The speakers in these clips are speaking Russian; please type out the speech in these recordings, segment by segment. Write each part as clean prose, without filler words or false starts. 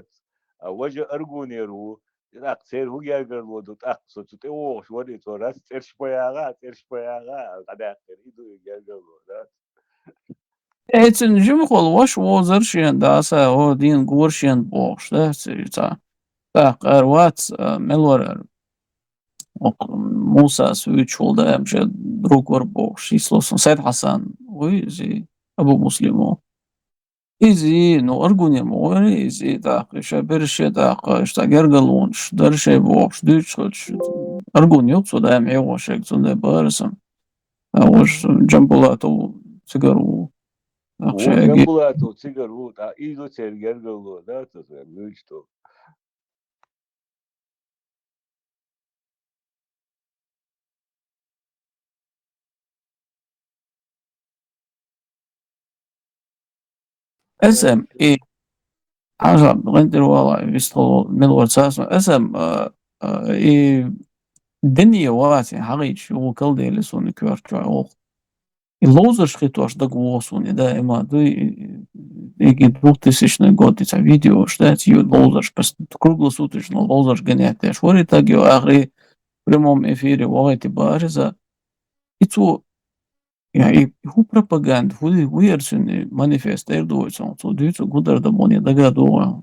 да. А вожа аргунеру, так цер хугергер воду так соцут о швори то раз цершпаяга, када иду гергер да. Эцэн жимхол ваш возершен даса один горшен бохш, да, ца. Так, арвац мелорер. موسى سويتش ده مش دروك وربو شيسلوسون سيد حسن ويزي أبو مسلمو إيزي نو أرجوني موري إيزي داق شابرش داق اشتا جرجلونش درشي بوش ديتش أرجوني يوتسو ده معيوشك زنده بارسم وش جنبولاتو سيجارو О, أخشى джамбулату цигару, а иду цер гергер да, то что. اسم إيه عجب غندر والله يستغل من الواتساب اسم إيه الدنيا واسعة حقيقي وكل دي لسون كوارتشا اللوزر шхитош доглосун и да има и 2000 год это видео штат ю лоузер круглосуточно лоузер гонять швори так ю агри в прямом эфире вогати барза и цу يعني هو пропаганд هو ويرسن манифест эрдуйсон цу дүйцу гудар да мони дага дуа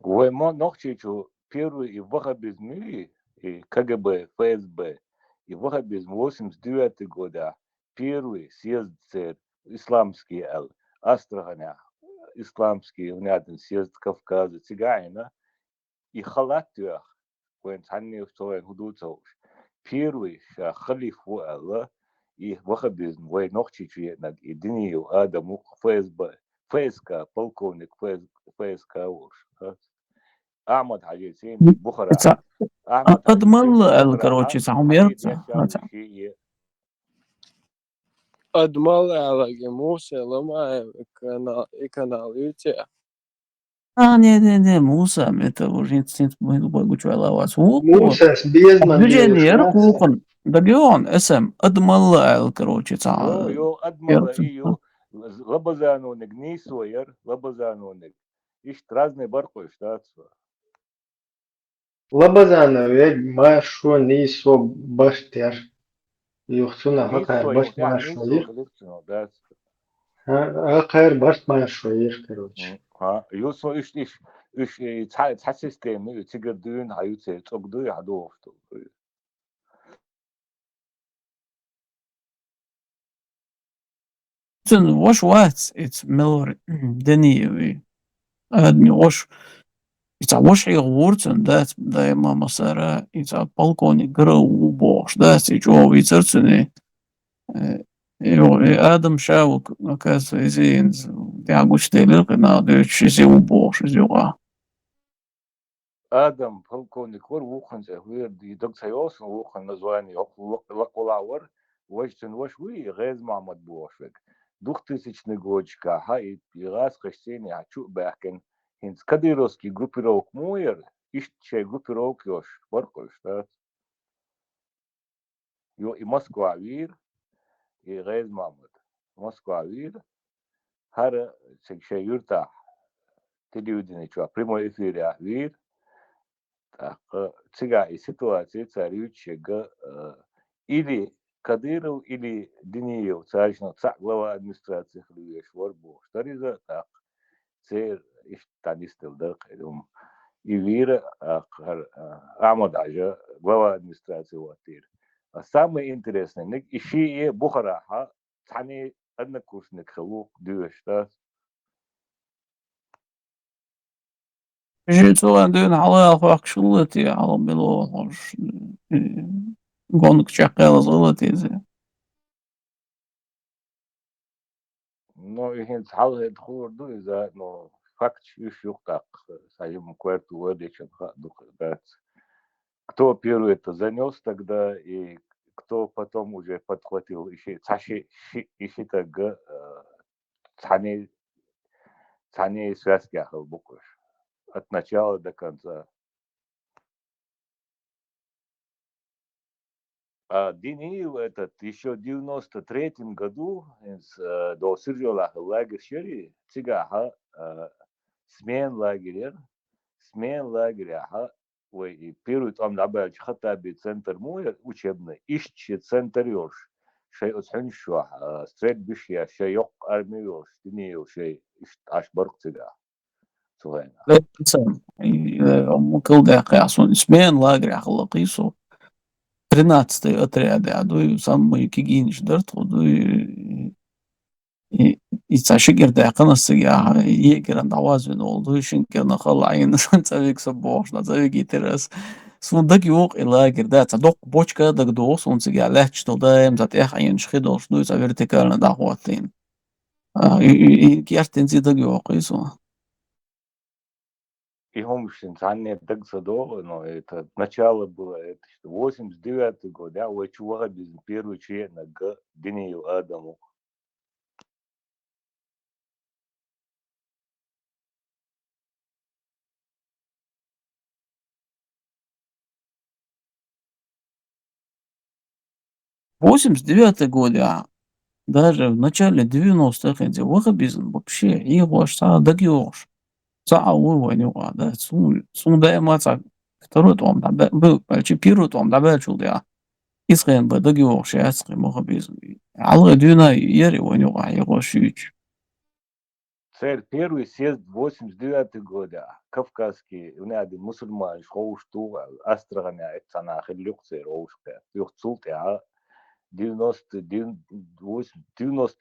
Ой, ногчичу первый и выход мири, и КГБ, ФСБ, и выход без 89 года, первый съезд исламский, Астраханя, исламский, унятен съезд Кавказа, Цыганина, и халатюах, when Танни встроен худуцов, первый халиф и выход без вой ногчичу, и днию Адаму ФСБ, ФСК, полковник ФСК уж. احمد حاجتين بخرة احمد حاجتين أضمن بخرة короче حديد سعوميرتا يشاو شيء أدمال على موسى لما канал YouTube. не, Musa, это уже инстинкт моего богучего вас. Mūsēs bezmanījuši Бюджетнер veci. кухон. Дагион, اسم أدمال короче يو ادمل ايو لبزانو نجني سوير لبزانو نج ايش رازني برقو اشتاتسوا Labazāna veg mašo nīso bašter. Юхтуна ني хакайр سو баш يعني ني سو машоир. коллекционно да Хакайр баш машоир, короче. ها يوسو ايش تحسستم تقدرين هايوتي تقدري هدوفتو واش وات ات ميلور دنيوي ادمي واش يغورتن دات دايما مسارا إتا بالكوني قرو بوش دات جو ويترتني آدم شاوك كاس زين دعوش تيلقنا دوش زي وبوش زيوا Адам полковник вор вуханзе хуер ди доксайос вухан название лакулауэр вочтен вош ви гез Мамад Буошвек 2000 годчка ха и пирас христиане ачу бахкен хинц кадыровский группировок муер ищче группировок ёш поркой штат ё и Москва вир и гез Мамад Москва вир хара секше юрта телевидение чё прямой эфир вир цыгане ситуации царючего или Кадыров, или Дениев, царично глава администрации Хлюеш Ворбу. Что это так? Цер иштанистел да, и вира Амадажа, глава администрации Ватир. А самое интересное, ищи Бухараха, цани однокурсник Халук Дюш, да? جيتو عندنا على فاق شلتي على ملو قونك شقيل زغلتي زي Но и хал дхур ду из-за но факт еще так своим кварту водичем кто первый это занес тогда и кто потом уже подхватил еще цаши еще так цане цане связки ахал буквы от начала до конца. А Дениев этот еще в 93 году до Сырьола лагерь шери цыгаха смен лагерь смен лагеря, ой, первый там добавить хатаби центр мой учебный, ищи центр ёрш. شيء تحن شو ستريت بشيا شيء يق أرمي يوش دنيا وشيء عش برق تجاه سوينا لا تنسى ممكن ده قياسون اسمين لاجري حق قيسو 13 отряды, а до самый кигиниш дарт, до и цашигер да канасыга егерен давазвен oldu шинкер нахалайын цавик сабош на цавик итерес сундак yok لاجر да цадок бочка да до сунцыга лач то да им зат эх айын шхидош до за вертикально да хватин и кертин зидаг yok isо И Хомшин, Саня так задолго, но это начало было, это что 89 год, да, у чувака без первого члена к Дению Адаму. в 89 года, даже в начале 90-х, эти ваххабизм вообще его аж дагиош. Цаау войну, да, сун да маца второй том, да, был, первый том, да, бачил, да. Исрен бы дагиош, я срен ваххабизм. Алла дюна ери войну, его шич. Цель первый съезд 89 года, кавказский, у меня один мусульман, шоу что, Астраханя, это она хилюкция, роушка, юхцулт, а 90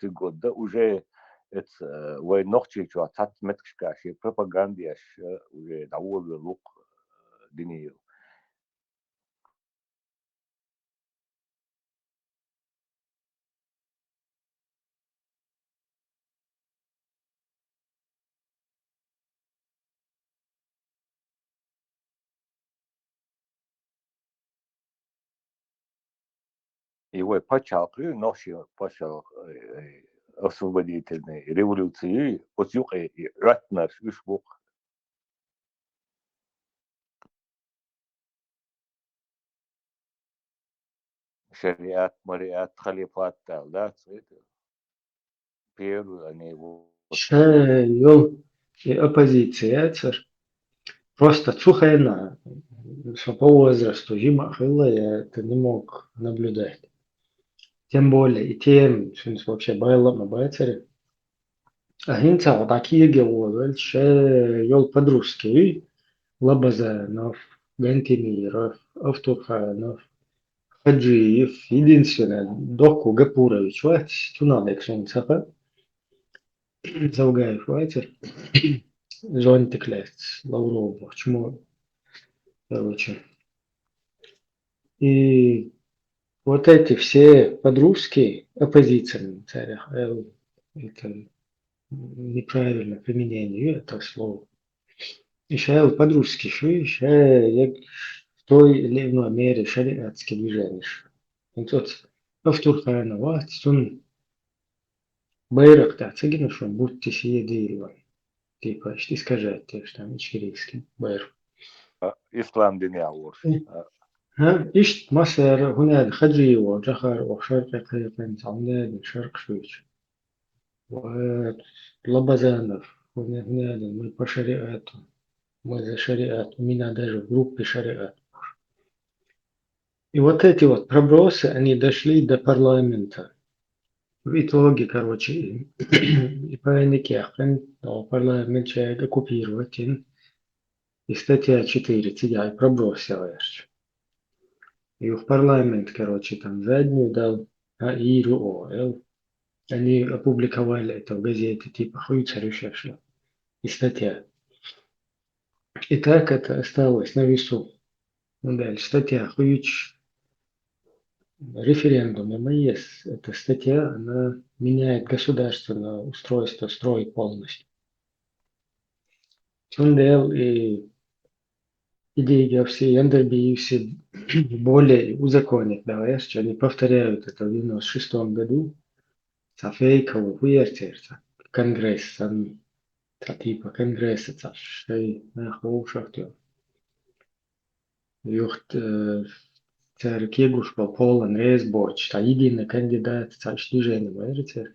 год, да, уже это войнохчий, что цат меткшкаши, пропагандия, уже довольно лук динию. Его почалкы, ноши почал освободительной революции, отюк и ратнар ушбук. Шариат, мариат, халифат, да, цветы. Первый они его. يوم оппозиция цер просто цухайна, что по возрасту Жима Хилла я это не мог наблюдать. Тем более, и тем, что вообще было на байцере. А хинца вот такие говорят, что йол подружки, Лабазанов, Гантимиров, Автуханов, Хаджиев, единственное, Доку Гапурович, вот, Тунадек, Шенцаха, Заугаев, Вайтер, Зонтик Лец, Лавров, почему, короче. И вот эти все подружки оппозиционные царя, это неправильное применение этого слова. Еще подружки, еще я в той или иной мере шариатский движение. И тут Автурхана, вот, он байрак-то, цигина, что будьте сие дерево. Типа, что искажать, что там ичкерийский байрак. Ислам диния ворш. إيش مصر هنا خدري وجخر وشرق قيقين صعمنا شرق شويش ولبزانов هنا мы по шариату мы за шариат у меня даже в группе шариат и вот эти вот пробросы они дошли до парламента в итоге короче и по никаким парламент человек оккупировать и статья 4 тебя пробросила и в парламент, короче, там заднюю дал, а Иру ОЛ. Они опубликовали это в газете, типа хуйца решешла. И статья. И так это осталось на весу. Ну дальше, статья хуйч. Референдум МАЕС. Эта статья, она меняет государственное устройство, строй полностью. Чундел и идеи все, Яндерби все более узаконить, давай, что они повторяют это в 96 году. Цафейкову хуяртерца. Конгресс, типа конгресса, цашей, нахуй шахтер. Юхт цер кегуш по полон рейсбоч, та единый кандидат, цаш движение, верите?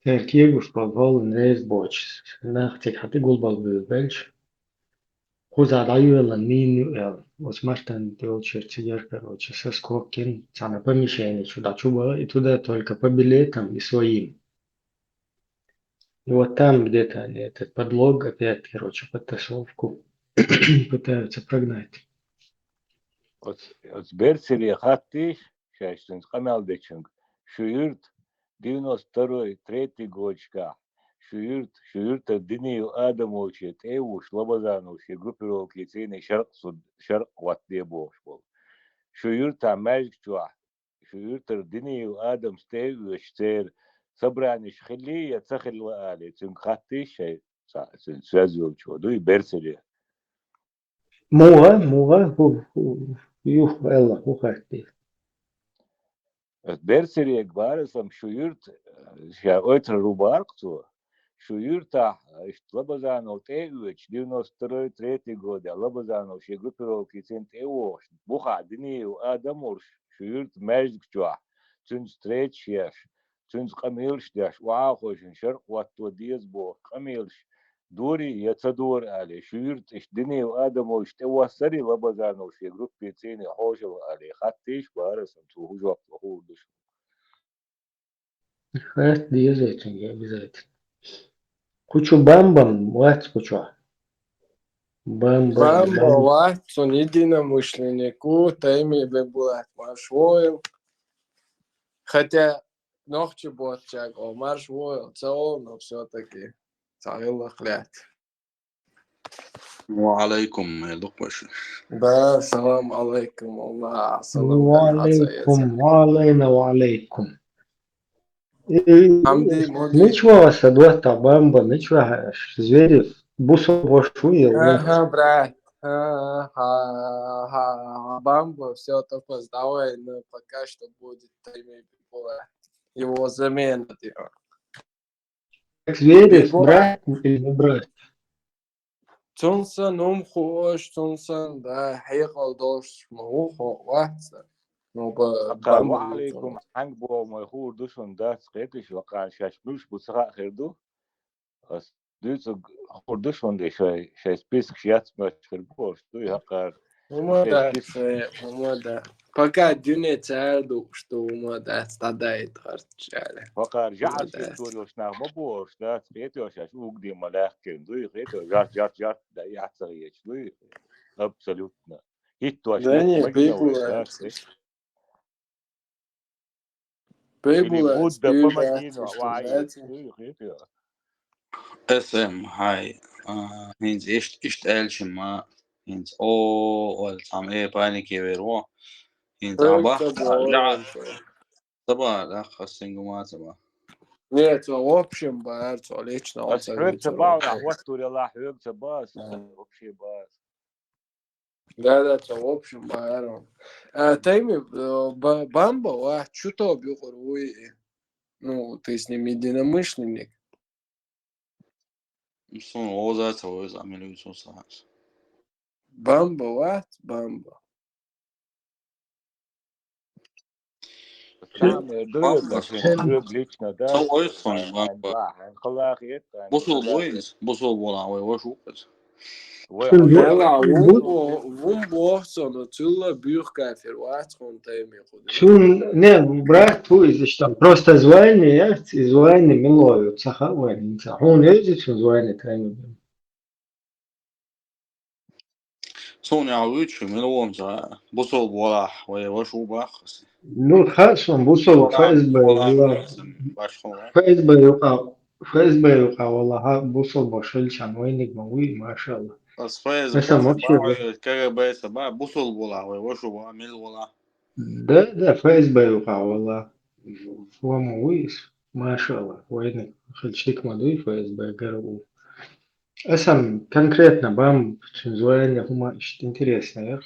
Цер кегуш по полон рейсбоч. Нах тек хаты гулбал был бельч. Хуза даюла нину Осмартан Делчер Тигер, короче, со Скопкин, самое помещение сюда чуба, и туда только по билетам и своим. И вот там где-то они этот подлог опять, короче, подтасовку пытаются прогнать. От Берцере хаттиш, шайштин, камялдечинг, шуюрт, 92-й, 3-й годчка, шуюрт, динию Адамовичет, Эвуш, Лобазанович, группировки цены шарк ватте бош был. Шуюрт, амажчуа, шуюрт, динию Адам стевич, цер, собраниш хилия, цахилла али, цин хаттиш, шай, связывал, дуй Берцере. Муга, юх, элла, ухахти. Берцериек барысам шуюрт, ша ойтра рубаркту, шуюрта, Лобазанов Теевич, 92-3 года, Лобазанов, ще группировки цент Эвош, Буха, Днеев, Адамурш, шуюрт Мэждикчуа, цинц Тречьяш, цинц Камилшдяш, Уахошин, Шарк Ватту Дезбо, Камилш, Дури, Яцадор Али, шуюрт, Днеев, Адамович, Тевасари, Лобазанов, ще группе цены Хожил Али, Хаттиш барысам, Цухужок, Худыш. Хаст диезетинги обязательно. Кучу бамбам, вать кучу. Бамба, Бамба, Ватсон, единомышленнику, Тайми Бебулат Маршвойл. Хотя ногчи Ботчак, Маршвойл, Цаол, но все-таки Царилла Хлят. وعليكم لقمش. Да, салам алейкум, Аллах, салам وعليكم وعلينا وعليكم. Хамди, моди. Ничего, садуата бамба, ничего, Зверев, бусо бошуя. Ага, брат. Бамба все только сдавай, но пока что будет Тайми Бебулат. Его замена. Зверев, брат или не брат? Тунсан خوش تونسن ده حقیقت داشت مو وقت نو با أقال بامبو وعليكم عنك بو ما يخور دوشون دات قيتش وقال شاش بلوش بصراحة خيردو بس دوش خور دوشون دي شاي سبيسك شيات ما تخربوش دو يهقار هما ده пока дюне царду что ума да стадает харчале وقال جعل شيستوري وشناغ ما بوش دات قيتي وشاش وقدي ملاخ كين دو قيتي جات دا يعتغيش دو абсолютно هيتو да أشلت не مجنوي دات Бейбула بود спирит بمدينة что وعي знаете دو قيتي اسم هاي هينز إيش قالش ما هينز أو والسام إيه باني كبيروا هينز عبا это جعل طبعا الأخ السنجومات طبعا нет в общем баарцо лично он بس حويك советовал تباو نحوتو لله حويك تباس وبشي باس да в общем бааром тайми бамба что-то бюхуруй ну ты с ним единомышленник صون وزات وز عملوا صون صاحب бамба بس نعم يدرك عشان حويك ليشنا داس سو أيضا عن باح خلاقيت عن بوصل خلاقيت وينز بوصل ولا وشو بس Ela Бу- vumbo sono tulla bürka för vad hon tar med Шун, не, брат твой, там просто звание, и звание милою, цахавание, он ездит, что звание тренинг. صون يعويش من هو مسا بوصل ولا وشو بخس Ну, хорошо, он бусол ولا ФСБ, ولا والله, باش خلاص ФСБ يقع والله, бусол باشلشان وينك موي, ما شاء الله. بس فايز بس ما بقى كذا بس بقى بوصل ولا وشو بقى ميل ولا ده ФСБ يقع والله, هو مويس, ما شاء الله, وينك خلشيك مدوي ФСБ قربوا. Сам конкретно вам звание хума ишт интересно, я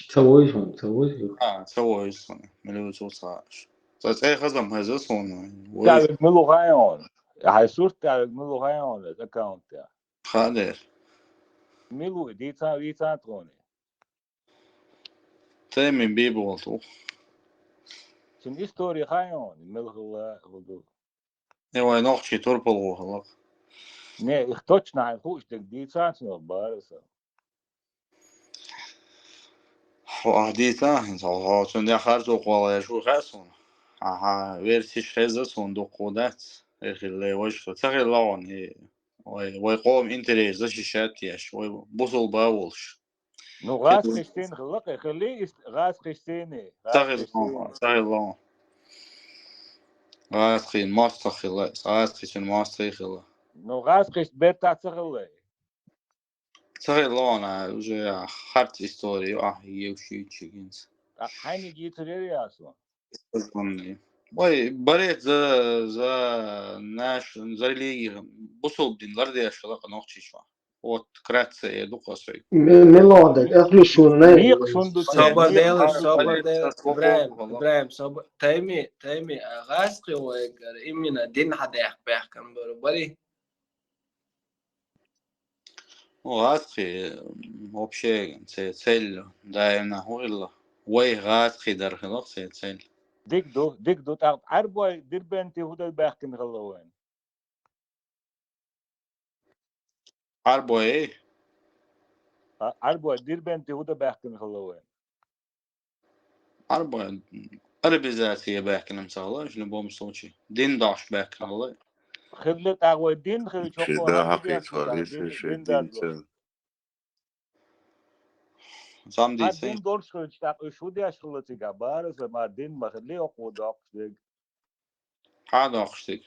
целый он, целый. سوى يصنع مليون صوصاش بس اي خزم هذا صون ويز تعرف ملو غايون هاي صورة تعرف ملو غايون الاكونت تاع خادر ملو دي تا تغوني تامي بيبو وطو شن هيستوري غايون ملو هو ايوا نوخشي تربل وخلاص Не, их точно хуш, так дицанцно барса. واحديتا صون دي خارجو قوالا شو خاسون اها ويرسيش خيزة صون دو قودات اخي اللي وجهه تغي لون هي ويقوم انتريز زي شاتياش ويبوصل باولش نو غاز قشتين خلق خلي غاز قشتيني غاز تغي قشتيني لون تغي لون غاسخين ماستر خلا غاسخين ماستر خلا نو غاز قشت بيتا تغلي تغي لون уже харт истории يوشي чигинс حاني جيت ريري اسو Ой, بريت за наш за религию. Бусул дин лардия шалака нохчишва. Вот кратце духосой. ميلودك أخلصوا ميق الناي شندوتي صبر ميق ديل شندوتي صبر بريت ديل سوقو والله. إبراهيم صبر تيمي غاسقي ويقر إمنا دين حدا يحبيح كان بربري وغاسخي вообще цель دايما هو إلا وي غاسخي در خلاص цель. ديك دو تاع عربو دير بنتي هو باخكن غلوين عربو ايه عربو دير بنتي هو باخكن غلوين عربو عربي ذاتي باكن مسالا شنو بوم صوتي دين داش باكن الله خلت اغوى دين خل شوكو شده هاي دي حقيقة اسودا ليس دين شديد دازلو زام ها دي سين دين دورش خل تاع شو دي اشخلتي غبارس ما دين ما خلي اقود هذا أخشتك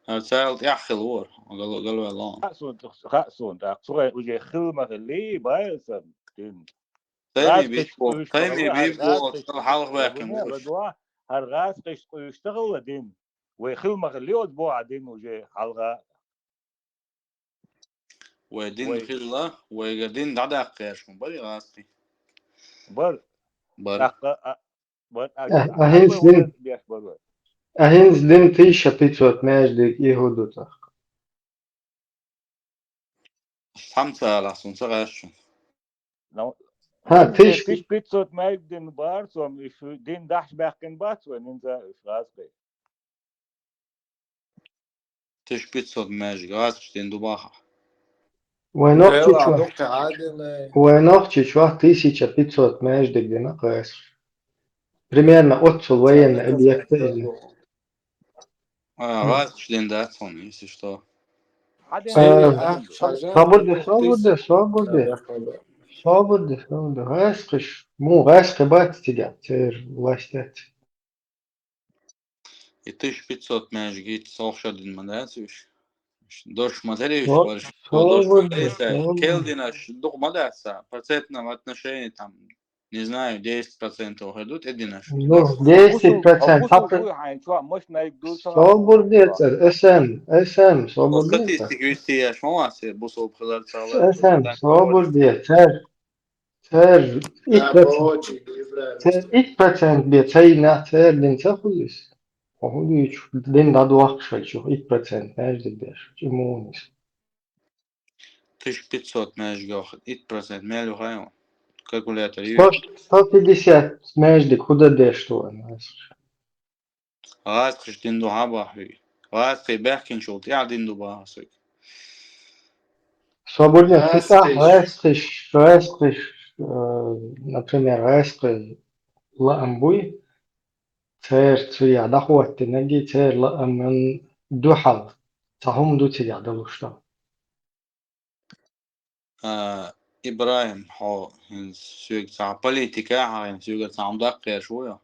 هرتالت يحخل ور قالوا الله خاصون تاع صغير وجي خل ما خلي بايس دين تايمي غاز قش بيبو قيش تايمي بغلا هر غاز بيبو قش الحلقة باكن ربنا وش بدوا هر غاز قش يشتغل دين ويخل ما خليه اسبوع دين وجي حلقه ودين وي خلا وقدين دعدا قياش بري غاسقي بر بري أق بر عربي أهينز ولا دين بيش بر أهينز دين تيشا بيتوت ماجدك يهودوتا خمسة على سنسا غاشون لو ها دين تيش تيش بيتزوت ما دين بار سو مش دين داش بحكن بات سو ننزا غاز تش بيتسود ماجي غاسش دين دوباها ديل وينوختي شو عدوك عادل وينوختي شو تيشا بيتوت ماجدك دينا قاس примерно отцу военной تعبت объекты غاسش دين داتون если что حدين دو تيمي حدين دو شجان свободы تدوخ свободы تيس свободы تعبت свободы غاسقش مو غاسق بات تيجا تير властят и 1500 ماجي جيت صوخشا دين مداتوش دوش материевич больше дош свободы материевич свободы келдинаш дух мадаса процентном отношении там не знаю 10% идут единаш ну дош 10% بوسو عين شو مش نايك دو سلام свободец SM свободец статистик вести шмаласи бусол бхалар цала SM так говоришь свободец تر بوجي إبراهيم مستوى 1% بيتسينا تر دين تخلص وهو يشوف دين دادو أخشى يشوف 1% ناجد بيش جمونيس 1500 ماشي جاخد 1% ماله هايو كالكولятор 150 ناجدك خدا ديش تو الناس غاز خش دين دو هابا حي غاز في باكين شوط يا دين دو باسك Свободный غاسقش рэсқыш, например, рэсқы лаамбуй, цер цуя дахуатты наги цер лааман духал, цахум ду ция далушта. إبراهيم حو سوق تاع بوليتيكا هاي سوق تاع مدقق شوية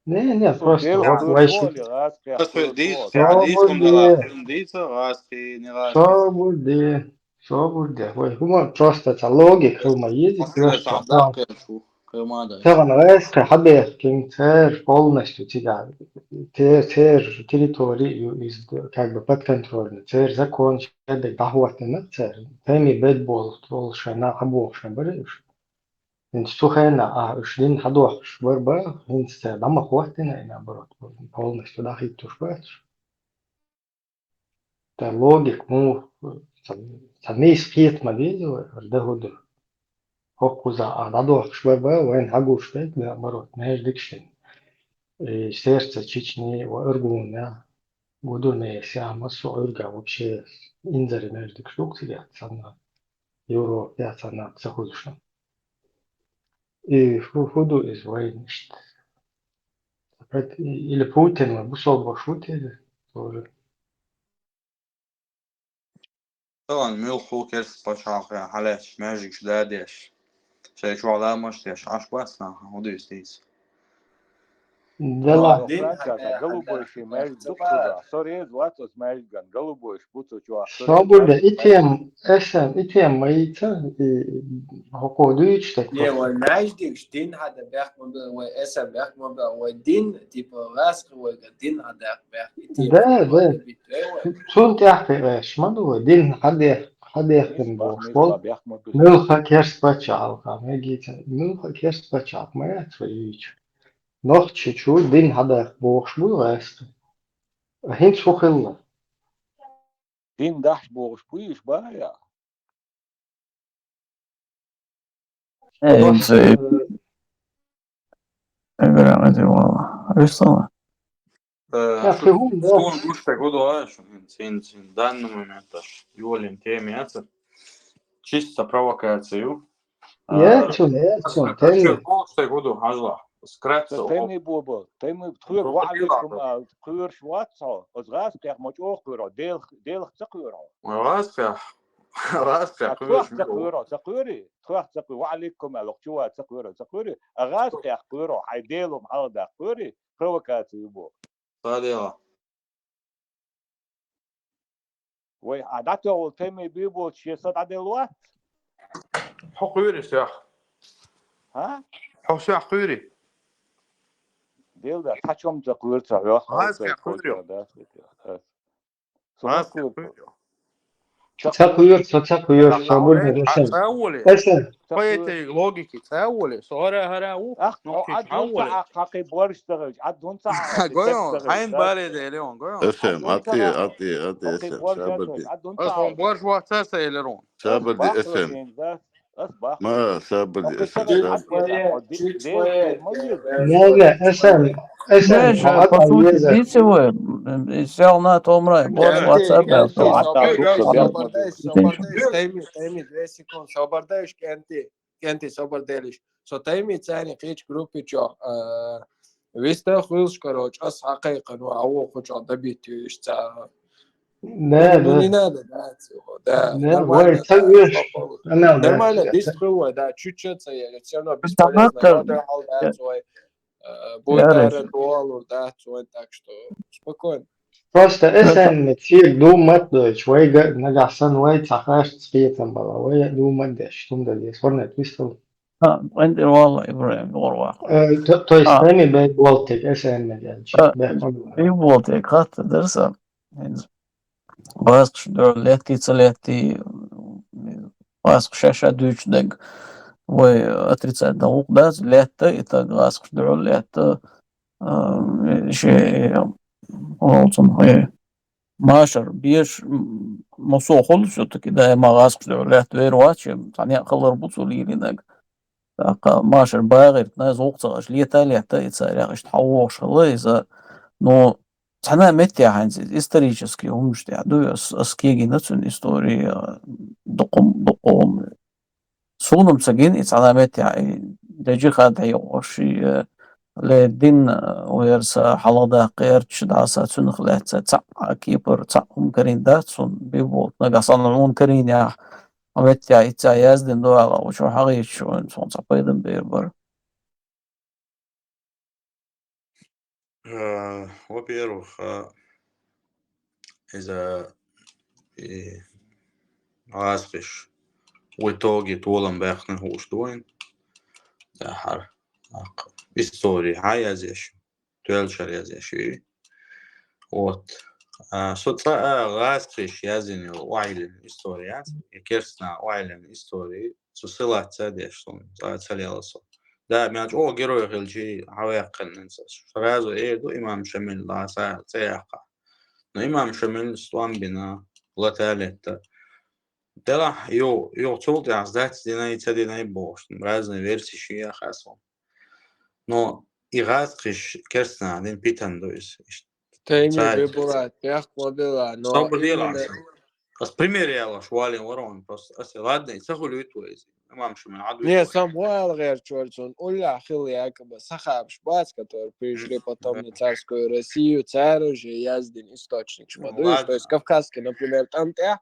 Не, просто ديل вот خطير вайши. طول غاز بس في خطير ديس طول في عديسكم دلا Свободы, فيلم ديسا غاز في نغاز في свободы, свободы. Ой, хума просто ца логик хума език أصلا تاع просто. مدقق شو كما داش طبعا رئيس حبيت كنتر полностью тебя تير территории из как бы под контролем تير закон شدك دعوتنا تير تاني بيت بول تول شنا حبوش شبريش انت سخنا اش دين حدوش بربا انت دم قوتنا انا برات полностью داخل تشباتش تا لوجيك مو سميس خيط ما بيدو ده هو ده هوكو за دادوش بربا وين حقوش بيت برات ما هيش ديكشن сердце Чечни, Иргуна, Гудурнес, я массу ольга вообще инзари между штуками, цена евро 5 цена цехушна. И худу из войны. Или Путин, бусол башутили тоже. طبعا ملخو كرس بشاق يا حلاش ماجيك شداديش شيء شو على مشتيش عش بسنا وديستيس Дела. Ну, Франция, голубой шимеш, дуктуда. Сорез, ватос мешган, голубой шпуцу чуа. Свобода, итем маица, хоко дуичтек. Не, ой, мәждик, дин хада бәк мобил, ой, эсэ бәк мобил, ой, дин, типа, раск, ой, дин хада бәк, Да. Цун тяхты эш, маду, дин хадех Мисла бошбол. бяхмобил. Милха керс бачал, милха керс бачал, моя твоич. Nog чуть-чуть, дин хадех бошбол, эст. Хин сухилла. Дин даш бош пуиш бая. انت اقرا والله عرفتها فيهم ده. شو гушта году син данный момент аж юлин темиятся чисто провокацию Яцун, Короче, теми. гушта году хажла скратца Теми бобо, теми тхур валикум тхур шватса, озгас кях моч охура, дел цакура. распя تروح تقوري تروح تقوري وعليكم على شو تقوري أغاز تقوري حيديلهم هذا تقوري بروكاتي يبو صادقة وي عادته أول تيمي بيبو شيء صد عدل الوقت حقوري سياح ها حقوري ديل ده تحشم تقور تروح غاز حقوري غاز حقوري Цакуйор, свободно решен. Эсен. Поэтой логики تأولي صورة هراو عاد هون حقي بورشتغل عاد هون قويون هين بالي ديليون قويون اسم عطي اسم شابدي أصلا بورش واساسة يلرون شابدي اسم ما شابدي اسم لا اسم ليش حقط по сути عيزة. битвы сел на том рай бот WhatsApp Теми 2 секунд, собордаешь, кенти соборделиш. So теми цани хич группи чо. Виста хуйлш короче, ас حقيقة وعو خوش عدبيت يشتا. Да. Не надо, да. Ой, цакуйорш. Нормально, дистру, да, чуть-чуть, все равно бесполезно. Будет ритуал, да, так что спокойно. Просто اسم تير دومت دوش ويجا نجحسن وي تخاش تسقيتن بلا وي دومت داش توم دالي صورنا تويستل انت والله ابراهيم وروا تو يستني بيت والتك اسم اي بولتك خط درسا باسق ليتكي تسليتي باسق شاشة دوش دق отрицать наук, да, лето, это глазк, что лето, شيء машер беш мосохол все-таки да магаз лето вервач тани акылыр бутулилинак машер багыр на зоқцаш лето это тауш лиза но тана метя ханзи исторически умшти аду скеги нацун история доком سونم سجين إتعلمت يعني دجي خد عيوشي لدين ويرسا حلادا قير تشدعسا تنخلات تع كيبر تع ممكن دات سون بيبوت نقصان الممكن يا عملت يا إتعياز دين دوالا وشو حقيش شو سون صبيدن بيربر во-первых, إذا عاصفش وتوجي طولن بيخن هوش دوين ده حر истории هاي زيش تولشر يزيش вот соца عاصفش يزين وعيلن исторيات يكرسنا وعيلن истории سوسلات زاديشون زادسليالسو ده ماج او герой غلجي هواقن ننساش فرازو دو إمام شمل لا سياقة но إمام شمل سوان بنا латалетта دلا يو цулт я сдать динай бош разные версии шия хасом но и разкриш керсна один питан то есть Тайми выбирать, мягко было, но именно... Kas primjerjāla švaliem varon, ладно, сахулю твои. Мамшу من عدو. Не, Самуэл Герчвальц, он уляхил якобы Сахаб Шбац, которые пришли потом на царскую Россию, царь уже Яздин, источник Шмадуиш, то есть кавказский, например, тамтя,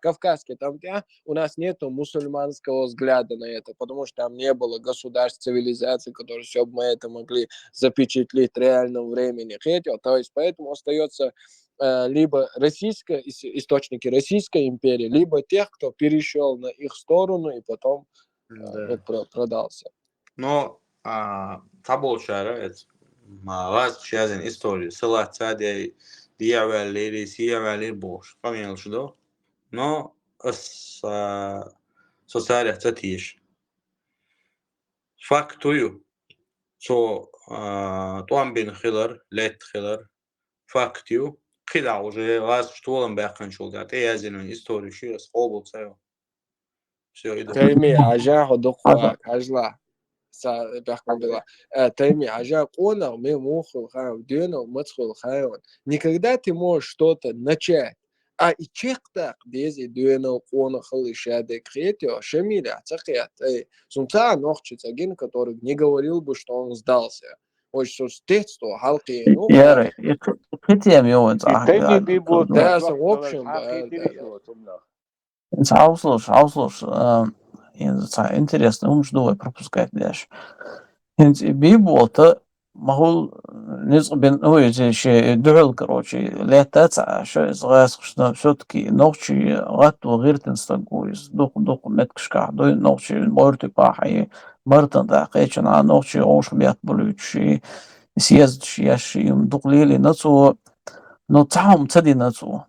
кавказский тамтя, у нас нету мусульманского взгляда на это, потому что там не было государств, цивилизаций, которые все бы мы это могли запечатлеть в реальном времени. То есть поэтому остается либо источники Российской империи, либо тех, кто перешел на их сторону и потом продался. Но таболчара, раз чьязен историю, села цадей, диавали, сиавали бош, помнил что? Но социалях цатиш. Фактую, что туамбин хилар, лет хилар, фактию, كده уже раз что он бяхан шулдат я зеленый историю еще раз обл цел все иду تيمي عجاه دقوا عجلا бяхан была тайми عجاه قونا мы муху хаем дюна мацхул хаем никогда ты можешь что-то начать а и чек-то без дюна قونا хлышады кретио шемиля цахят сумца нохчи цагин который не говорил бы что он сдался очень стыдство халки ну Яры, كتيم يوم تاني بيبو да в общем Ауслуш, интересно, думаю, пропускать дальше. Биболта могу низбен, ну, еще дурел, короче, летать, что из раз, что все-таки ночи гату гиртен стагуис, дух меткшка, до ночи морты пахай, мартан да, кечена ночи ош бят болючи, съездчи яши, дуклили нацу, но там цади нацу.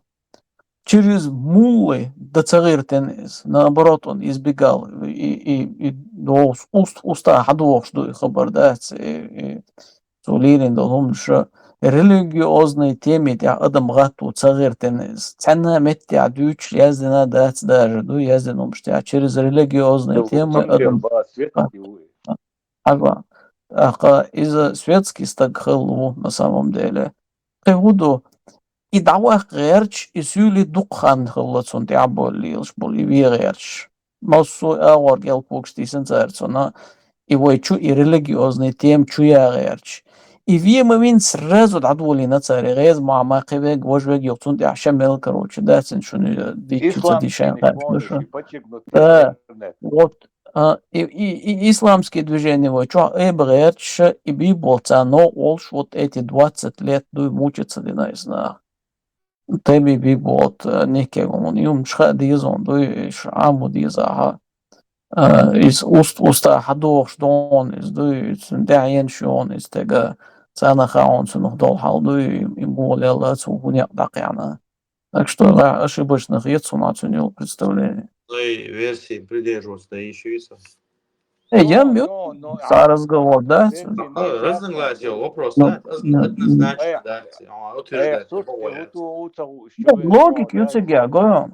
Через мулы до цариртен, наоборот, он избегал и до уста ходов, что их обордать, и сулирин до том, что религиозные темы тя адам гату цариртен, цена метя дюч яздина дать даже, до яздином, что через религиозные темы адам из светский стагхал на самом деле. Пригоду и дава герч и сюли дукхан хлотсон диаболилш боливия герч. Массу авор гел кукстисен церцона и войчу и религиозный тем чуя герч. И вима мин сразу дадволи на царе гез мама кевег вожвег йоцун ди ашамел короче дацен шуну дичу цадишен да вот и исламские движения войчу эберч и биболца но олш вот эти 20 лет дуй мучиться динайзна. تبي بيبوت نيكي ومنيوم شخا ديزون دويش عامو ديزاها إس أستا حدوش دون إس دوي داعين شون إس تيجا سانا خاون سنخ دول حال دوي إمول يلا تسوهون يقدق يعني так что ошибочных яйцо оценил представление. Той версии придерживаться еще и Я за разговор, да? Разногласия, вопрос, да? Однозначно, да. Утверждать. Логик, юцеги, го.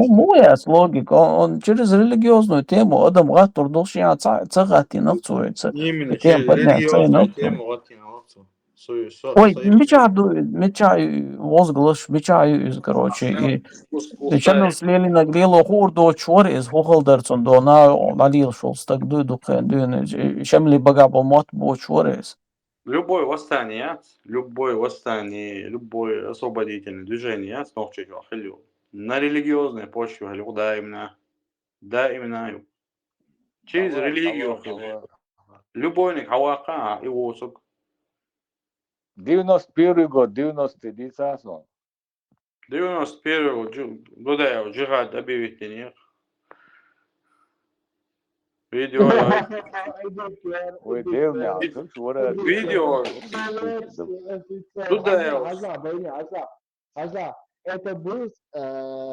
Моя логика, он через религиозную тему, адам гатур должен цагати навцуется. Именно через религиозную тему гатур навцуется. Ой, мечаю возглаш, мечаю, короче, и Чамил слели на грилу хордо чори из хохолдерцон до налил шолс так дуйдукен дюне шамли багабо мот бо чорис. Любое восстание, любое освободительное движение, снохчего хилю, на религиозной почве хилю, да именно через религию хилю. Любой ник хавака и восук. 91 год, 90 год. 91 года я джихад объявить нет. Видео. Ой, дельня, видео. Это был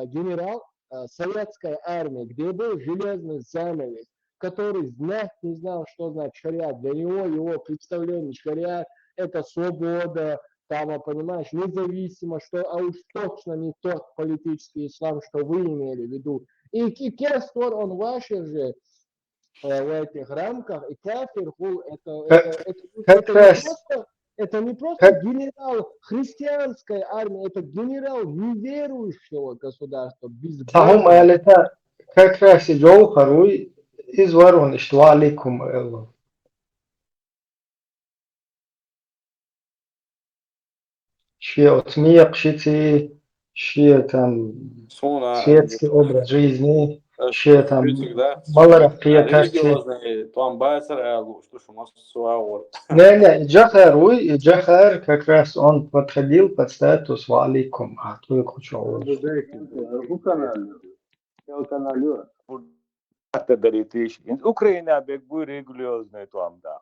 генерал советской армии, где был железный занавес, который не знал, что значит шариат. Для него его представление шариат – это свобода, там, понимаешь, независимо, что, а уж точно не тот политический ислам, что вы имели в виду. И кефир, он ваши же в этих рамках, и кафир, это не просто Это не просто генерал христианской армии, это генерал неверующего государства, без هم Бога. قالتها كاكراسي جوهر وي إزورون اشتوا عليكم الله شيء отмеq شيء там светский образ жизни, شيء там малорафиятати. Не, Джахар, Джахар как раз он подходил под статус валикум, а то я хочу. Украина бек буй регулиозный там да.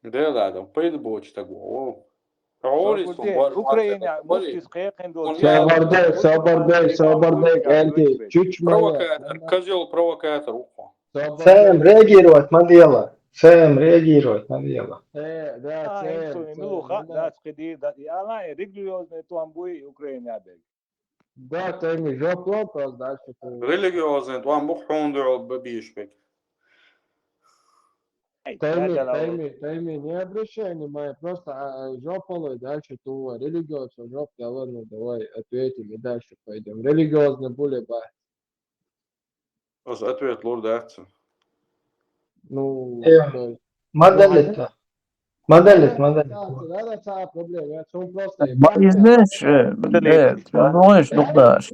Да, там поедбоч такого. Украина муфтис кайкын дол. Собордек, анти, чуть Провокатор, козел провокатор. Сэм реагировать на дело. Сэм реагировать на дело. Да, Милуха, да, сходи, да. Она регулиозный там буй Украина бек. Да, Тайми, жопло, просто дальше. Религиозный, там бухонду бабишбек. Тайми, не обращай внимания, просто жополой дальше ту религиозную жоп, да ладно, давай ответим и дальше пойдем. Религиозно более ба. Ответ лордаться. Ну, Модель-то. Да, проблема. Он просто... İzleyiş, evet, noş noktaş.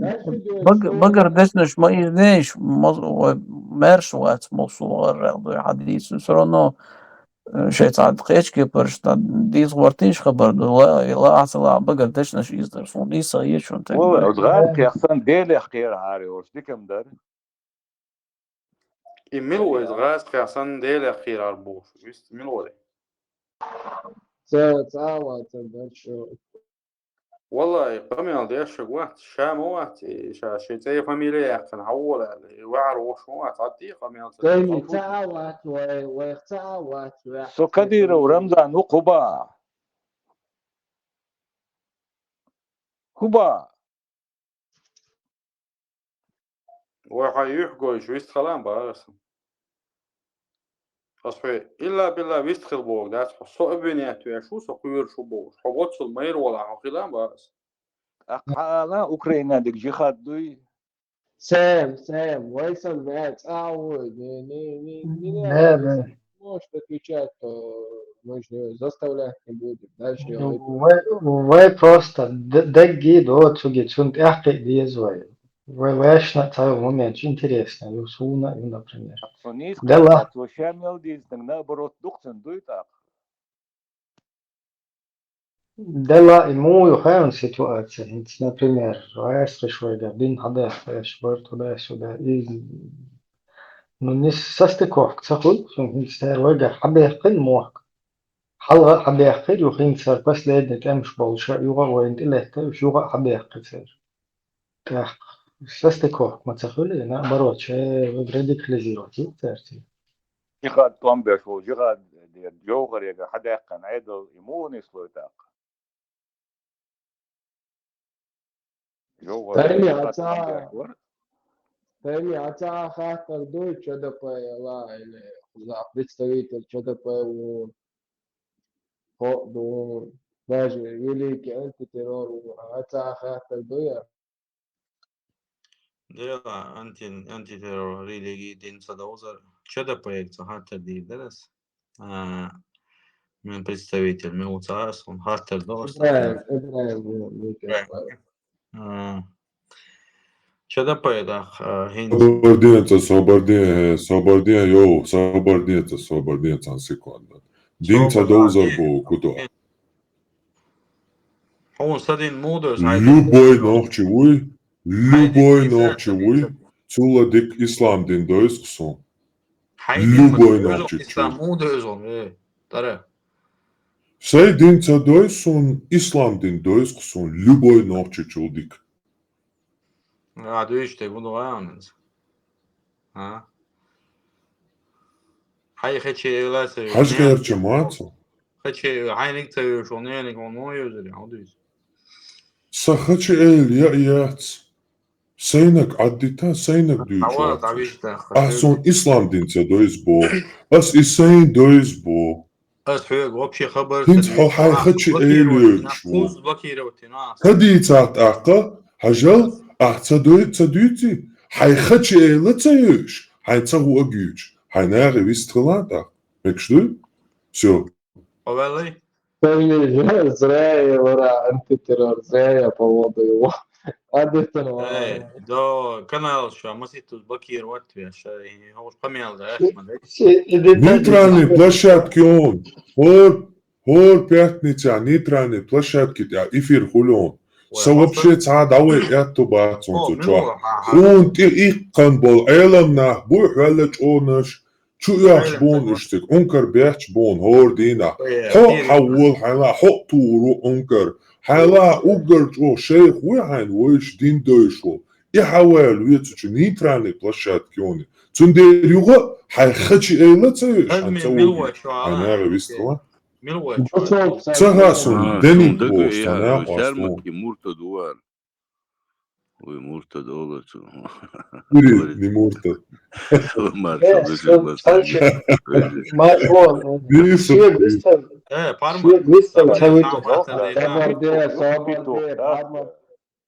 Bakır desnüş, ma izleyiş, merşuat, mosular, hadis, sonra şey saat geç ki perşta, diz vartiş haber, la asla bakır desnüş izler, son isa yeşun tek. والله غاد كي أحسن ديلي خير عاري وش ديكم دار. Милуэс газ касан деле خير арбуш. Вист милуэ. Цава, дальше. والله قميل ديش وقت شاموات شيء زي فاميليا كان حوله وعر وشوات عدي قميل تاني تعوات ويختعوات سو كدير ورمضان وقبا كوبا وحيحكوا شو يستخلان بارس أصحي إلا بالله بيستخل بوق ده صو بنيات يا شو سقير شو بوق حبوت في المير ولا عقلان بارس أقالا أوكرانيا ديك جيخات دوي سام ويصل معك تعود может отвечать, мы же заставлять не будем. Дальше вы просто дагги до цугицунт ахты диезвай. Вы вешна цаю момент интересно, юсуна, например. Дела. Шамил диз, наоборот, духтен дуй так. Дела ему юхаун ситуация, например, если швейгар, дин хадах, швар туда-сюда, и ну не состыковка, цахуй, что вейгар, хабехкин муак. حلقة حبيحكي يوخين سر بس لأنك أمش بولشة يوغا وين إلهك وشوغا حبيحكي سر كاح سستكوك ما تخلي أنا بروت شيء بريدك لزيروتي ترتي جيخات تومبش وجيخات جوغر يجا حدا يقن عيدل يموني سلوتاق جوغر Тайми отца хатер дуй, ЧДП, или представитель ЧДП даже великий антитеррор отца хатер дуя. Да, антитеррор религии дин садаузар. ЧДП хатер ди درس. من представитель Меуцаас, он хатер дос. ЧДП да Собордиеца секунда. Динца доузар бу куто. Он садин мудос. Любой нохчевой, цуладик ислам дин доисксон. Любой нохчевой. Ислам мудос он, таре. Сей динца доисксон, ислам дин доисксон, любой нохчевик. Du işte bunu anladın. Ha? Hayır hiç evlerse. Haç gerçi maatsa. Hiç aynı seviyor onu yani onu yazıyor ya. Sa haç el ya iyats. Сейнак аддита, сейнак Ава, дючу. тавиш да. Ахсон ислам динца доизбо. Ас исейн доизбо. أسفل вообще خبر Тинц хо хайхачи эйлючу. блокировать, Кадицат аqa hajal ахцадуйцадуйци. Хайхачи эйлацаюш. Хайцагу агюч. Хайнари вистрелата. Мекшду? Все. Овелли? Зря я антитеррор, зря я по поводу его. Эй, да, канал что, маситус блокировать вещь, هو قميل ده Нейтральные площадки он. Хор пятница, нейтральные площадки. Эфир хулон. Сообщить давай это бацон чуа. Хун ти иккан бол эламна бу халач онаш. Чуяш бон иштик. Онкар бяч бон хор дина. Хо حول حلا хо туру онкар. حلا угар جو шейх وين ويش دين دوشو. يحاول ويتش нейтральные площадки он. Цундер юго хайхачи эйлацаюш. ملوى شو Хайнары вистрела. ملوى Цагасун дени постана شرمك постун. مرتد وار ومرتد أولتو Ири не муртад. ما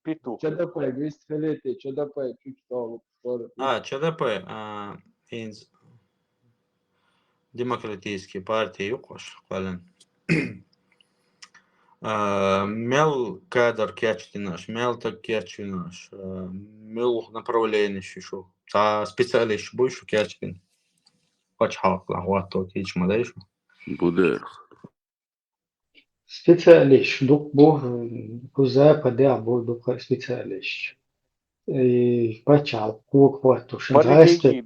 Петух. ЧДП, 200-летие, ЧДП, чуть что. ЧДП, демократические партии يقش قالن мел кадр кячтинаш мел так кячтинаш мел направление шо та специалист больше кячтин хоч хакла вато тич мадайш буде Специалист, дук бо куза паде бо дук специалист. И пачал кук вато шайсте.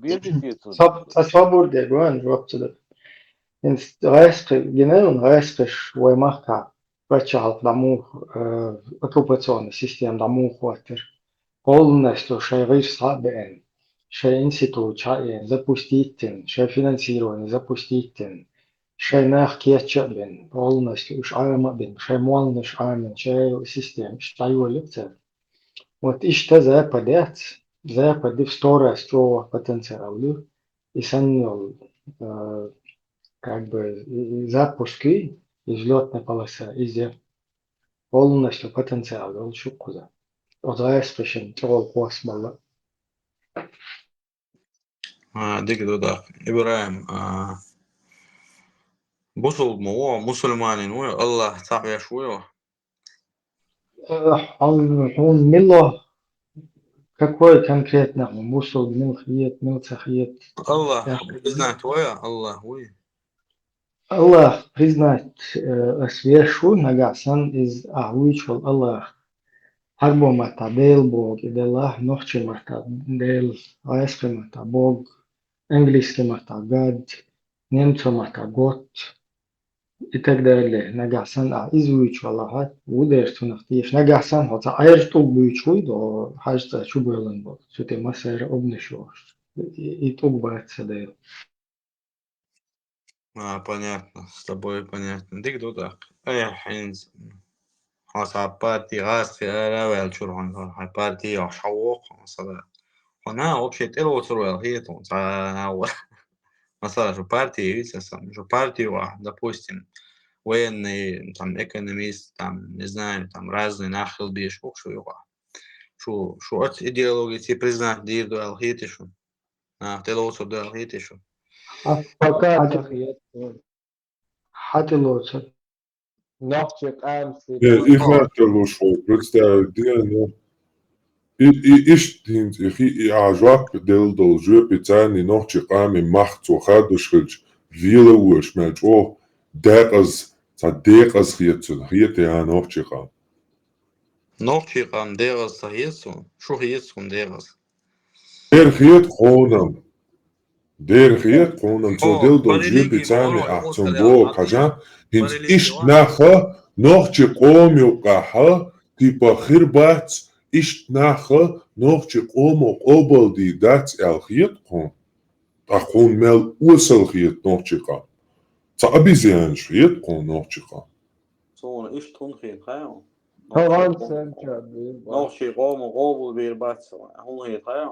Свободе гуан жопцда. Инс райсте генерун райсте шваймаха пачал даму оккупационный систем даму хватер. Полностью шайриш сабен. Шай институт чай запустить, шай финансирование запустить. Шай нахкетчабен полностью уж армабен, шай молниш армен, шай систем, шай улица. Вот ишта западет, западет в сторону строя потенциала и санил как бы запуски взлетная полоса из полностью потенциал шукуза. Вот распишем трол космола. ديك ده إبراهيم بوصل مو مسلمانين ويا الله تعبي شوية Он мило какой конкретно мусул милхиет милцахиет الله признать ويا الله وي Allah признать свешу нагасан из ауичул Allah harbo mata del Bog и дела ночи мата del аэспе мата Бог английский мата God немцу мата Gott и так далее. Нагасан изучил Аллах, удержу нахтиш. Нагасан хотя айрту бучуй до хажта чубелен бол. Сюда масер обнешош. И тук бается да. понятно, с тобой понятно. Дик до так. حين خلاص بارتي غاز في الأول شو راح بارتي وحوق مثلا هنا вообще تلو تروي هي تون مثلا شو بارتي شو بارتي واحد допустим военный там экономист там не знаю там разные нахил бишь شو يقع شو от идеологии ты признать دير до алхиты شو تلو تروي до алхиты شو пока تخيل حتى لو صار نقش قامسي Ich hatte los schon. Представь, ну. Иштинт ихи ажвак делдол жу пицани нохчи qami macht so khadушхилж вила уш мэж о дэгаз за дэгаз хиет я нохчи qam. نوخي قام ديغز صحيحون شو هيسون ديغز Хиет хонам. Хиет хонам so делдол жу пицани ахцон бо кажа хинт ишт наха нохчи qomю qaha типа хирбац ишт наха нохчи qomo qobaldi dats alkhiyat qom taqon mel usal khiyat nохчи qam ta abizian shiyat qom nохчи qam صون إيش تون خير خير طبعا سنتر نوخشي قوم وقوبل بيرباتس هون هي طيب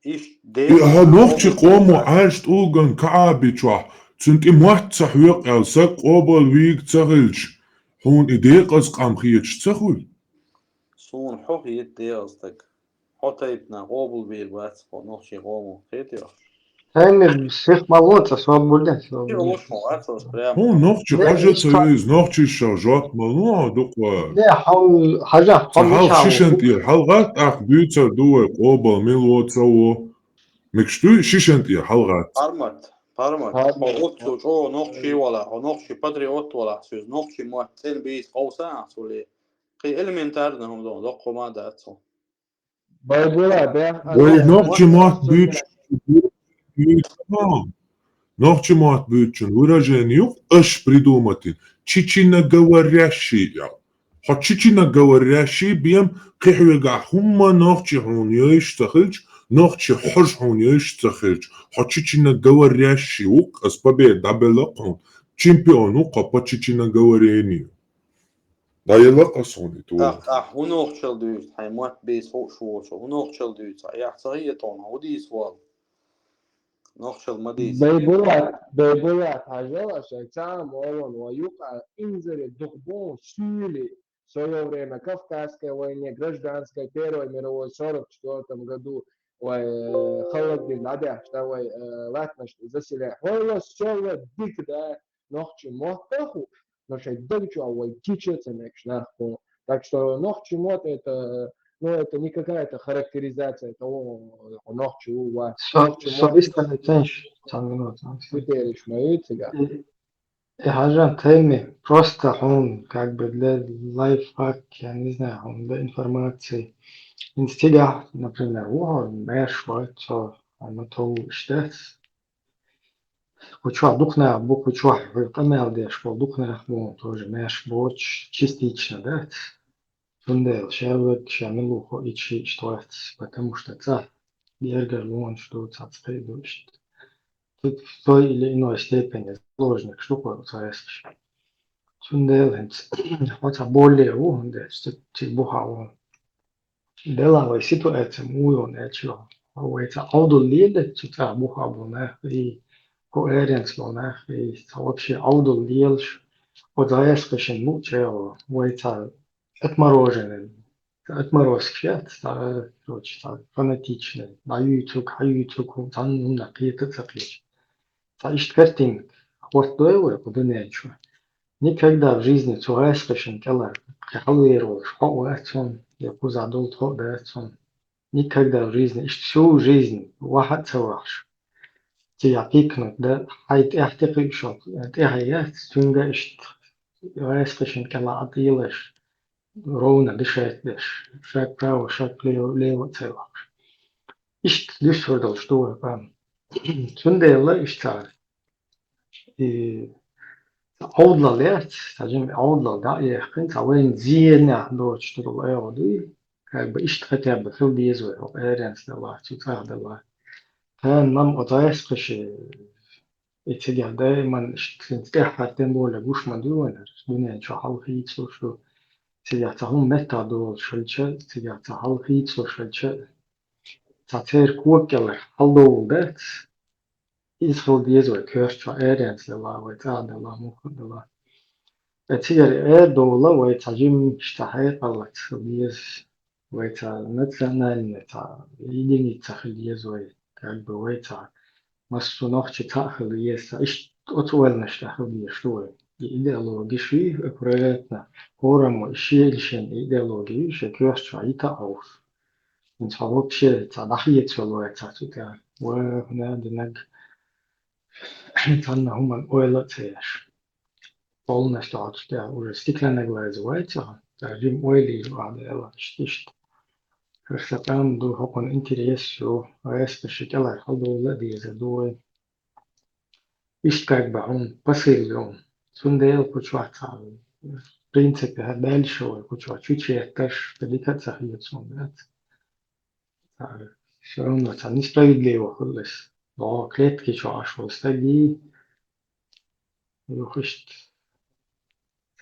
إيش ها ديل نوخشي قومو عاشت اوغن كعابي تشوح تسنت اموات تسحويق او ساق قوبل ويك تسغلش هون إديق أزقام خيتش تسخول سون حق يدي قصدك حتى يبنا قوبل بيرباتس نوخشي قوم خيتي تاني بسيخ مالوتا سواب بولدن سواب كيف بولدن مش مو بريام هون نوخشي لا حاجة إيش كان تسيز نوخشي الشرجات ممنوع دقوا لا حول حاجة حول تحال مشاو شيشنت إيه حلغات أخ بيوتر دوي قوبل ميلو تسوو مكشتوي شيشنت إيه حلغات Parmat. Otsu jo noksi wala, noksi patriot wala, siis noksi muatsen biis kausaa suli. Ki elementarna hum don, dokko ma datso. بايبولا ده وي أنا نوخشي مات بيوتش سنة نوخشي مات بيوتشن وراجين يوق أش بريدومتين تشيشينا قوارياشي يا خو تشيشينا قوارياشي بيم قيحوي قاع هما نوخشي هون يشتخلج نوخشي حج هون يشتخلج خو تشيشينا قوارياشي وق أسبابي دابلقون تشيمبيون وقا با تشيشينا قواريني دايلق أصوني تو Hunok chel duut, hij muat biis ho shuosho, hunok chel duut, ja, sahiya ton, hodis wal. Nog chel madis. بايبولا حاجة شيطان وون ويوقع انزل الدخبون سولي в свое время Кавказской войне, гражданской, Первой мировой, в 1944 году, خلق بالعدا شتاوي لاتمش заселяя. Хойло сёло дик да нохчи мотаху, но шей дэгчу авой тичется наху. Так что нохчи мот это ну, это не какая-то характеризация того, нохчи ува, нохчи мот, سوابيستا نتنش تانغنوت теперь мои цыган. И حاجة تاني просто он как бы для лайфхак, я не знаю, он для информации. Инстига, например, он мэш вот, он то штат. Учва духна, бук учва, вы помел что духна, ну, тоже мэш боч частично, да? Тундел, шевик, шамилу, хо, ичи, что это, потому что это, бергер, он, что это, следует. Тут в той или иной степени сложных штук, Sundelens, oța boleu, unde se buhau de la o situație muy necio, o это аудиолиды, цитра бухабу на и coherence на и вообще аудиолилш, вот за это что мучил, o это отмороженный, отморозки, короче, фанатичный, на YouTube, там на какие-то цепи. Та ищет картинок, вот то его, куда нечего. Никогда в жизни цугайскашин кела кахалуиру шхуатсон якуза дул тходатсон. Никогда в жизни, всю жизнь вахат цаваш. Тия пикнут, да, хайт эхтекик шот, эхаят, тюнга ишт, цугайскашин кела атилаш, ровно дышать дыш, шаг право, шаг лево цаваш. Ишт дышвардал, что вам. Цундела иштар. И Outlaw лет, скажем, outlaw, да, и вين زينة دور تشتغل أيودي как бы إيش хотя في الديزوي أو إيرانس دلا تطلع دلا كان نم أطايس كشي إتجاه دائما إشتنتح حتى بولا جوش مدونا دنيا شو حال خيط شو تجاه تهم متى دول شلشة تجاه تحال خيط شلشة تطير كوكل حال دول ده إيش ديزوي كيرش إيرانس دلا ويتعاد دلا ممكن دلا تيجي دولة ويتعجم اشتحيت على تخليز ويتا مثلا نتا يديني تخليز وي كعب ويتا مستو نوخش تخليز إيش أطول نشتخليز شوي إيديولوجي شوي أبريتنا هورم إشيلشين إيديولوجي شكيوش شعيتا أوف إن صعوب شيء تضحية سلوى تاتا وهنا دنك تانا هم الأولى تيش полностью der уже стеклянное называется, режим ойли ваде штишт. Ферсапам до хопан интерес шо аэс шикала халдола дизе до ишт как бы он посыльон. Сундел кучваца. В принципе, дальше кучва чуче таш педикация хлеб сундет. Все равно это несправедливо хулес. Но клетки чё аж стаги. Юхишт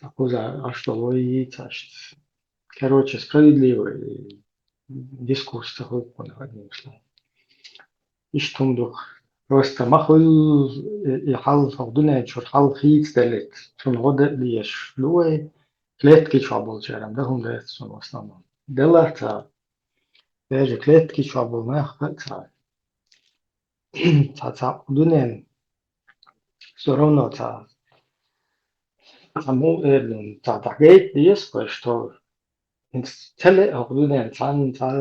а что яйцашт. Короче, справедливый дискурс такой понял, одним словом. И что просто махал и хал фавдуна чур хал хит далит. Шун года лиеш луэ клетки чабл черам, да хун дает сон в основном. Делата даже клетки чабл нах та дунен все равно та тому та тагет есть что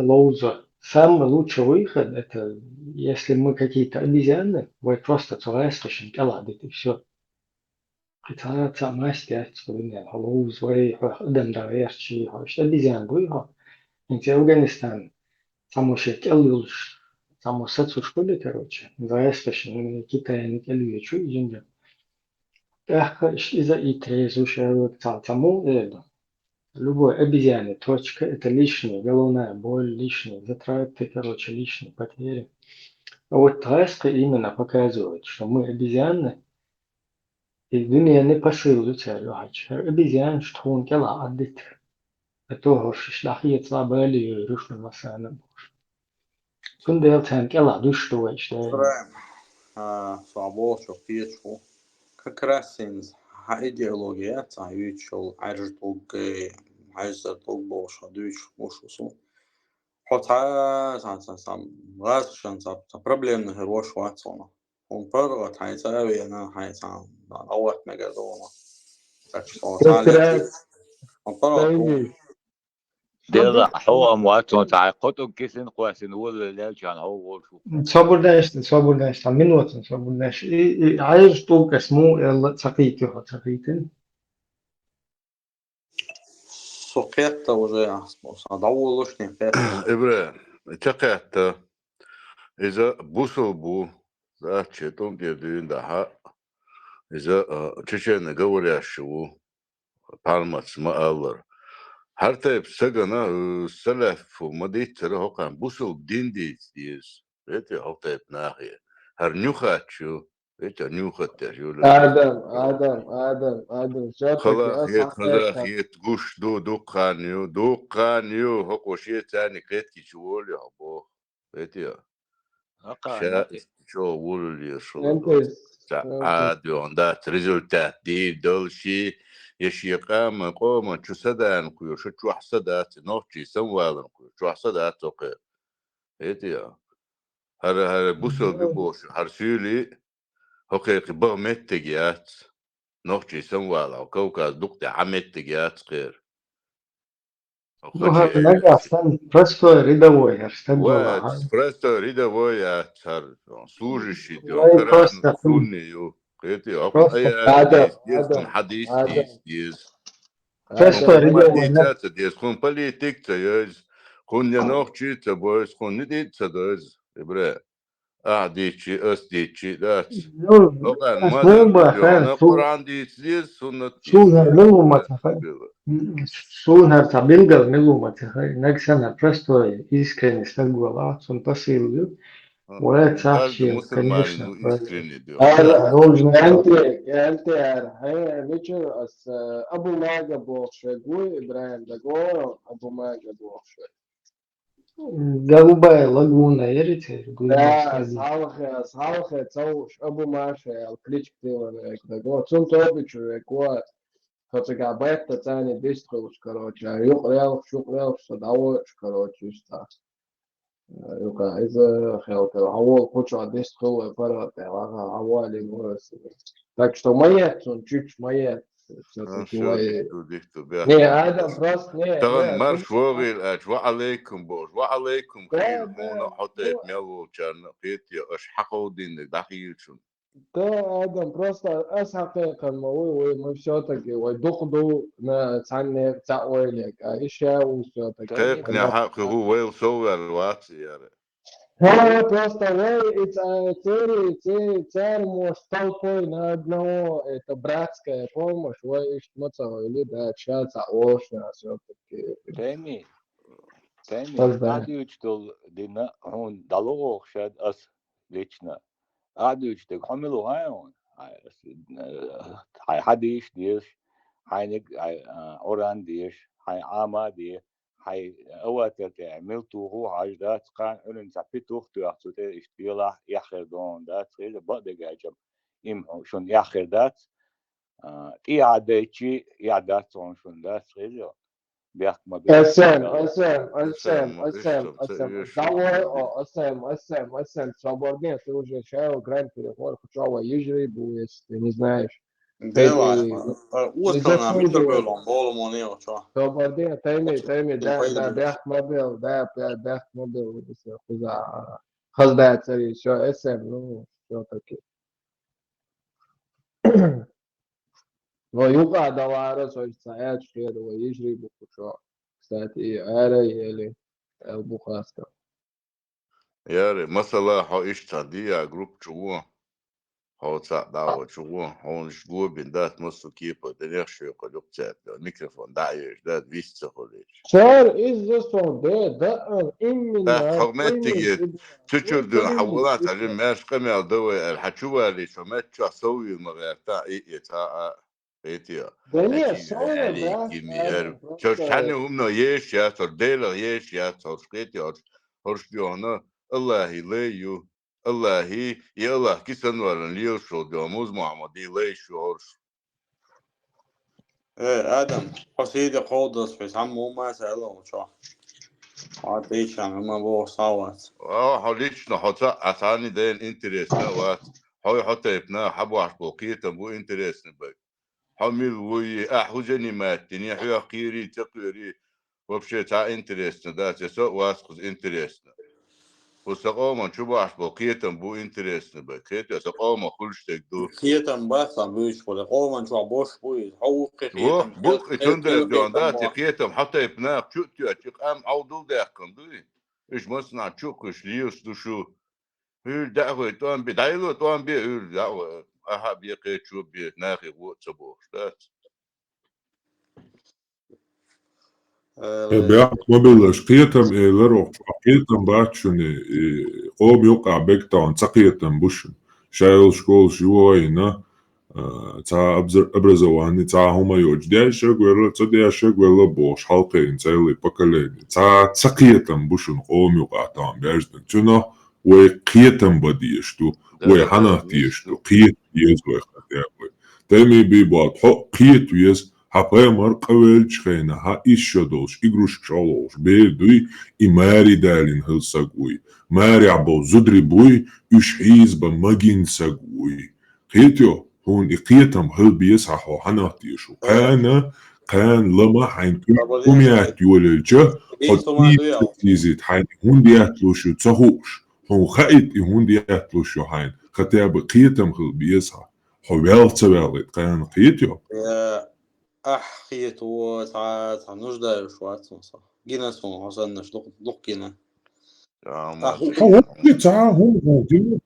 лоуза. Самый лучший выход это если мы какие-то обезьяны, вы просто целуешься, и все. Хотя мастер, лоуз, вы дам доверчи, что обезьян выйдет. Ведь Афганистан, само ще келюш, само сацу школе, короче, заэспешн, Китай не келюе, чу и джинджа. Эх, из-за и трезушевых тому это. Любой обезьяне точка это лишнее, головная боль лишняя, затраты, короче, лишние потери. А вот треска именно показывает, что мы обезьяны, и дуния не посылают целью, обезьян, что он кела отдит. Это что шлахи слабели и рушны масана. Сундел тем кела душтует, что Зраем. Свобод, что пьечу. Как раз идеология, цаючел, ажтуг, ажтуг боша, дюч, бошусу. Хотя сам лашан проблемных рош ватсона. Он пора тайца вена хайца ават мегазона. Так что Как раз, он пора Тайми. ديلا هو مواتون تعقدهم كيسن قواسن ولا لا كان هو شو свободность, там минуты свободность. И ажтуг اسمه سقيتي سقيتين. سقيت وجه ضوء لشني إبراهيم تقعت إذا بوصل بو ذا تشيتون ديدين ده إذا تشين جوري شو بالماس ما ألر هر تيب سجنا سلف ومديت ترى كان بوصل دين ديز بيتي هو تيب ناحية هر نيوخات شو بيتي نيوخات تشو آدم شاتك خلاص أصحى خلاص تقوش دو قانيو هو شيء تاني كيت كي شوول يا أبو بيتي شا شو وول يشول أنت عاد يون دات ريزولتات دي دولشي يشي قوم شو سدان كيو شو حسدات نوتشي سوالن كيو شو حسدات توقع بيتي هر بوسو بيبوش هر سيلي هوكي بغمت تجيات نوتشي سوال أو كوكاز دكتي عمت تجيات غير Ну, нога стан просто рядовой, Вот, артадола. просто рядовой царь, служащий, Ну и каран, просто суннию, просто здесь, он хадис, здесь, просто рядовой. здесь, он политик, он не ногчится, бойс, он не дится, добре, дичи, дичи, да. Ну, Оган, اسمه мазан, بخير он Коран здесь, суннат سونر здесь. معلومة سونر تابيلغل معلومة نكسنا просто искренне снегула, сон посылью, Каждый وتصحشي, мусульманин конечно. искренний, هذا нужно أنت هي ميتشر أبو ماجا بوخشة قوي إبراهيم دقورو أبو ماجا بوخشة голубая лагуна, верите? Да, салхе, цауш, Абу Маша, الكليتش كتير دقور سون توبيتشو يكوا فبقابات تاني بيستخلص كروتش يقرأ صداوش كروتش يستا يوكا إذا خيالك هو كوتش بيستخلص فرق عوالي مرس так что моет он чуть моет все-таки не Адам просто не طبعا مرش وغير وعليكم بوش وعليكم خير هون حطيت ميلو كان قيتي اش حقو دين دخيلشون да Адам просто حقيقة мы все-таки ويدقدو نتعني تعويلك إيشاو все-таки قيقنا حق هو ويل سوى الواتي يعني هو просто цель может толпой на одного, это братская помощь, вы или да, общаться ошно все-таки. تاني Тогда. قاعد يشتغل دينا هون دلوغ شاد أس ليشنا قاعد يشتغل عملوا هاي هون هاي حديش ديش هاي أوران ديش هاي عاما دي هاي أوقات عملتو هو عجلات قان أولن زبيتو تأخذ اشتيلا يخر دون دات غير بعد جاجم إم شون يخر دات عادتي يعدات شون دات غير بيحكم Осем. Свободнее, ты уже шел, грань переход, хоча يجري, если ты не знаешь. وصلنا متر بيلون بولو مونيو شو Свободнее, тайми, да, бях мобил, خزدها цари, все, اسم, ну, все таки. ويقعد على ساعات خير ويجري بخشوع. كستاتي عاري يلي بخاسته. ياري مثلا هو اشتادية جروب شو هو دعوة شو هو نشجو بندات مصر كيف الدنيا شو قلوب تات الميكروفون دايش ده فيست خليش صار إذا صار ده إمن ده حكمتي تشوف دون حولات على الماش قمع ضوء الحشوة اللي شو ما تسوي المغاربة إيه تا إيه دنيا أكيد صار عليك كمية شو شحنة هم نيش يا صار ديلا يش يا صار سكيت يا هرش ديانا الله يليو الله يا الله كيسن ولا ليو شو داموز محمدي ليش شو هرش ايه ادم قصيدة قودس في سمو ما سألوا شو عطيش ما بو صوت حوليش نحطها أثاني دين إنتريس نوات هاي حتى ابنا حبوا عشبوقية تنبو إنتريس نبي حمل وي أحوجني ماتني حيا قيري تقيري وبشي تا إنتريس ندات يسوء واسقز إنتريس وسقوما شو عشبوقية تنبو إنتريس نبي كيت يسقوما كلش تقدو خيتم بس بيش ولا قوما شو عبوش بوي حوق خيتم بوق تند جاندات خيتم حتى ابنا شو تياتيق أم عودو داقن دوي إيش مصنع شوكش ليوس دو شو هل دعوة توان بدايلو توان بي هل دعوة أحب يقيت شو بي ناخي وقت سبوش دات بيحكم مبلش قيتم لروح قيتم باتشوني قوم يوقع بيكتان تقيتم بوشن شايل شكول شوينا تا أبرزواني تا هما يوج دي شغولا تدي شغولا بوش حلقين تايلي بكاليني تا تقيتم بوشن قوم يوقع تان بيجدن تنا وقيتم بديشتو وحنا تيشتو قيت يزوي خديوي تامي بيبات حق قيت ويز حقيمر قويل شخينا ها إيشادوش إجروش شالوش بيدوي إماري دالين هل ساقوي ماري عبو زدري بوي إش حيز بمجين ساقوي قيتيو هون إقيتم هل بيسحو حناتيشو كان لما حين كميات يولجه حد تيزيت حين هون دياتلوشو تسهوش هون خايت هون دياتلوشو حين خطيب قيتم هل بيسحو حوال تبالت كان قيتيو خيتو ساعات نجدة شوات صح جينا سون حسن نشلق لقينا تعاهم ممكن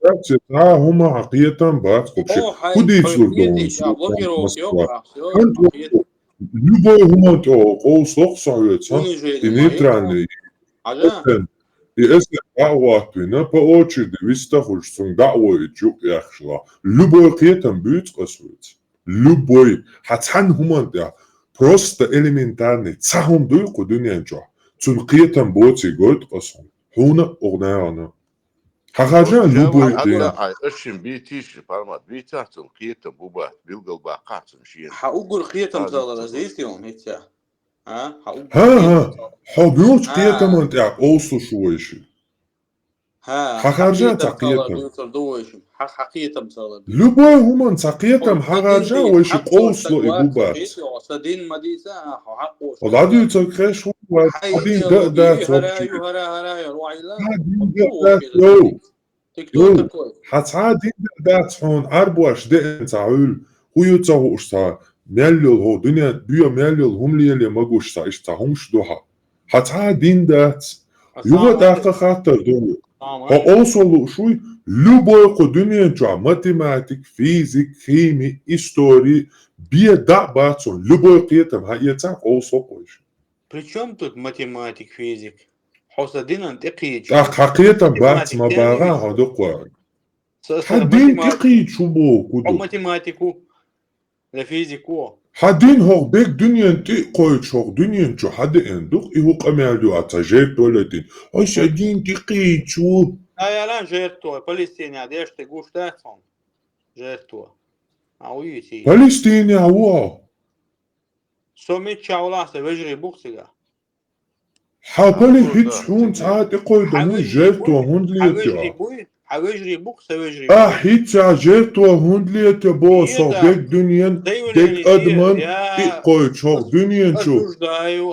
تعاهم حقيقة بات خبشة كوديش لردون لبو هما تو صح صحيح دينيتراني إسن دعواتنا بأوتشي ويستخرج سون دعوة يجوك يخشلا لبو قيتا بيت قسوت لبوي حتحن هما دا بروست إليمنتارني تساهم دويقو دنيا جا تون قيتا بوتي قوت قسون هنا أغنانا حقاجا لبوي دين أشم بيتيش بارمات بيتا تون قيتا بوبات بيلقل باقات مشين حقوق قيتا مزالة لزيتيون هيتيا ها حبيوت قيتا من تاع أوسو شويشي حقاجا تقيتا حقيقة مزالة لبوي هما تقيتا حقاجا ويشي قوسلو إبوبات صدين مديسة حقوش وضعدي تكريش هو دين دقدات هراي روعي لا يو حتى دين دقدات هون أربواش دقن تعول هو تاهو اشتا مياليل هو دنيا بيا مياليل هم ليلي مقوش تا اشتا همش دوها حتى دين دات يوغا داقا خاطر دو هو أوصلو شوي لبوي دنيا جا ماتيماتيك فيزيك كيمي إستوري بيا دعباتون لبوي قيتم هاي يتاق أوصلوش Причем тут математик, физик? حوصدين انتقيج حقيقة بات ما باغا هادو قوان حدين تقيج شو بو أو ماتيماتيكو لا فيزيكو حدين هو بيك دنيا تي قويتش هو دنيا شو حد اندوخ إيه قمالو أتجيب ولدين هاي شدين تي قيتشو Ja, lan žertoja, Palestīnā tieši te gūš tēcom. Žertoja. Au īsī. فلسطيني هو Somit čaulās te vežrī buksiga. حابلي هيتش هون ساعات يقول دمو جيرتو هون ليتيا حوجري بوكس وجري. هيتش جيرتو هون ليتيا بوسو بيك دنيا ديك أدمن يقول شو دنيا شو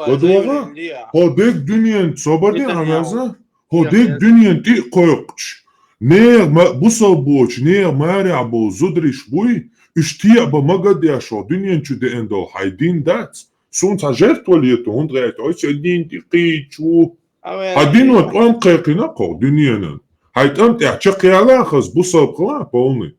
ودوغا هو ديك دنيا صبرين عمازا هو ديك دنيا تي قويقش نير ما بوصل بوش نير مارع بو زدريش بوي اشتيا بمقد يا شو دنيا شو دي اندو حيدين دات سون تجرت وليتو هون غيت اوي سدين تي قيتشو حدين وتقوم قيقنا قو دنيانا هايت امت احتشقي على خز بوصل قلا بولني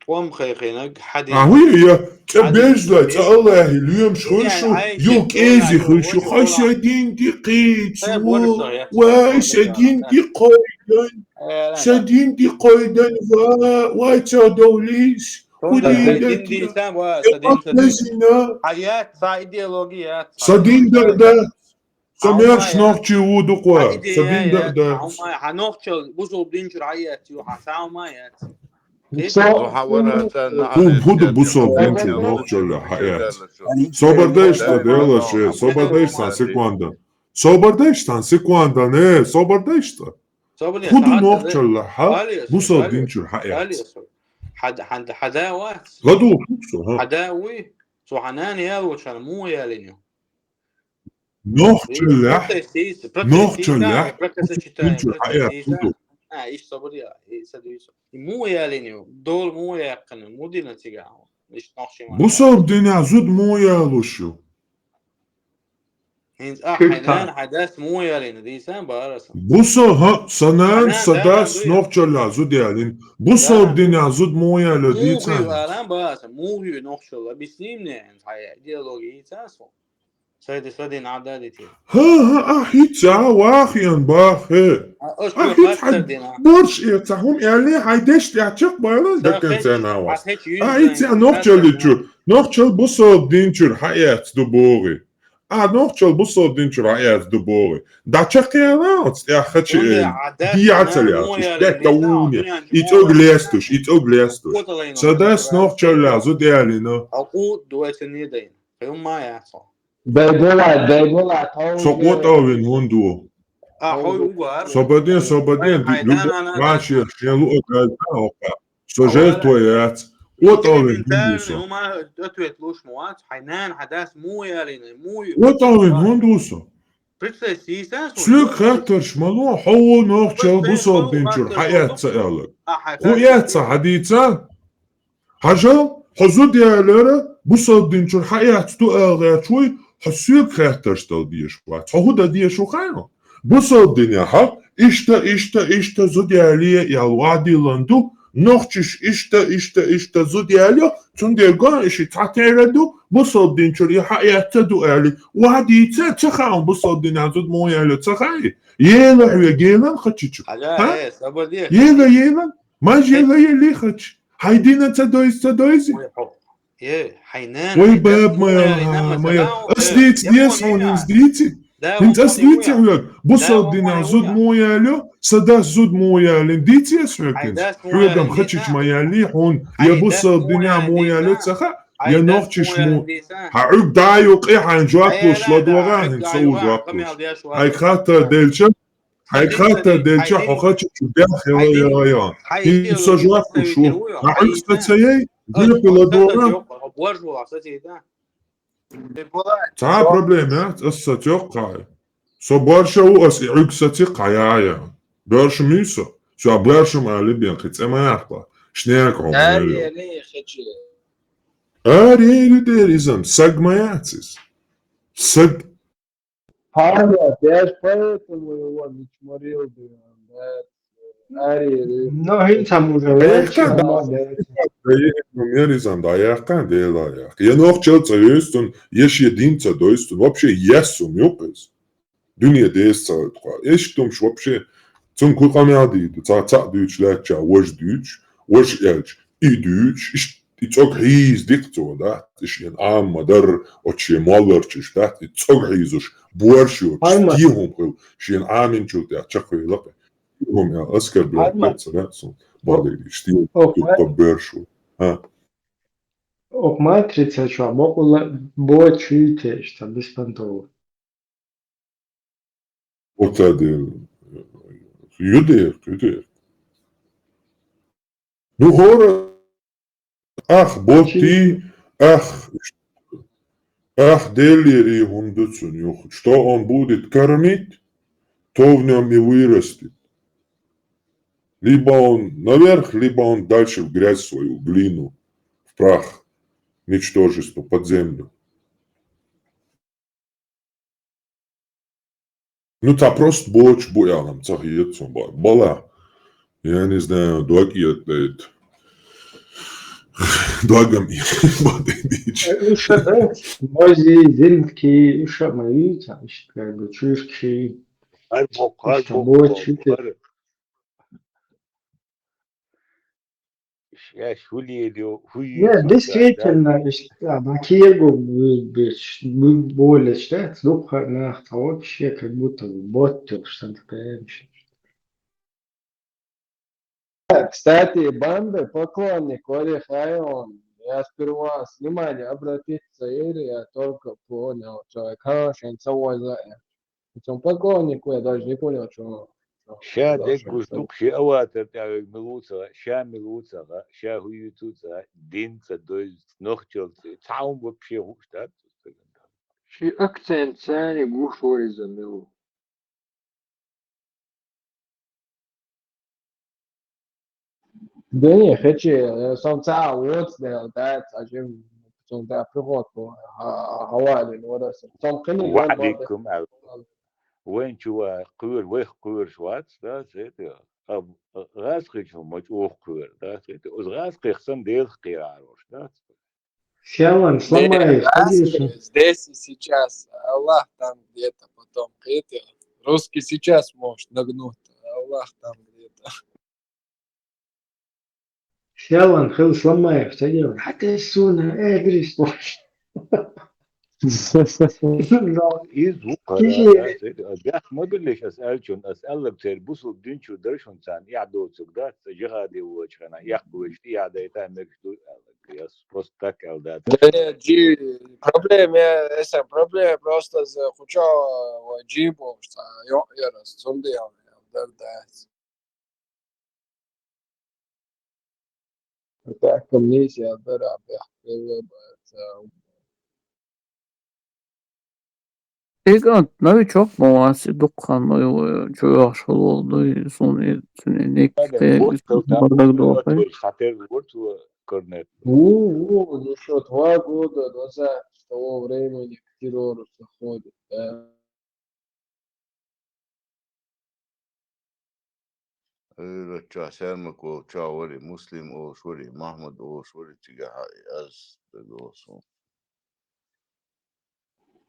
قوم خيخينك حدين هي يا تبيج لا الله اليوم شخوشو يوك ايزي خشو خش سدين تي قيتشو واي سدين تي قويدن سدين تي قويدن واي تدوليش حياة ايديولوجيات صدين دردات سميرش نوخشي ودقوا صدين دردات حنوخشل بوزو بدينجر عيات يو حساو مايات Budu busov dinču nohčoļa hayat. Sobardešta dela še, sobardešta sekunda. Sobardešta sekunda, ne, sobardešta. Budu nohčoļa ha, busov dinču hayat. حداوات Gadu kuksu ha. حداوي سو حنان يالو شان مو يالينيو Nohčoļa, nohčoļa, dinču hayat. Budu. ايش صبر يا مو يالينيو دول مو يقن مو دينا تيغاو ايش نوخشي Busov dina zud moja lošu. هينز حنان حداث مو يالينو دي سان بارس Busov ha, sanan sadas nohčoļa zud yalin. Busov dina zud moja lo مو dican. يالان باس مو نوخشو بسنين هاي ايديولوجي تاسو سيدي سدين عدادتي ها هيتسا واخيان باخي برش يتساهم يعني هيدش يعتق بايلان دكان سناواس هيتسا نوخشل دينچur نوخشل بوصل دينچur hayat دبوري نوخشل بوصل دينچur hayat دبوري دا چقيانات يا خچي دياتليا دكتوني اتوغليستوش سداس نوخشل لازو ديالينا عقود دواتني دين فيهم ما يحصل بيقولها سقوط اوين هوندو Сободин, мачи, шелу окалта, сожертвует. Вот овен хундуса. Вот овен хундуса. Слюк хаттер шмалу, хау нохчал бусол динчур, хаятса ялык. Хуятса хадица. Хажал, хазу диалера, бусол динчур, хаят ту алгачуй, хасюк хаттер штал диешват. Хахуда диешу хайно. Busov dünya ha işte zudiyaliye yalvadi landu nohçiş işte zudiyaliyo tun dergan işi tateredu busov dinçuri hayatta duali wadi tsakham busov dünya zud moyalo tsakhay yela ve gelan khachichu ha yela majela yeli khach haydina tsadoiz ye haynan way bab maya aslit dies on zditi انت اسديت يحوك بصل دينا زود مويالو سداس زود مويالين ديتي يسوكين حوكم خدشش ميالي هون يا بصل دينا مويالو تسخا يا نوخشش مو هعوك دايوق ايه حنجواكوش لدوغان نسو جواكوش هاي خاطر ديلشا حوخدشش داخل يا ينسو جواكوش هعوك ستسيي ديلك لدوغان تا проблема استاتيقع سو برشو اس عكستي قيايا برش ميسو سو برش مالي بين خصما يحطا شنياكو اري ديريزم سجماياتس سج Parla, there's poetry one which Mario No, هينسا Миризам да яхкан дела ях. Я нохчел цаёстун, еш единца доистун, вообще ясум ёпес. Дүния десца тва. Эштумш вообще zum Kuramadi, du ца дюч лача, вож дюч, вож элч, и дюч, يتوق هيز ديكتو ده تشين عام مدر أتشي مالرتش ده يتوق هيزوش بورشو Ayma, تشتيهم خل شين عامين شو ده تشقي لقى هم يا أسكر بلا ayma. تسرع بعد يشتيهم Ok, تقبرشو ها ok matrica şu bokula boğa çüğüte işte bispanto. وتادي يدير نو هور أخ بوتي أخ أخ ديليري هندسون يوخ شتا أن بودت كرميت توفنا милырости. Либо он наверх, либо он дальше в грязь свою, в глину, в прах, ничтожество, под землю. Ну, та просто боч боялам, цахиецом бала. Я не знаю, дуакиет, дуагам бодидич. Еще да, мози зинки, еще мои, işte как бы чушки, işte boğa çüğüte. Я шули идё, Ne, действительно, işte Бакиего более считается, дух нахта вообще как будто бы боттил, что-то такое. Кстати, банды поклонник Ори Хайон. Я сперва с внимания обратиться или я только понял, что Кашин Савойза. Он поклонник, я даже не понял, что ща дек гуштук ща аватар тяг милуца, ща милуца, ща хуютуца, динца, доз нохчелцы. Цаум вообще гуштат. Ши акцент цани гушори замил. Да не, хочу, сам цау вот сделал, да, зачем сам да приход по Хавали, ну да, сам кни он وعليكم وين شو قور وين قور شوات ده سيت اب غاز خيشو مش اوخ قور ده سيت از غاز خيخسن ديل قيراروش ده Сиалан, сломай, конечно. Здесь и сейчас. Аллах там где-то потом. Эти, русский сейчас может нагнуть. Аллах там где-то. Сиалан, хел сломай, что делать? Хотя суна, грис, إذ وقرا كيشي أبيح ما بلش أسألشون أسألك تربصوا بدينشو درشون سان يعدو سقدات جهادي وجهنا يحكوا إشتي عدا يتعمل شو يس بوستك أو ذات Джи, проблема, essa problema просто за хуча джибо, что я раз сундел, да. Так, комиссия, да, İlk navi çok muasi dukkan navi çok aşkı oldu son ne هذا kite بوست كوتا bardak da وقت oldu. الخطر وقت كورنيت еще 2 года назад с того времени к террору заходит, да. Cha Selmak o cha wari Muslim o shwari Mahmud o shwari tiga az so.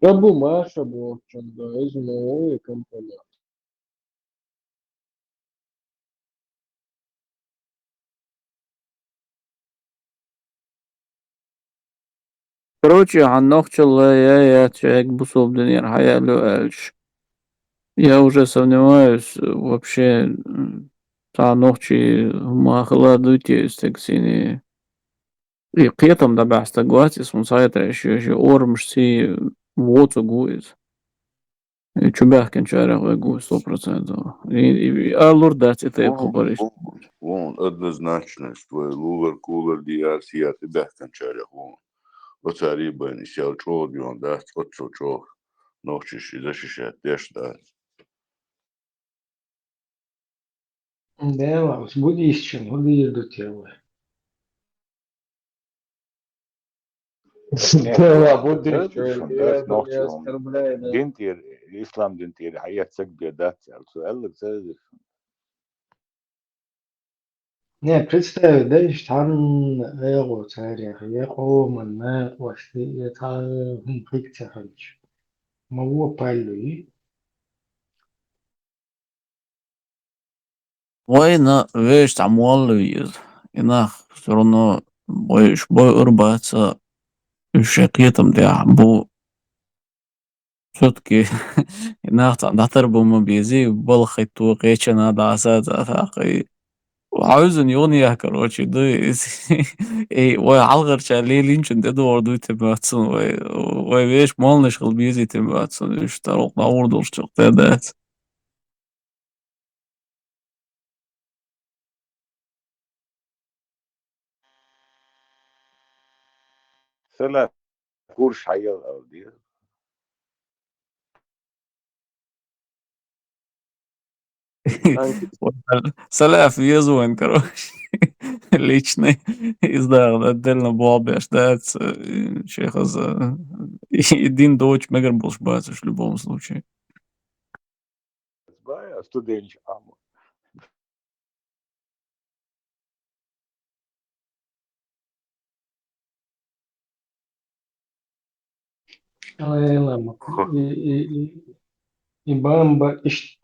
Abu Маша был что-то из новой компании. Короче, Анохчел, я человек бусов днер, хаялю эльш. Я уже сомневаюсь вообще, та нохчи махладуйте стексини. И قيتم ده بحث جواتيس مسيطر شي أورمشتي ووتو جويز شبه كان شارع وجو 100%. И алур дать это خبرش. Вон однозначно, что лувер кулер DRC от тебя кончали вон. Вот ариба не сел чёрный он даст вот чё ночишь и защищать дешь да. Да, буддистчин, буддизм тела. Да, будешь, что ده я نوختشون оскорбляю, да. دينتير الإسلام دينتير حياة سجبة دات سؤال لك سأل Не, представь, да, что там его царя, его манна, вообще, это фикция, короче. Могу палю. وين ويش تعمل يز إنه سرنا Boy ırbatsa üşekiyetım diye bu все-таки نختار بومبيزي بالخيط وقيتشنا دعسات أثاقي وعاوزن يغني كروتشي دو اي وعالغر شالي لينشن دو وردو تباتسون ويش مالنش خلبيزي تباتسون اشتروق داوردوش تقتادات سلا كورش حيال أودي Саляф везуен, короче. Личный издал отдельно Бобби ожидается Чеха за един дочь Мегар Булшбац в любом случае. بايا ستودنش عمو Лама. И бамба ишт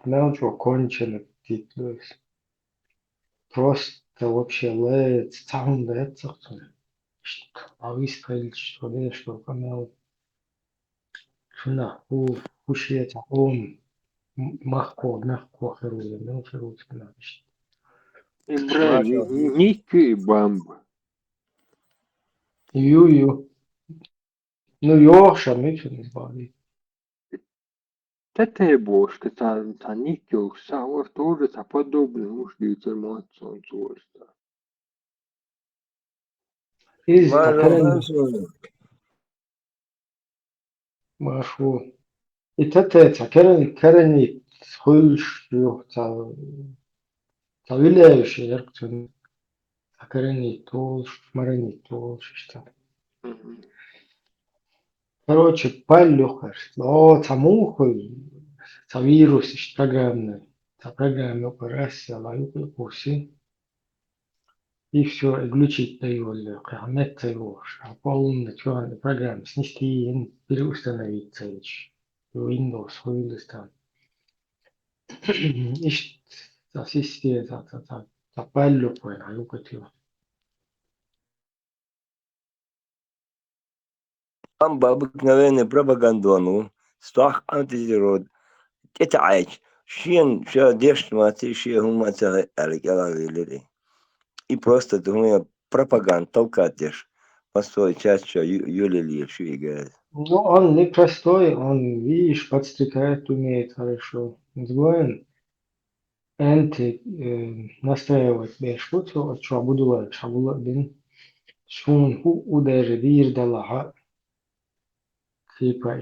кончено птиц. Просто вообще лец, там да это а вы сказали, что да, что канал шуна, ушиет, он мягко херуя, ну херуя на ишт. ما إبراهيم شاء الله نيكي بامب Ю. Ну ёша, мечен избави. تتابعوا تا نيكيو ساور тоже та подобные ушли информацию просто. Из ما такарен شاء машу. И такарен схульш ё та виляющий яркцен. Такарен толш, марени толш, что. Короче, палюхаш. О, тамухой, та вирус иш программный. Та программа операция, лаюкай куси. И все, и глючить его, кахмет его, а полный черный программ снести и переустановить целич. Windows, Windows там. Иш, та система, та палюкой, лаюкай его. Am обыкновенный пропагандону, стах антизирод, кетач, шин, ша деш мати, ши гумата аликалавили. И просто думаю, пропаганд толкатешь. Постой, час, что юлили, что играет. Ну, он непростой, он, видишь, подстрекает, умеет хорошо. Сгоен, энты настраивать бешкуту, что буду шабула бин, шун удаже дир далаха, типа,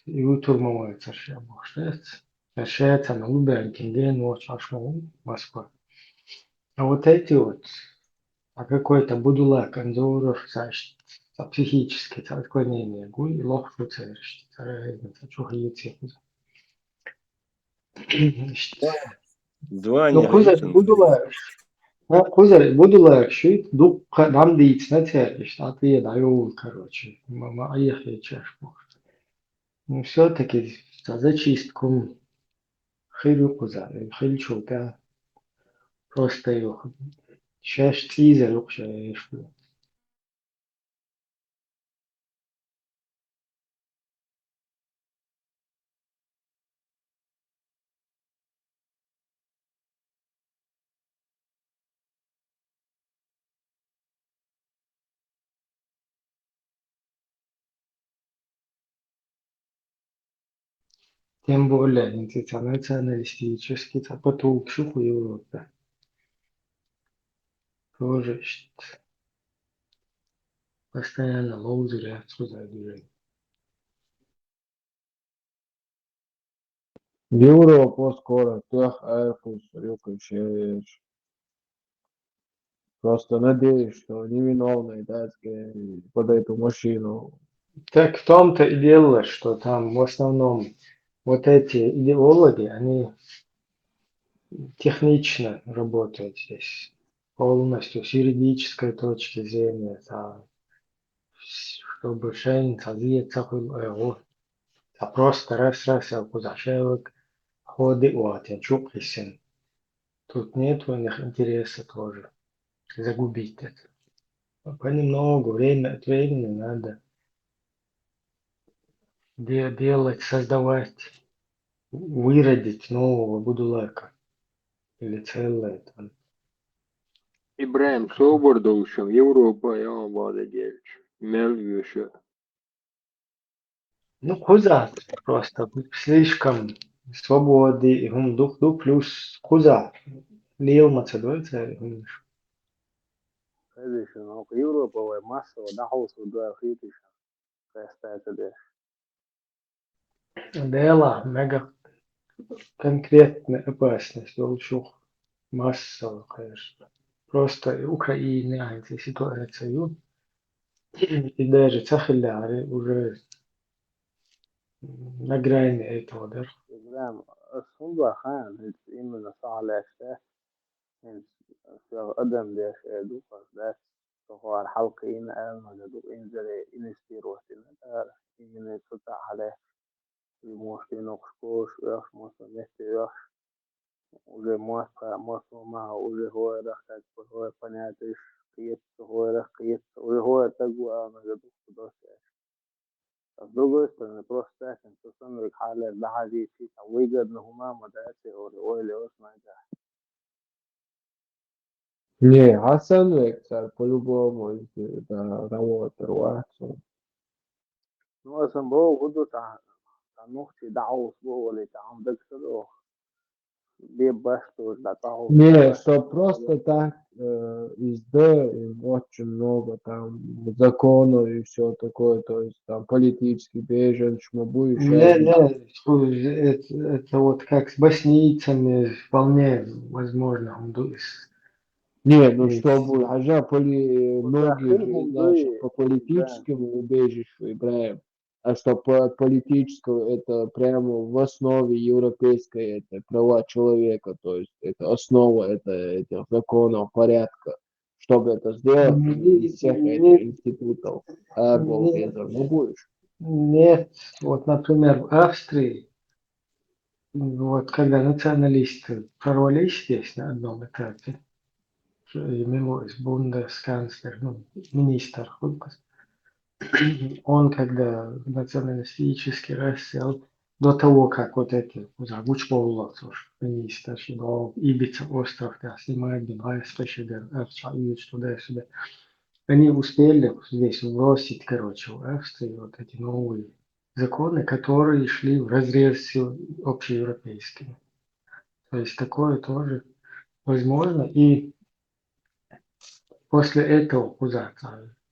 ютур мамай царшия бахштец. Царшия на лубен кинген, вот шашму, Москва. А вот эти вот, а какой-то будулак, анзоров, значит, психические отклонения, гуй, лох, шуцерш, чухаете. Звание, Ну, кузер, будулар, шит, дух, нам диц, на церковь, а ты даю, короче, мама, ехай, чеш, ну, все-таки за зачистку хилю кузар, хилю чука, просто его, шеш тизер, вообще, тем более, националистический, а потом шуху Европы, тоже, постоянно лоузеры отсюда движение. Европа скоро, тех Эрфус, Рюкачевич. Просто надеюсь, что невиновный датский под эту машину. Так в том-то и дело, что там в основном вот эти идеологи, они технично работают здесь, полностью с юридической точки зрения, чтобы шейн а просто раз кузашевок ходы уатен чуклисен. Тут нет у них интереса тоже загубить это. понемногу, время от времени надо делать, создавать, выродить нового Будулака или целое там. İbrahim soğuk doğuşum Европа bağda gelmiş. Melvişe. Ну, кузат просто слишком свободы, и дух плюс кузат. Лил Macedonцы, هذه شنو يوروبا ومصر ودعوس ودوافيتش فاستات ده дела мега конкретная опасность, волчух, массово, конечно. Просто Украина, эта ситуация, и даже Цахиляри уже на грани этого, да. إجرام الصنبا خان هيت إيمن صعب لأشتاه هيت في قدم ليش دوقة ذات تقوى الحلقين ألم جدوق إنزل إنستير وحسنا إيمن يتفتح عليه يموش نقشكوش ويخش موسى نهتي يخش وزي موسى معه وزي هو رخت وهو فناتش قيت وهو رخيت وزي هو تقوى أنا جدوق دوسي الدوغوست إن بروستات إن تصنع حالة بعدي في تويجد إنهما مدرسة أو أسمع ده Не, Хасан Вектор по-любому это работа руахсу. نو أصلا بو غدو تع نوختي دعوس بو ولا تعم دكتور بيباشتو لا تعوس Не, что просто так им очень много там законов и все такое, то есть там политический беженец, шмабу и Не, шайбу. это вот как с боснийцами вполне возможно. Не, ну И чтобы, многие же وداخلهم наших زي по إبراهيم политическому убежищу играем, а что по политическому это прямо в основе европейской это права человека, то есть это основа этих законов, порядка. Чтобы это сделать, из всех этих институтов, балбезов не будешь. нет, вот, например, в Австрии, вот когда националисты прорвались здесь на одном этапе, именуясь бундесканцлер, ну, министр, он когда националистически рассел, до того, как вот эти Гучполлов, министр, что Ибица остров, да, снимает, Дубай, спешит, туда-сюда. Они успели здесь вбросить, короче, в Австрии вот эти новые законы, которые шли вразрез с общеевропейскими. То есть такое тоже возможно. И после этого куда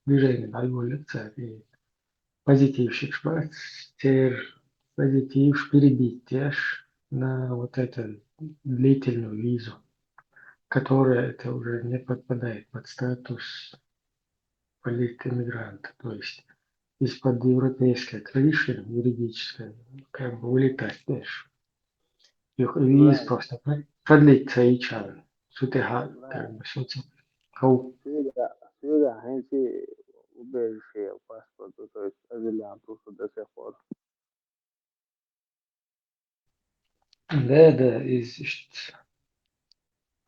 движение революция и позитивщик шпац, позитив перебить теж на вот эту длительную визу, которая это уже не подпадает под статус политэмигранта. То есть из-под европейской крыши юридической как бы вылетать дальше. Их виз إبراهيم просто продлить цейчан. Сутеха как إبراهيم бы сути. Кау. سيدا هنسي وبيجي باسبورت то есть أزلي عم توصل ده سيخور Да,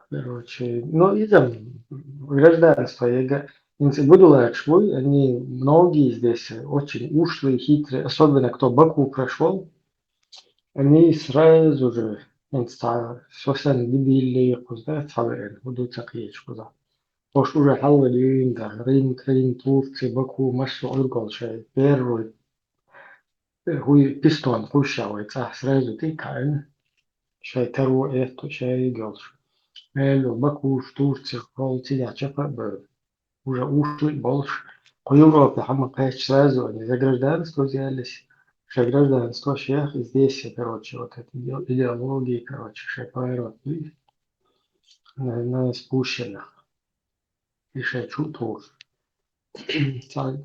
короче, ну и там гражданство. Буду лачвой, они многие здесь очень ушлые, хитрые, особенно кто Баку прошел, они сразу же سوسن دبيلي قصدا صابئين ودو تقييش قصدا وش уже حولين ده رين تورتي باكو مشو عرقل شيء بيرو هو بيستون خوشا ويتصح سرازو تيكاين شيء ترو ايتو شيء قلش ميلو باكو штурци قولتي я чапа уже ушли больше по Европе هم قايش сразу они за гражданство взялись что гражданство шех и здесь короче вот эти идеологии короче шепайрот на спущенных и шечуту.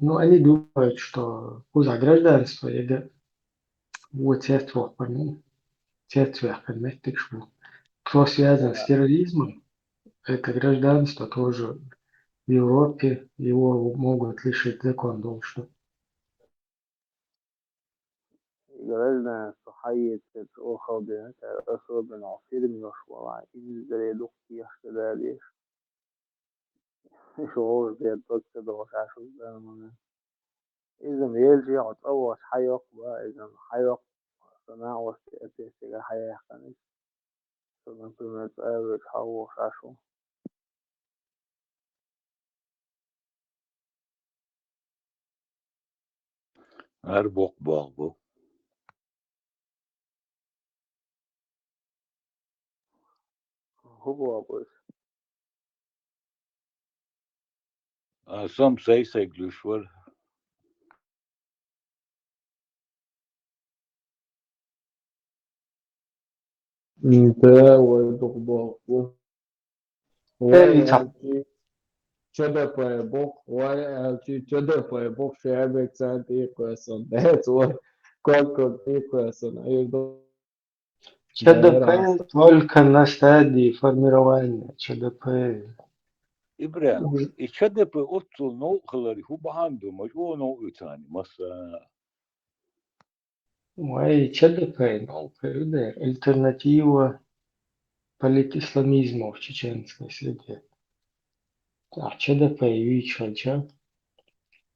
Ну, они думают, что куда гражданство, я вот церковь, церковь, кто связан с терроризмом, это гражданство тоже в Европе, его могут лишить закон должен. جلسنا صحية أخو بنات أسود من عصير من يشوى إن زري دقي يحتدى ليش شعور بيدك كده وشاشو زمان إذا يلجي أتقوى حيوك بقى إذا حيوك صناعة وسيئة سيجا حياة خانش صناعة المتقابل حوو شاشو أربوك باغبو هو أبوش سم سيسا جلوشور انت ودغبو تالي صح. ويلجي تشدا بوك ويلجي تشدا بوك شعبك سانتي كويسون that's what كوكو كويسون ايضا CDP tolika stadi formirovanje CDP. إبراهيم إيشاد بأوتو نو خلاري هو بهاندو مش هو نو إتاني مثلا Moje CDP no da альтернатива политисламизма в чеченской среде. А ЧДП и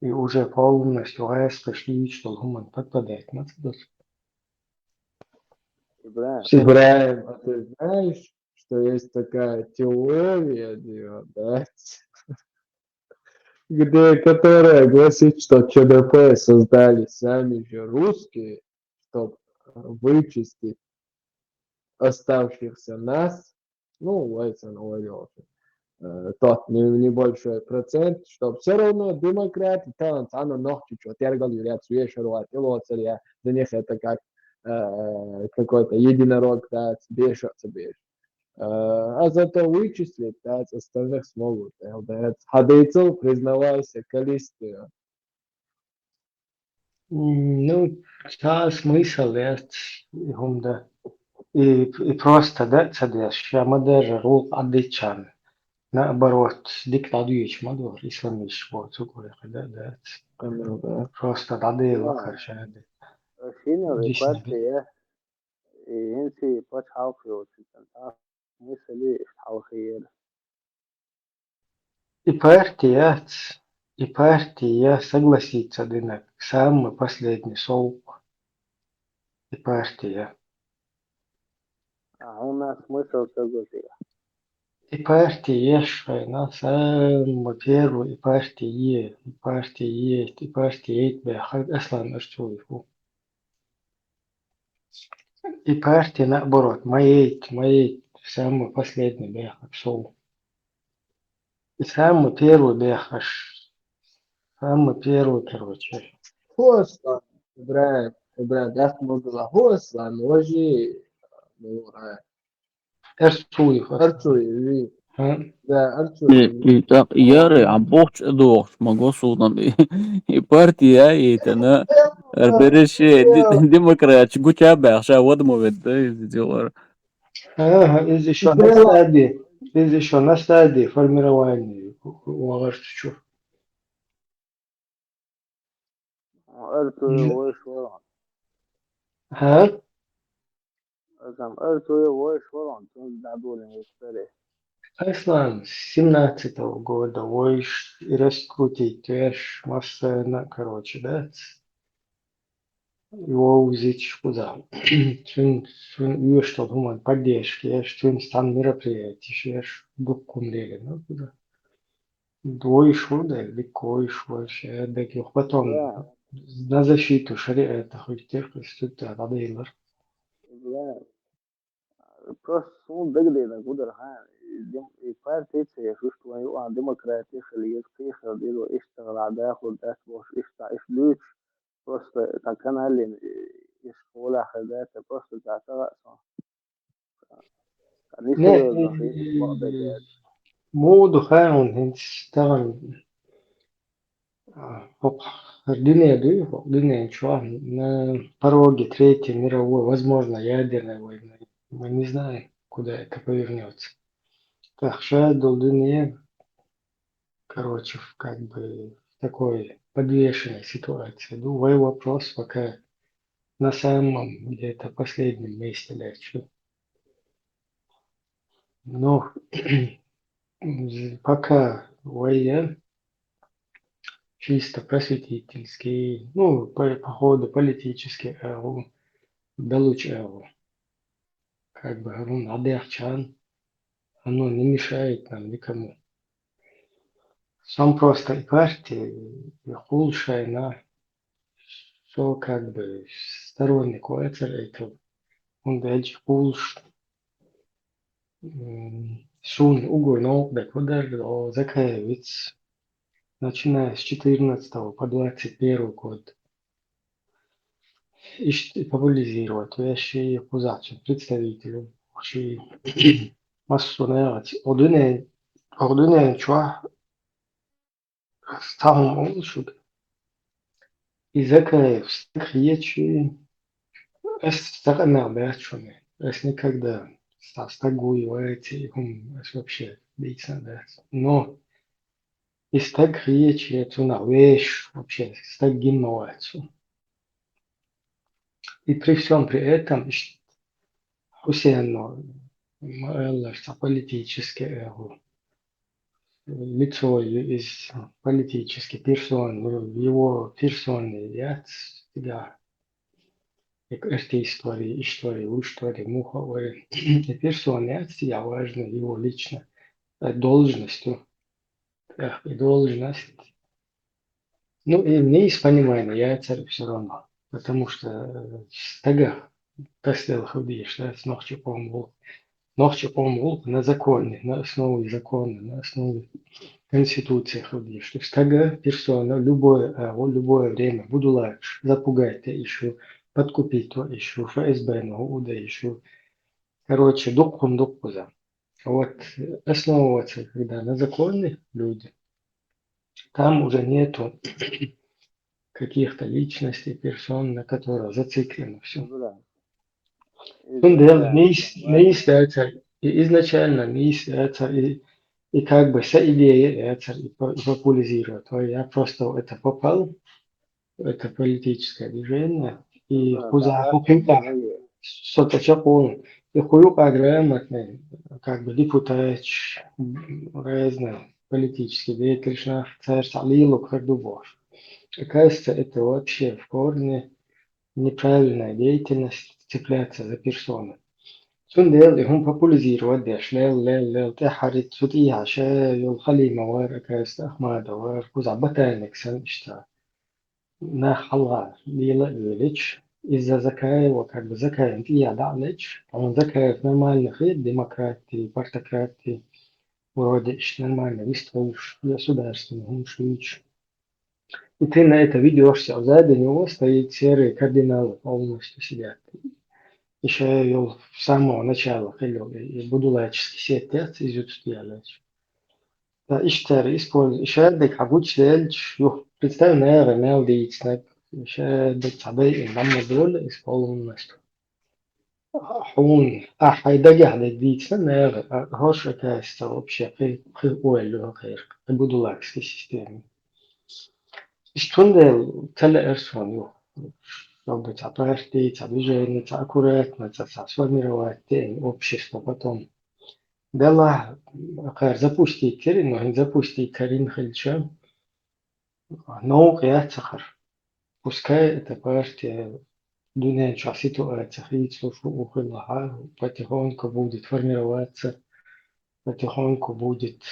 и уже полностью ГАЭС пришли, что Гуман подпадает на это. إبراهيم Ибраим, а ты знаешь, что есть такая теория, да, которая гласит, что ЧДП создали сами же русские, чтобы вычистить оставшихся нас, ну, Уэльсон говорил, тот небольшой процент, что все равно демократы, там, оно ног чуть-чуть, тергал, юрят, суешеру, за них это как какой-то единорог, да, бешится. А зато вычислить, да, остальных смогут. Да, Хадейцов признавался количестве. Ну, да, смысл есть هم ده. И просто да, цадеш, я мадер рул адичан. наоборот, диктатуешь мадор, исламиш, вот, сукуя, да. Просто дады лакаршады. شينو Здесь не ريكواتي ينسي باش حاوخي وتسنتا مثلي حاوخي И партия согласится, Дынок, самый последний солк, и партия. هنا смысл تقولي И партия ешайна, самый первый, и партия есть, и партия есть, бяхат, аслан арчулифу. И партия наоборот, моей, самый последний бяхат, сол. И самый первый бяхаш, самый первый, короче. Хосла, Ибраим, я смогла. Хосла, ножи, Арчулиф, Арчуй, да, И Арчуй. так яры аборч дох могу судам и партия и тана береш демократ гуча бахша вад мовед дилар из еще на стадии формирования угорщичу. أرتوي ويش وران ها أزم أرتوي ويش وران تنزدادولي مستري أصلا 17-го года войш и раскрутить эш масса на короче, да? Его взять куда? Чун что думаю, поддержки, эш чун стан мероприятий, эш документали, ну куда? Двоишь да, легкоишь вообще, да, потом на защиту шариата хоть тех, что ты надо. بس son degdeg da gudur haan parties يشوفوا يقع ديمقراطي خليه يخيخ ديرو اشتغل على ياخد اسبوع ايش ليش بس كان قال لي يشتغل خدات بس بتاع رأسه كان لا يصير بقى مو دخان انت تشتغل فوق الدنيا ничего, на пороге Третьей мировой, возможно, ядерной войны. Мы не знаем, куда это повернется. Так что Дулдыне, короче, как бы в такой подвешенной ситуации. Думаю, вопрос пока на самом где-то последнем месте лечу. Но пока войя чисто просветительский, ну, по ходу политический эру, белуч эру. Как бы говорю, адерчан, оно не мешает нам никому. Сам просто и партии, и хулшай на, что как бы сторонник это он дальше хулш, шун угой ног, да куда закаевец, начиная с 14 по 21 год. И популяризировать вещи позачин представителю, și масонаți ordine ceva стахом шуд. И закаев стахиечи стагана бячуне. Es никогда стагуеваете хум вообще бить надо. Но и стаг речи это на вещь вообще стаг гинновацию. И при всем при этом Хусейн политически лицо из политической персоны, его персоны, я тебя истории, муховые, и персоны, я важно его лично должностью, и должность. Ну и мне есть понимание, я царь все равно, потому что стага, костел ходишь, да, с ночью помнил. Ночью помнил на законе, на основе закона, на основе Конституции ходишь. То есть тага персона, любое время буду лач, запугать еще, подкупить то еще, ФСБ, УДА еще. Короче, дуккуза. Вот основываться, когда на законе люди, там уже нету каких-то личностей, персон, на которых зациклено все. Не является, и изначально не является, и как бы вся идея это и популяризирует. Я просто это попал, это политическое движение, и куда что-то чапон, и хуюка грамотный, как бы депутат, разные политические деятели, царь Салилу, как дубош. Кажется, это вообще в корне неправильная деятельность, цепляться за персоны. سندل هم populariseren داش لا تحرت فتيها عشان يخلي موار كاست أحمد دوار كوزع بتانك سن إشتا نا حلا ليلا يوليش إذا زكاة وكان بزكاة انتي دعلش أو زكاة نرمال نخير ديمقراطي بارتقراطي ورودي إش نرمال نبيستوش يسودارس هم شويش إتنا это видео все за него стоит серый кардинал полностью сидят. Еще я с самого начала хотел, и буду лечь сеть изучать. Да, иштер использую. Еще дек обуч лечь, представь, наверное, мел дичнак. Еще дек табей, нам дول используем нашу. حون حيدقي على ديتنا наверное, هوش كاست вообще في أول خير. буду лечь системе. Истунде тела эрсон. Чтобы партии, движение, аккуратно, сформировать общество потом. Дала запустить Карин, но запустить Карин Хальча, наука цахар. Пускай эта партия дуня ситуация, потихоньку будет формироваться, потихоньку будет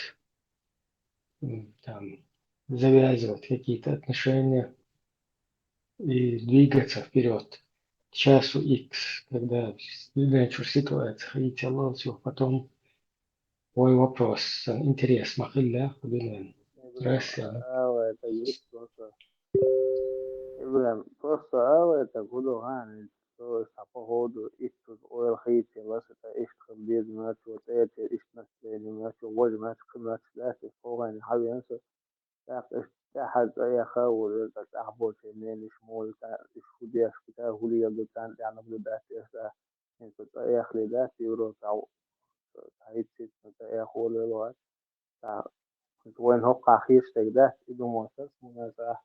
там, завязывать какие-то отношения и двигаться вперед. Часу X, когда начал ситуация, и тело все, потом мой вопрос, интерес, махилля, худинен. Здравствуйте. Просто это буду ганить, то есть по ходу ишту ойл хейти, ласата ишту без начал, вот эти ишту настроение, начал, вот начал, начал, фогань, хавенса, так أحد أي خاول تحبط إنني شمول شودي أشكتا هولي يبدأ يعني بدأت إسا إنت أي خليدات يورو تعو هاي تيت أي خول الوقت تع وين هو قاخيش تجده إدو موسس مناسا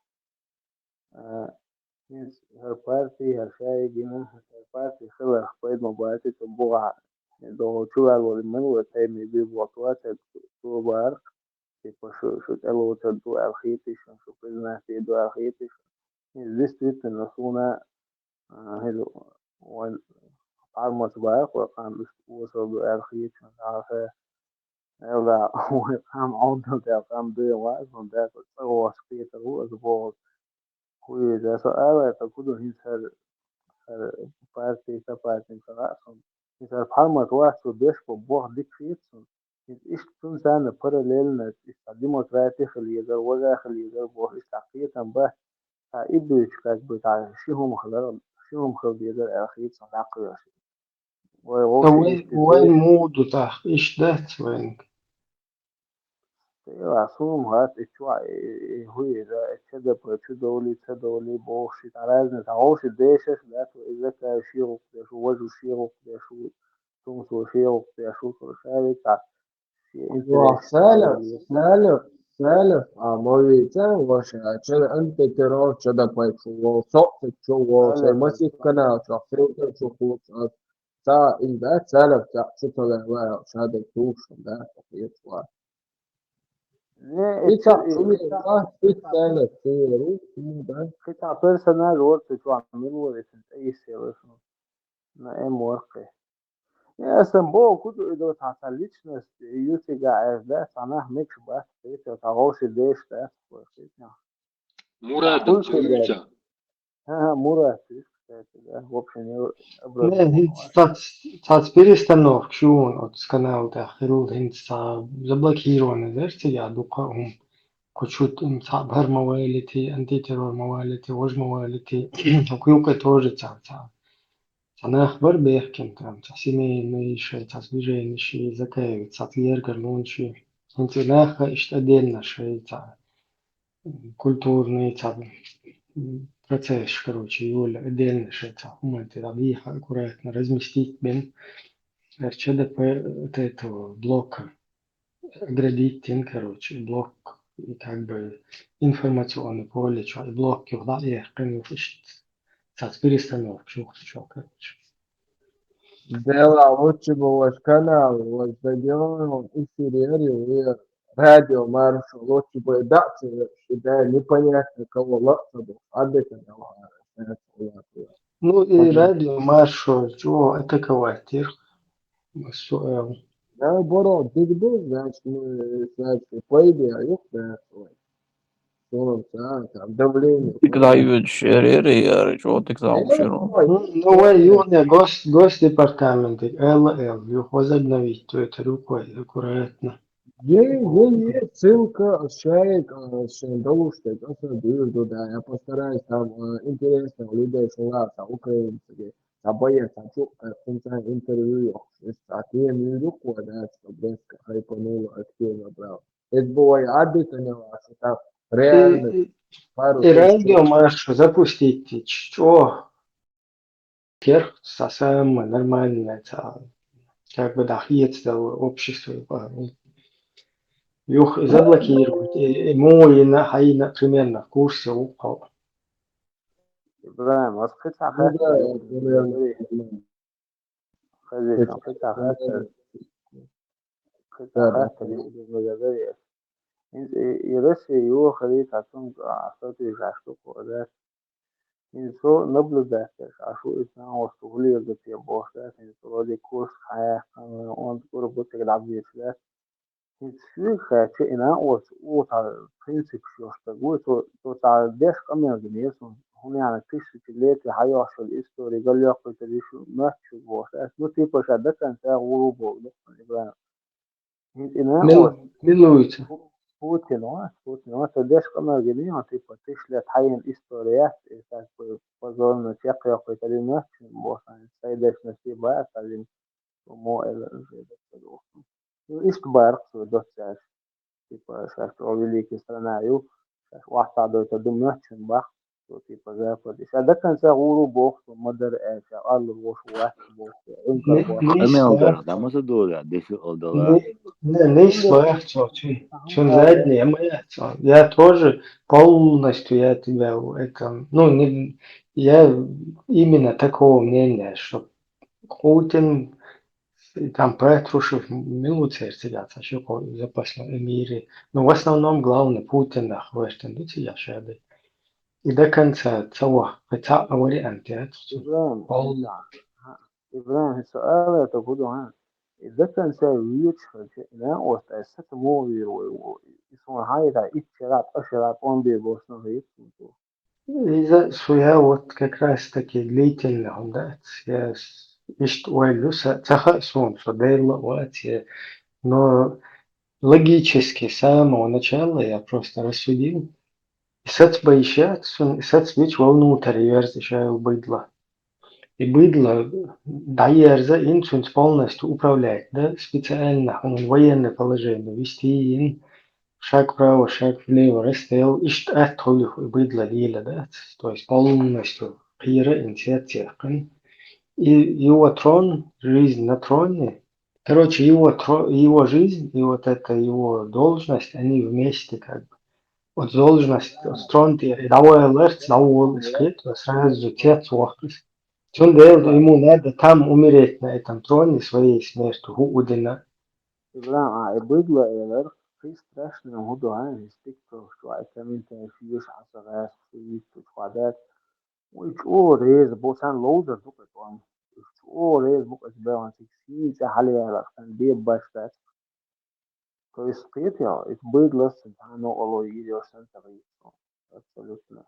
إنس هالبارتي هالشاي جينا هالبارتي خلق قيد مباراتي تبوع دو شو قالوا من وتأمي بيبوطوات تو بارك типа, что это дуэль хитиш, что признать дуэль хитиш. Действительно, суна, он армат баек, وقام وصل дуэль хитиш, عارفة لا وقام عودة ده قام ده وقام ده هو سبيت هو أسبوع هو إذا سؤال تقول هنسر بارتي كبارتي كراسون هنسر بحرمة واحد بيش ببوح ديك فيتسون إيش تكون سنة parallel ديمقراطي خليه وجا خليه بوح استعقية به إبريش كاك بتاع شيهم خلال شيهم خليه أخير صناعة وغوش إيش وين مودو تاع إيش دات وين رسوم هات اتشوا هوي ده اتشدا تدولي بوشي تعالى تعوش الديشش لا إذا كان شيرو شو وجه شيرو شو تونسو شيرو شو شارك سالف مويتا وشا شل أنت ترى شدا باي شو صوت شو شيء مسك كنا شو فيلتر شو خوش تا إن ده سالف تا شو تلا شهادة توش ده يطلع قطع بيرسونال ورك شو عملوا أي سيرة ما ورقة أصلا بو كده إذا تعطلتش ناس يوتي قاعد ده صنع ميكس بس كده تعوش الديش ده مراد تيوتا ها مراد كده وبشن لا هي تاتبيرستانوف شون أو تسكناو تأخروا هند زبلك هيرو نزرت يا دوقهم كشوت صعب هر موالتي أنتي ترور موالتي وج موالتي وكيوكا توجد تا أنا أخبر بيحكي تام تحسيمي ميش تصوير نشي زكاة تصير قرنون شي أنت ناخ اشتدينا شيء تا كولتورني تا процесс, короче, Юля, отдельно шеца, умальте, да, виха, аккуратно разместить бен, верчеда по вот этого блока, оградить короче, блок, и как бы информационный поле, что, и блок, и вда, и конечно, перестановок, что, короче. Dela última was canal was стадион и серии радио маршал лучше бы даться да непонятно кого лапса был отдыха Ну и радио маршал, что, это каватир, сؤال. наоборот бигбуз значит пойди а их да صورة там давление تقدر شريري يا شو تقدر شنو Ну, июня госдепартамент, ЛЛ, возобновить, то это рукой, аккуратно. есть ссылка, шарик, долушек, дойду, да, я постараюсь там интересно людей ссылаться, украинцы, обоих хочу интервью, а ты не руку, да, чтобы хайпануло, активно брал. Это было отдых, что там реально пару И радио марш запустить, что? Вверх, самое нормальное, как бы доходит общество. Их заблокируют. И мой на примерно в курсе упал. إبراهيم قطع خاصة يرسي يو خليت عشان عصاتي عشتو قادات إنسو نبلو ذاكر عشو إسنا وصولي جت يبوشات إنسو رادي كورس حياة وانت قربوتك العبير فلات إنسو خاتي إنا وطع برنسيب شوشتاق تو تعديش قمنا جنيسون هوني عن كيش كليتي حيوة شو الإستوري قال يقل تديشو ماتشو بوشات نو تيبا شادك أنت غروبو إبراهيم إنا ملويته. Putin, تديش قمر جميع تيبا تشلت حين إستوريات إذا بظن تيقي يقي كلمة بوصان سيدش نسيبها أكلم ومو إلى الجيدة تدوخم إيش بارق سودوت ساش تيبا شاش أوليكي سرنايو شاش واحد عدو تدوم نحشن بخ تيبا زافر إيش هذا كان ساغورو بوخ ومدر إيش أقل بوش واحد بوخ إنكر بوخ Эмелдер, да, мы задули, десять олдера. Не слышал, что заднее, я тоже полностью я тебя в этом, ну, не, я именно такого мнения, что Путин там Петрушев, милуция, цыгаться, еще запасно мире. Но в основном главное Путин нахвостен, да цыгашады. И до конца целого, хотя вариант, إبراهيم пол. إبراهيم السؤال تقول ها إذا كان سوي لا وتأسست موي ويسمى هاي تا أشرات он بيبوسنا في إذا سويا вот как раз таки длительно, да, я ишт уайлю цаха сон, что дейла вот, но логически с самого начала я просто рассудил, и сац боищат, и сац ведь волнутри верзишаю быдло. И быдло даерза инсун полностью управлять, да, специально, он военное положение, вести ин шаг вправо, шаг влево, расстрел, ишт атхулю быдло дела, да, то есть полностью пира инсерция. И его трон, жизнь на троне, короче, его жизнь и вот эта его должность, они вместе как бы. Вот должность, трон, давай лерц, давай скрит, сразу тец вахтус. Он делает, ему надо там умереть на этом троне своей смертью, Гудина. إبراهيم بيضلة إلى في страшно هدو هاي ستيكتو شو كمان تنفيش عصغات في تقعدات ويشو ريز بوسان لودر دوك توام يشو ريز بوك أسبوعان تكسي تحلي على كان بيب باشتات تو يسقيت يا بيضلة سبحانه الله يجي يوسان تغيير absolutely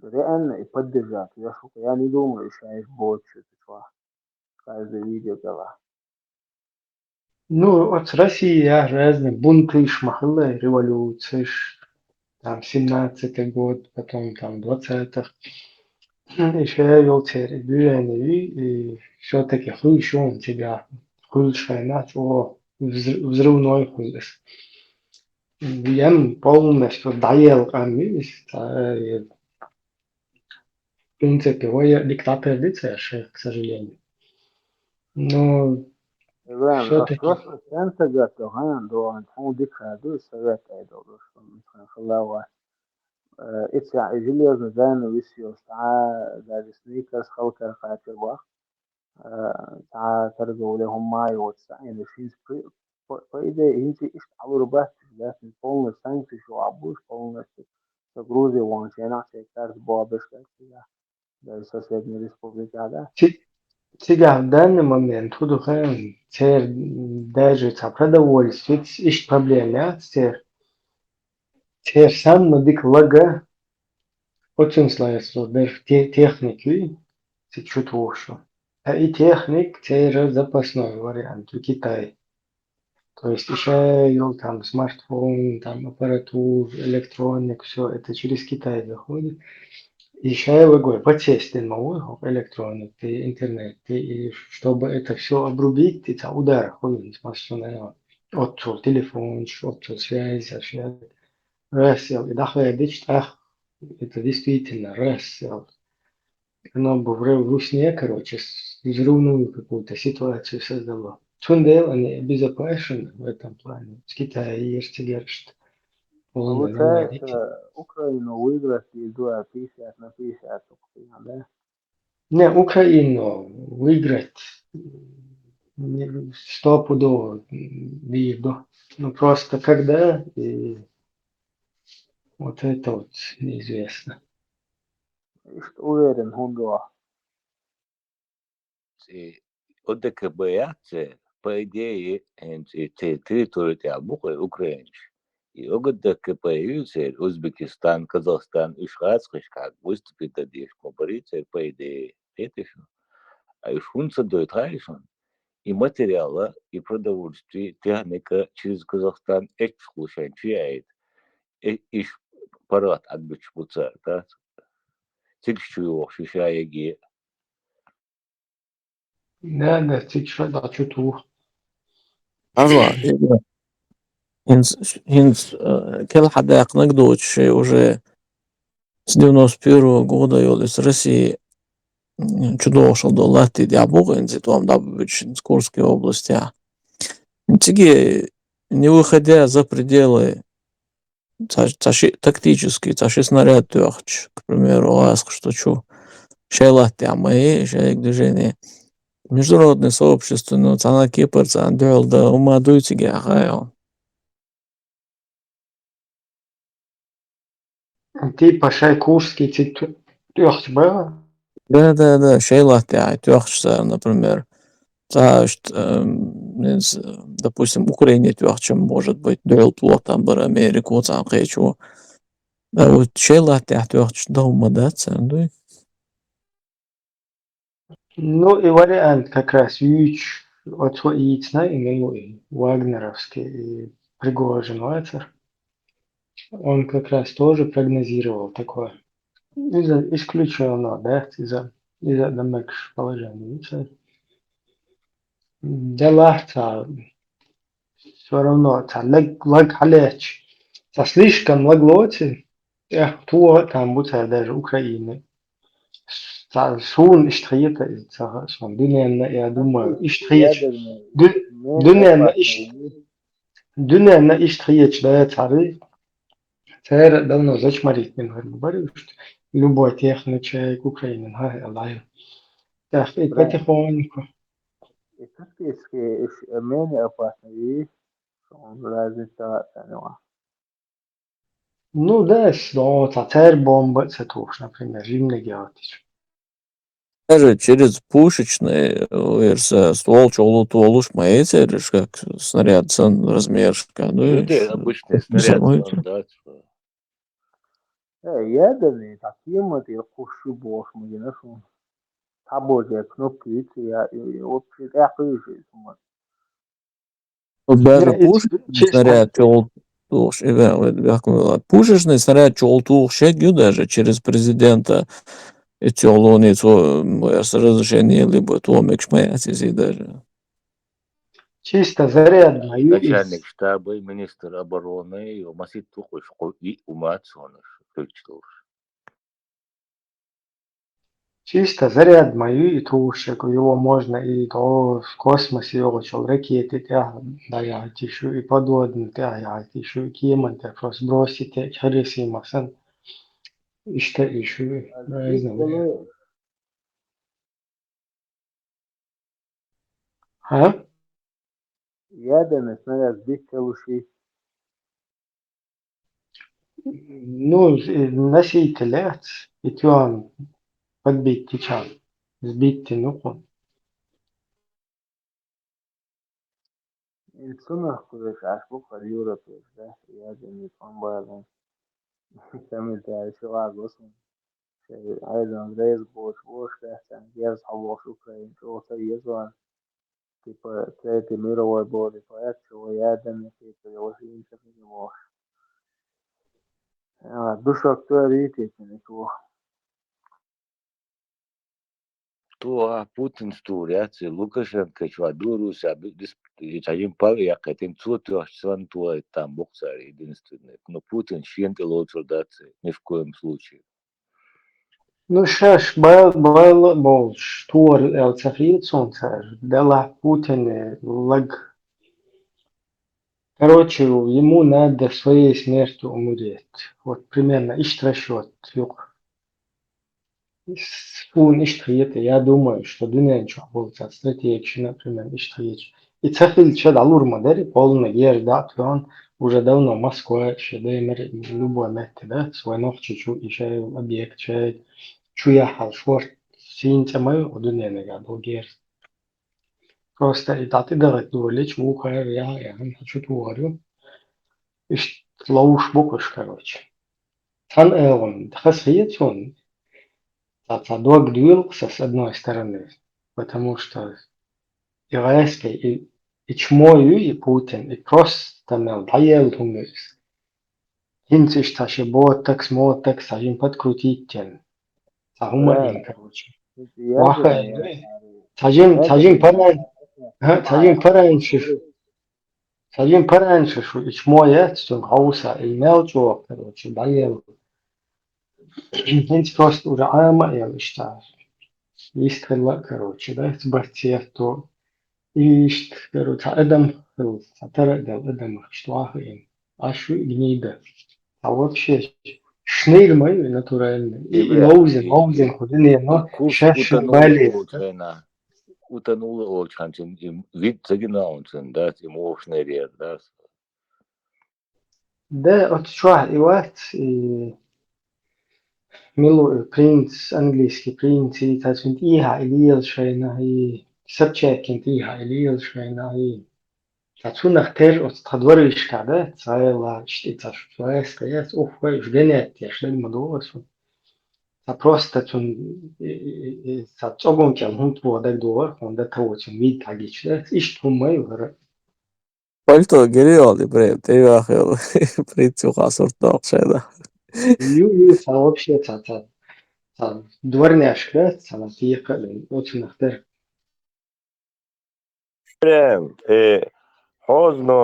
لأن يبدجات يشوف يعني دوم يشايف بوتش تتوا كايز فيديو كذا Ну, от России я разные бунты, шмахлы, революции, там 17-й год, потом там 20-х. Еще я вел те движения, и все-таки хлыщ он тебя, хлыщая начал взрывной хлыщ. Я полностью доел амис, в принципе, я диктатор лица, к сожалению. Но إبراهيم все-таки أصلا كان تجات هان دو عن حمو ديك هادو سويت أيدو مثلا خلاوا إتسع إجليوز نزان ويسيوس دا سنيكرز خلق خاطر واخ تاع ترجو لهم ماي وتسعين فيز فإذا أنت إيش تعبر بس لكن قولنا سانك شو عبوش قولنا تجروزي وان شينا شيكار بوابش كذا ده سوسيدني ريسبوبليكا ده Сега, в данный момент худохаем цер даже продовольствие, ищ проблема, цер сам надик лага, очень слайсло, даже техники, чуть лучше. А и техник цер запасной вариант в Китае. То есть еще там смартфон, там аппаратур, электроник, все это через Китай заходит. Еще я говорю, потестен могу электроник, интернет, и чтобы это все обрубить, это удар ходит с машиной, отцел телефон, отцел связь, рассел, и даха дичь, это действительно рассел. Оно бы в русне, короче, взрывную какую-то ситуацию создало. Тундел, они безопасны в этом плане. С Китая есть держит. получается Украину выиграть и 50 на 50 да? Не, Украину выиграть стопудово видно. Ну просто когда, и вот это вот неизвестно. إيش уверен هو ОДКБ, по идее, территория Украины. И ОДК появился Узбекистан, Казахстан, и Швейцария, как выступит здесь, говорится, по идее, это все. А уж функция дает раньше. И материала, и продовольствие, техника через Казахстан, это случайно чьяет. И парад отбить пуца, да? Текстую, ощущая ги. Да, сейчас да, чуту. Азла, Хинц, كل حدا يقنقدوا شيء уже с 91 года يقول из России чудо шел до Латвии, Диабуга, институтом Дабович, из Курской области. Тиги, не выходя за пределы тактически, таши снаряд тёхч, к примеру, ласк, что чу, шей Латвия, мои, шей движение. Международное сообщество, ну, она кипрца, дёл, да, ума дуйте, ахайо. Типа Шайкурский было? Да, Шейла тёхчса, например. Допустим, Украине тёхчем может быть, дёл плот там бар Америку, там кайчу. Да вот Шейла тёхч дома, да, ценду. Ну и вариант как раз Юич, вот что яйцна и Вагнеровский и Пригожин Вацер. Он как раз тоже прогнозировал такое. Исключено, да, из-за домекш положения. Дела все равно, лаг халеч. Слишком лаглоти, то там будет даже Украины. Шун иштрията из шун дунянна, я думаю, иштриеч. Дунянна иштриеч, да, цары. Царь давно зачмарить не говорю, что любой техный человек Украины, аллах. Так, и потихоньку. И практически менее опасно, и он разница ценила. Ну да, что царь бомба, это тоже, например, зимний геотич. Даже через пушечный ствол чолуту олуш маэцериш, как снаряд размер, ну и Люди обычные снаряды дать. Ядерные такие вот я кушу бог мне нашу. Табозе кнопки я вообще я хуже. даже пушечный снаряд пушечный снаряд чолтух шегю даже через президента эти олони с разрешения либо то мекшмаяти даже. Чисто заряд мою Начальник штаба и министр обороны и масит тухуш и умацоныш. Чисто заряд мою и тушек, его можно и то в космосе его чел ракеты даять еще и подводные даять еще и кемонты просто бросить харисимасан. И что еще? Не знаю. А? Ядерный снаряд бескалуши. Ну, носитель, и он подбить течан, сбить тянуку. Инсунах кудыш ашбук ал Европе, да, ядерный комбайлон. Самый да, еще лагосын. Айдан рейс бош, да, герз хавош Украин, что союзан. Типа, Третьей мировой боли, поэтому ядерный, типа, его интер не мог. Душа кто видит, не то. То Путин стуряци Лукашенко чвадурус чаим пал я хотим цуту свантуа там боксар единственный. Но Путин щенты лучше даться ни в коем случае. Ну, шаш, был штур цахит солнца, дала Путин лаг. Короче, ему надо своей смертью умереть. Вот примерно, ищет расчет. Он ищет, я думаю, что Дуня ничего будет от стратегии, например, ищет. И цахил чад алурма, да, полный гер, да, он уже давно Москва, еще, да, любой место, да, свой ног чуть-чуть, еще объект, чуяхал, шорт, синца мою, Дуня не гадал гер. Просто и так и давай, лечь в ухо, я хочу говорю. Ищет лауш бокуш, короче. Тан он, хасхиет он, Цадок двигался с одной стороны, потому что Ирайский и чмою и Путин, и просто мел даял думаешь. Хинциш таши ботекс, мотекс, а им подкрутить тен. Сагумалин, короче. Ваха, Сажим пораньше, что и чмоя, что хауса, и мелчо, короче, даял. Хинц просто уже ама я считаю. Истрела, короче, да, сбартия, то ишт, короче, Адам, сатара дал Адам, что ахуем, ашу гнида. А вообще, шнель мой натуральный, и лоузен, худение, но шашин бали. utănul olçancın vid zăginaunțân, da, emoșnerier, da. ده أتشوع إيوات ميلو برينس أنجليسكي برينسي تاسفنت إيها إليل شوينا هي سبتشاكنت إيها إليل شوينا هي تاسونا اختار أتدوريش كعدة سايلا اشتي تاسويس كياس أوف ويش جنات يشل المدور تا просто تون تا تsogon كان هونت بودك دور هوندا توتون ميد تاجيش إيش تهمي وهر قلت geliyor Ibrahim. Tevi akıyor. Prince kasırtı şeyde. يو تا вообще تا دورني أشكال تا تيقة أتون اختار برام حوزنو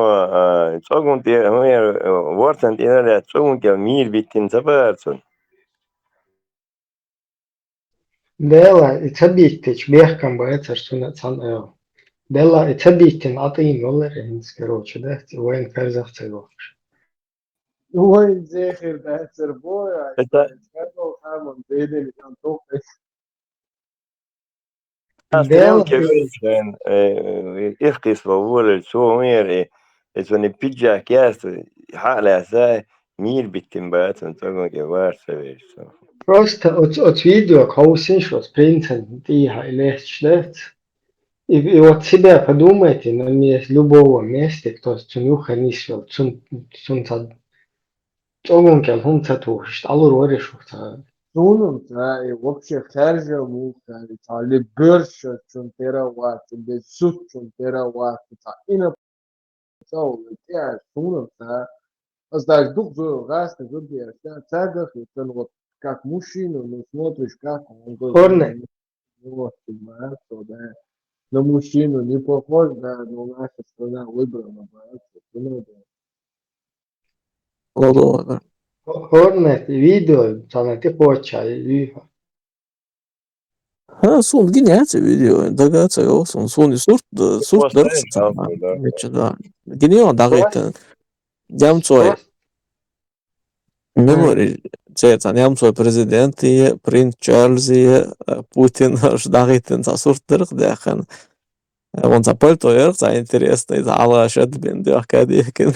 تsogun diye varsan ilerle tsogun diye mil bittin seversin. Dela итабиттич бехкам боец что цан Дела итабиттин атыйын олар энс короче да войн казахцы вообще. وين زاخر ده سربويا Это كانوا خامن بيدن كان توقف Astron Dela que versen إخقص بقول شو مير إذا نبيجا كاس حالة ساي ميل bittin bayatın tsogun diye varsa versin. просто от видео каусин что принцем тиха или шлет. И вот себя подумайте, на месте любого места, кто цунюха не свел, цун цогун кем хун цату, алур варишь Sunum ta вообще харжа мука та либерш чунтера ват бе сут чунтера ват та ина цау я sunum та Оставь дух за газ, ты выберешь, да, цагах, и ты вот как мужчину, ну, смотришь, как он Хорне. вот, понимаешь, что, да, на мужчину не похож, да, но наша страна выбрала, понимаешь, Oldu. Hornet video sana ti pocha lyha. Ha, son genialt video. Dagața eu sunt suni surt Просто dărșța. да. Deci da. Genial dagăită. Jamțoi memory цеца Jamțoi президенти Prince Charles Putin аж dagăită sa surt dărg daxan. Он запальто ерца интересно из ала шат бен дяхкади кен.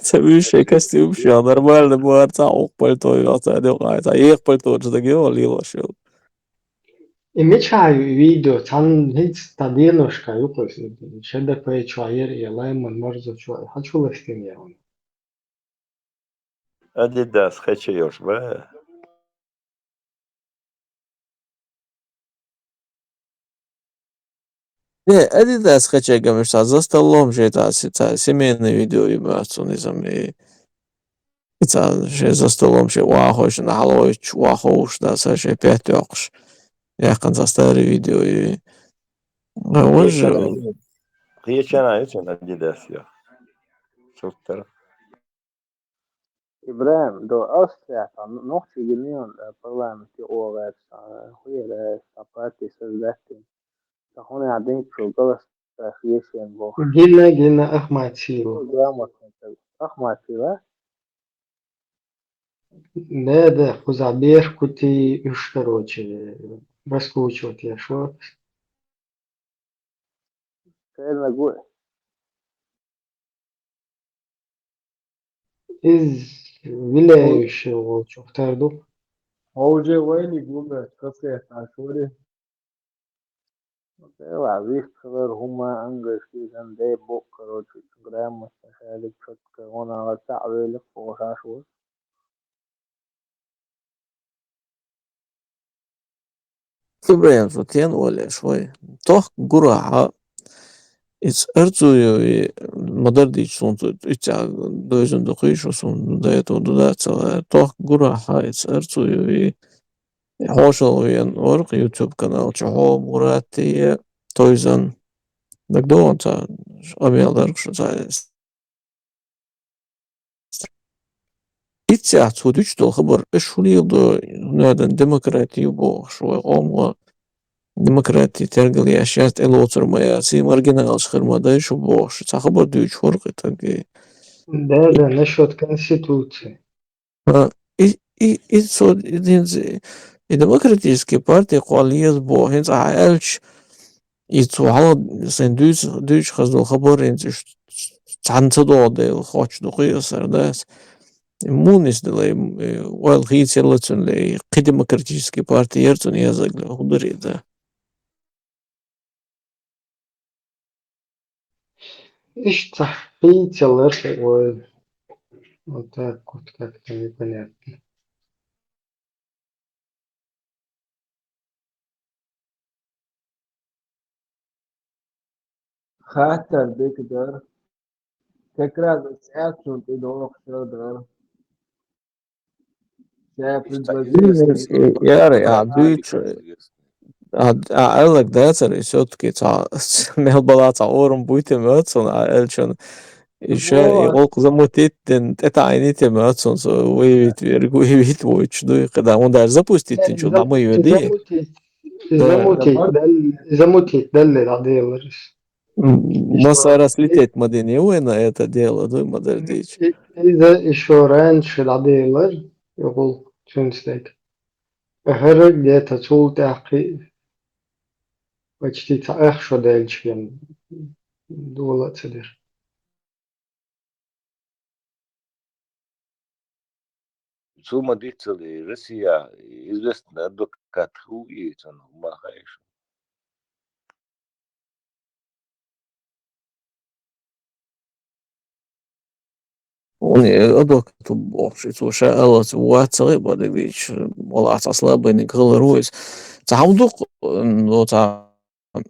Цавиши костюм ша нормально буарца ок пальто ерца дяхкаца. Ех пальто ждаге лило шел. И мечаю видео, там hiç tadinoshka yok olsun. Şede pay çayır ya layman marzo çay. Хочу ластин я он. Адидас хочешь, ба? Не, Adidas хоча гамешта за столом же это семейное видео имеется, не знаю, это же за столом же вахош на халоч вахош да саше пятёкш. Я за старые видео и он же Geçen ay için Adidas ya. Çok إبراهيم دو أصلا نقطة جنيون برنامج أوغاد خويا سباتي سلباتي تخوني عدين شو قلص تخيشين بوخ Gina Ahmet Siro. جامد أخمات فيها Да, хузабер кути уж короче. Раскручивать я шо. كأنه قوي Из виляющего волчок тарду. هو جاي وين يقوم كفي عاشوري وعزيز صغير هما أنجز كيسان دي بوك كروتي جرام مستشارك شتك هنا وتعوي لك وشاشور Ibrahim Sutien ولا شوي toch gura it's erzuyo moderdi sunt itja dojun do khisho sun da eto da toch gura it's erzuyo hosho yen orq YouTube kanal чого Murati Toyzan Dagdonta Amel что itja tudüç do khabar shuli yıldo nereden demokratiyi bu şoy omwa demokratiya tergili yaşat el oturmaya si marginal çıkarmada şu boş takıbır düç fark etagi Да, насчет конституции. и демократические партии коалиция бо хинц айлч يتوحلا دوش خزدو خبر انتش تعنتدو دي الخوش دقيقة سرداس مونس دلي والخيت يلتون لي قدم كرتيسكي بارتي يرتون يزاق لخدري ده إيش تحقيق الأرض вот так вот как-то непонятно. خاطر بقدر تكرار ساعات تدوخ شدر شايف البزيز ياري عبدوش Eigenlijk dat er is ook iets melbalaat oren buiten mötson elchen je ook zo moet dit het айни те mötson so we watch do когда он даже запустит ничего на мою идею замутить دلل على масса слететь модели на это дело до модель дичь إذا еще раньше العديلر يقول شنستيك هرق ديتا تول تحقيق почти تأخ شو دالشين دولة تدير Сумма дицели Россия известна адвокат хуитон махаеш. advocate box تو شغلت واتساب بعد بيش والله أصلا بين كل رويس تعودق إنه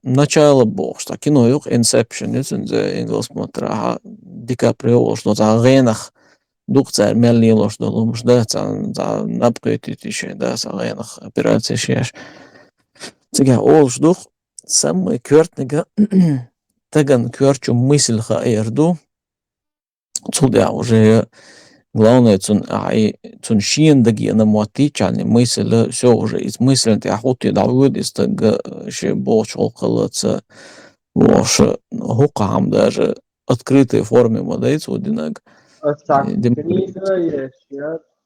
начало box так кино yok Inception yüzün de İngiliz mutraha DiCaprio olsun da genach dukçer melli olsun olmuş da napköytü işe da genach operasyon şeş Тига олждух самый кёртнига таган кёрчу мысль хаэрду цудя уже главное цун шиендаги на мотичане мысль все уже из мысли ты охоты дауд из тага ше боч околоца вош хукам даже открытой форме модель цудинаг книга есть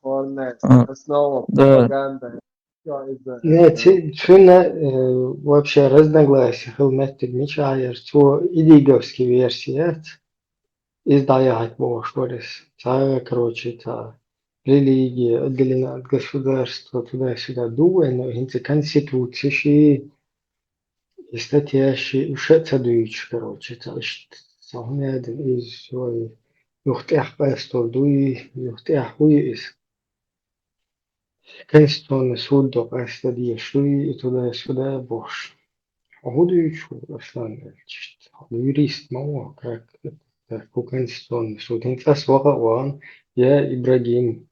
формат основа пропаганда Нет, вообще разногласия хилметтик мечайер, что идиговские версии издает Бошварис. Короче, это религия, отделена от государства, туда-сюда дуя, но инцы конституции и статьящие ушатся дуич, короче, это согнеден из свой юхтях пастор дуи, юхтях хуис. Конституционный суд допаста дешли и туда-сюда бош. А Гудович Аслан юрист мало, как у Конституционный суд. Инфас ван я Ибрагим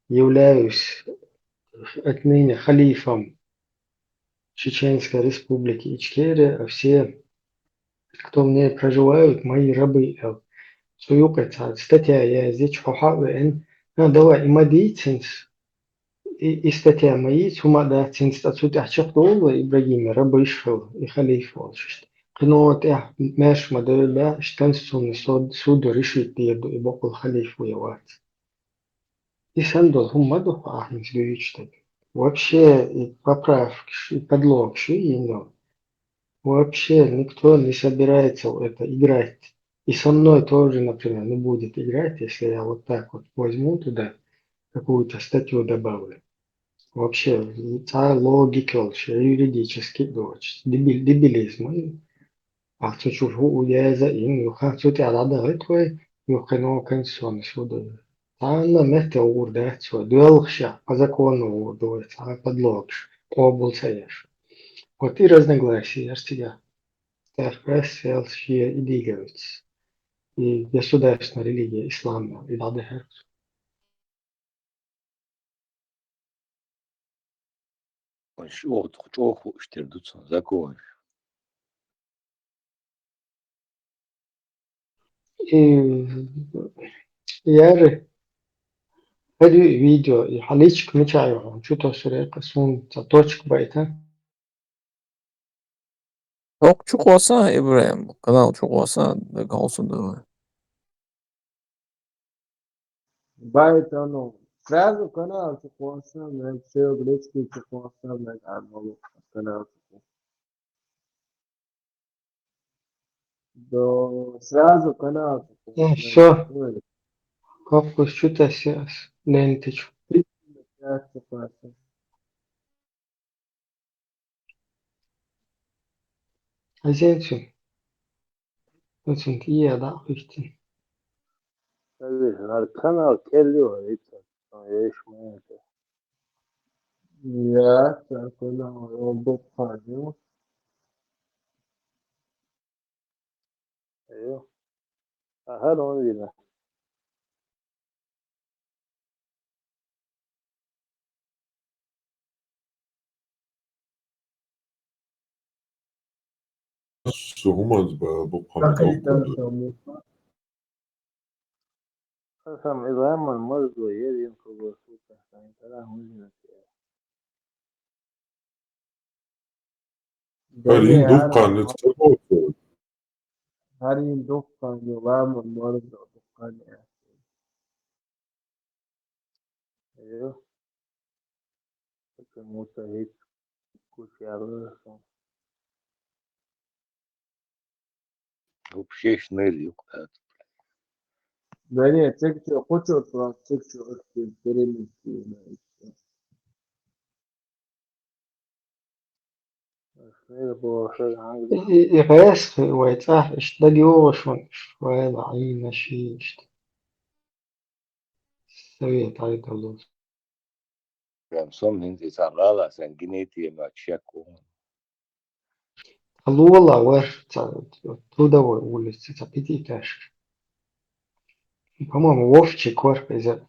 являюсь отныне халифом Чеченской Республики Ичкерия, а все, кто в ней проживают, мои рабы. Суюка статья я здесь хохавен, давай имадицинс. И статья мои сумма да цинстацут ахчахтол Ибрагим рабышел и халиф волшит. Кнот я мэш модель штанцун суд решит еду и бокол халифу яват. И сандол хумаду ахнис гюичтек. Вообще и поправки, и подлог, вообще никто не собирается в это играть. И со мной тоже, например, не будет играть, если я вот так вот возьму туда какую-то статью добавлю. Вообще, та логика вообще юридический дочь. Дебилизм. А то чужу уяза им, юха сути алада гытвай, юхано конституционный суд. Та на мете урда, что дуэлхша, по закону урду, та подлогш, обул саяш. Вот и разногласия, я тебя. Так, селшие и диговец. И государственная религия ислама, и дадехер. Чоху штирдуцон закон. И я هذه فيديو يحليش مشاعر شو تشري قسم точек байта Yok çok olsa İbrahim kanal çok olsa da kalsın da Поэтому сразу канал Чехословак, все греческий Чехословак, канал. Да сразу канал. Все, капку что-то сейчас, ленточку. А зачем? Очень я да, хоть. Видишь, канал Келли говорится. Я еще маленький. Я так канал обходил. ايوه هذا ما بينا Suhumas بقى لقيت متوقع Sam إبراهيم المرض ويري ينقل سوكا يعني ترى مجنون هل دني دوقع أنا نتسابق هاري دكان يوام المرض دكان ايوه موسى هيك كوش يعرف Вообще шнель юкта. دني تكتو كتو ترى تكتو أكتب كلمة شنو بو شيء عندك يغيس ويتاه اشتاقي وشون شوية عين شيء سوية طايدة لوز Прям сом нинзи сагала сангинети ма чаку. هلو والله ور تودا ولس تبيتي كاش كمان وفشي كور إذا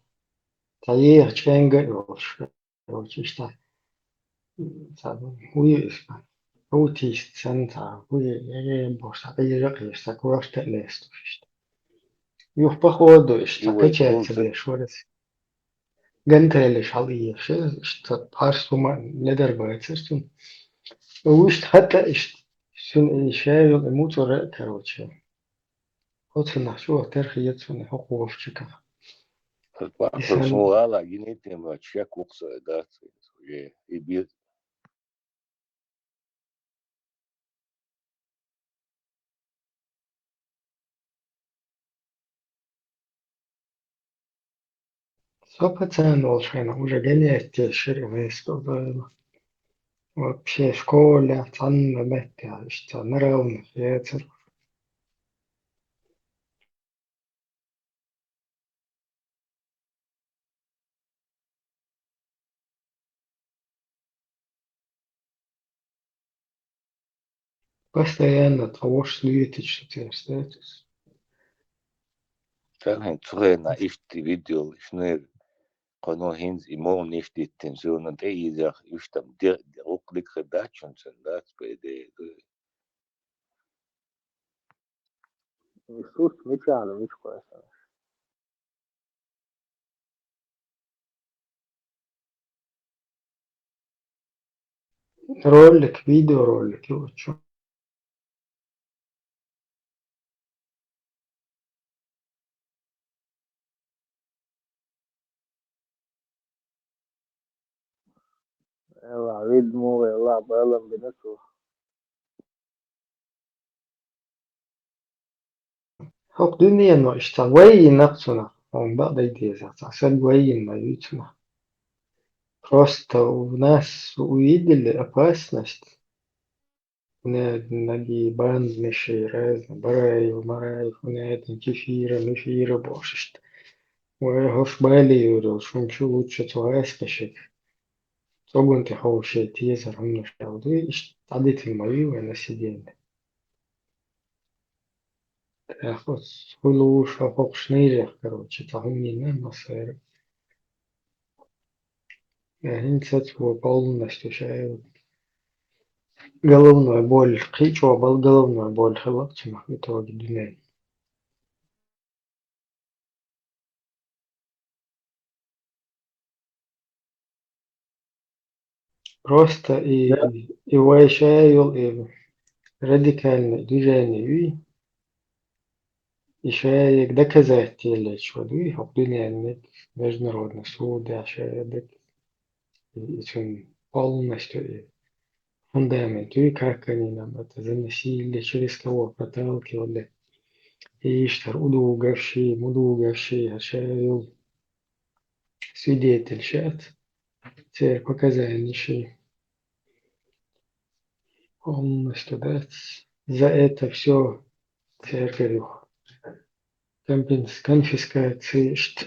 تايه چنگا يوش يوشتا هوي اسمه هو تيست سنتا هوي يجي بوسا بيجي يستا كورش تأليستو يوح بخودو اشتا Ивай كچات кулса. سبيش ورس جنتريلي شاليه اشتا بارسو ما لدر بايتسرتون وش حتى شن شايل الموتور كاروتشي هوتس نحشوه ترخي يتسون حقوق في شكا Папа إسان смугала гинети ма чаку кса да. И бил. سوبا تان والشينا уже гоняет те шереместо вообще школе цанна меття что наравных яцер постоянно того что летит что статус Цагаан цугана ишти видео шнел. Коно хинз имон ништи тенсион тэ изах юштам дир уклик хадачун сандат пэдэ. Иисус меча на мечку ролик видеоролик его чё يلا عيد مو يلا بيلا بنفسه حق دنيا ما اشتغوي نفسنا он بعد يديزا سلوي ما يتنا просто у нас увидели опасность نلاقي بند مشي رازن برايو مرايو نادي كефира مفيرة بوششت وهوش بالي يورو شو مشو لوتشو تواسكشت صوبن تحوشي تيزر هم نشاودي اش تعديت المايو وانا سيدين اخد سكولوش وفوق شنيريخ короче تهمني نام مصير هنسات هو полностью شايف головная боль قيچوا بل головная боль خلقتما в итоге دنيا просто и вайшайл и радикальное движение и шаек доказательно что и определенный международный суд шаек полностью фундамент, как они нам это заносили, через кого проталкивали. И что удугавший, мудугавший, шарил свидетель сейчас, те показания, полностью, да, за это все церковь конфискации, что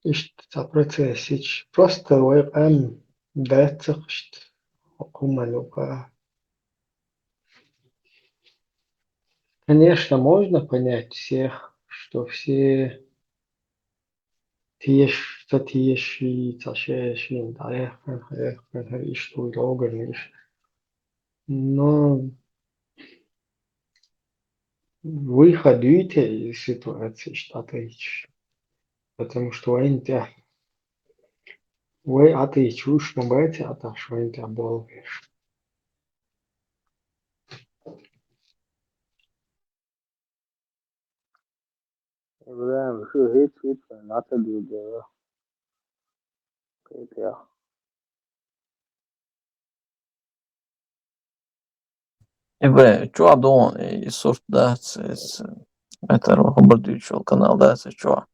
işte процесс, просто дается, что конечно, можно понять всех, что все тиеши, ташеши, да, и что договоришь. Но выход из ситуации что-то ищешь. Потому что вы чушь мабете, что они болвишь. إبراهيم شو هيك هيك نعتدي كيف يا Čuva don i sort dats это Хабардичал канал дats čuva.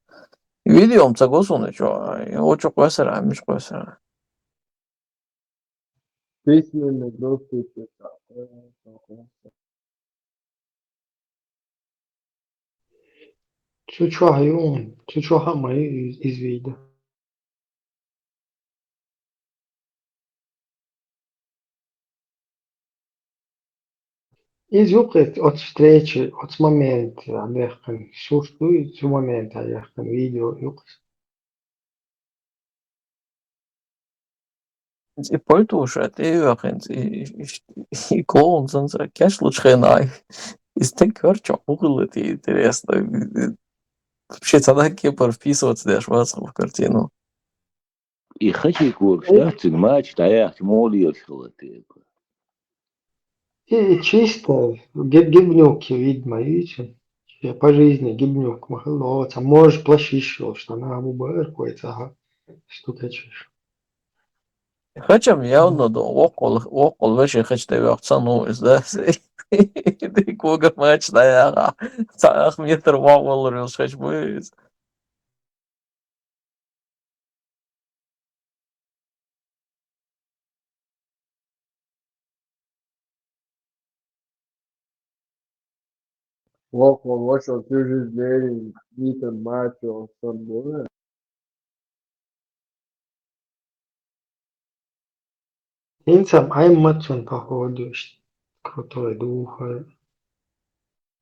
Видеом цагосуне čuva. Очо квесера, миш квесера. Письменный доступ. Чучуа хамай из вида. Из от встречи, от момента, аляхан, существует с момента, аляхан, видео, I poiltuuša, et EÜ-agent и клоун за кэшлучхэнай. Из текерчо углы интересно. Вообще, тогда кепар вписываться даже в картину. И хочу курс, матч, таях, моли, и чисто гибнюки, видно, видите. Я по жизни гибнюк, махалова, там можешь плащищу, что на УБР какой-то, ага, штука чиш. Хочем явно до окол вече хочу тебе акцану из да. Ты кога матч да цах метр вавал рус хочу быть. Локал вышел утверждений, Нитон Мачо, Сандуэ. Инцам айматсон походу, крутой дух.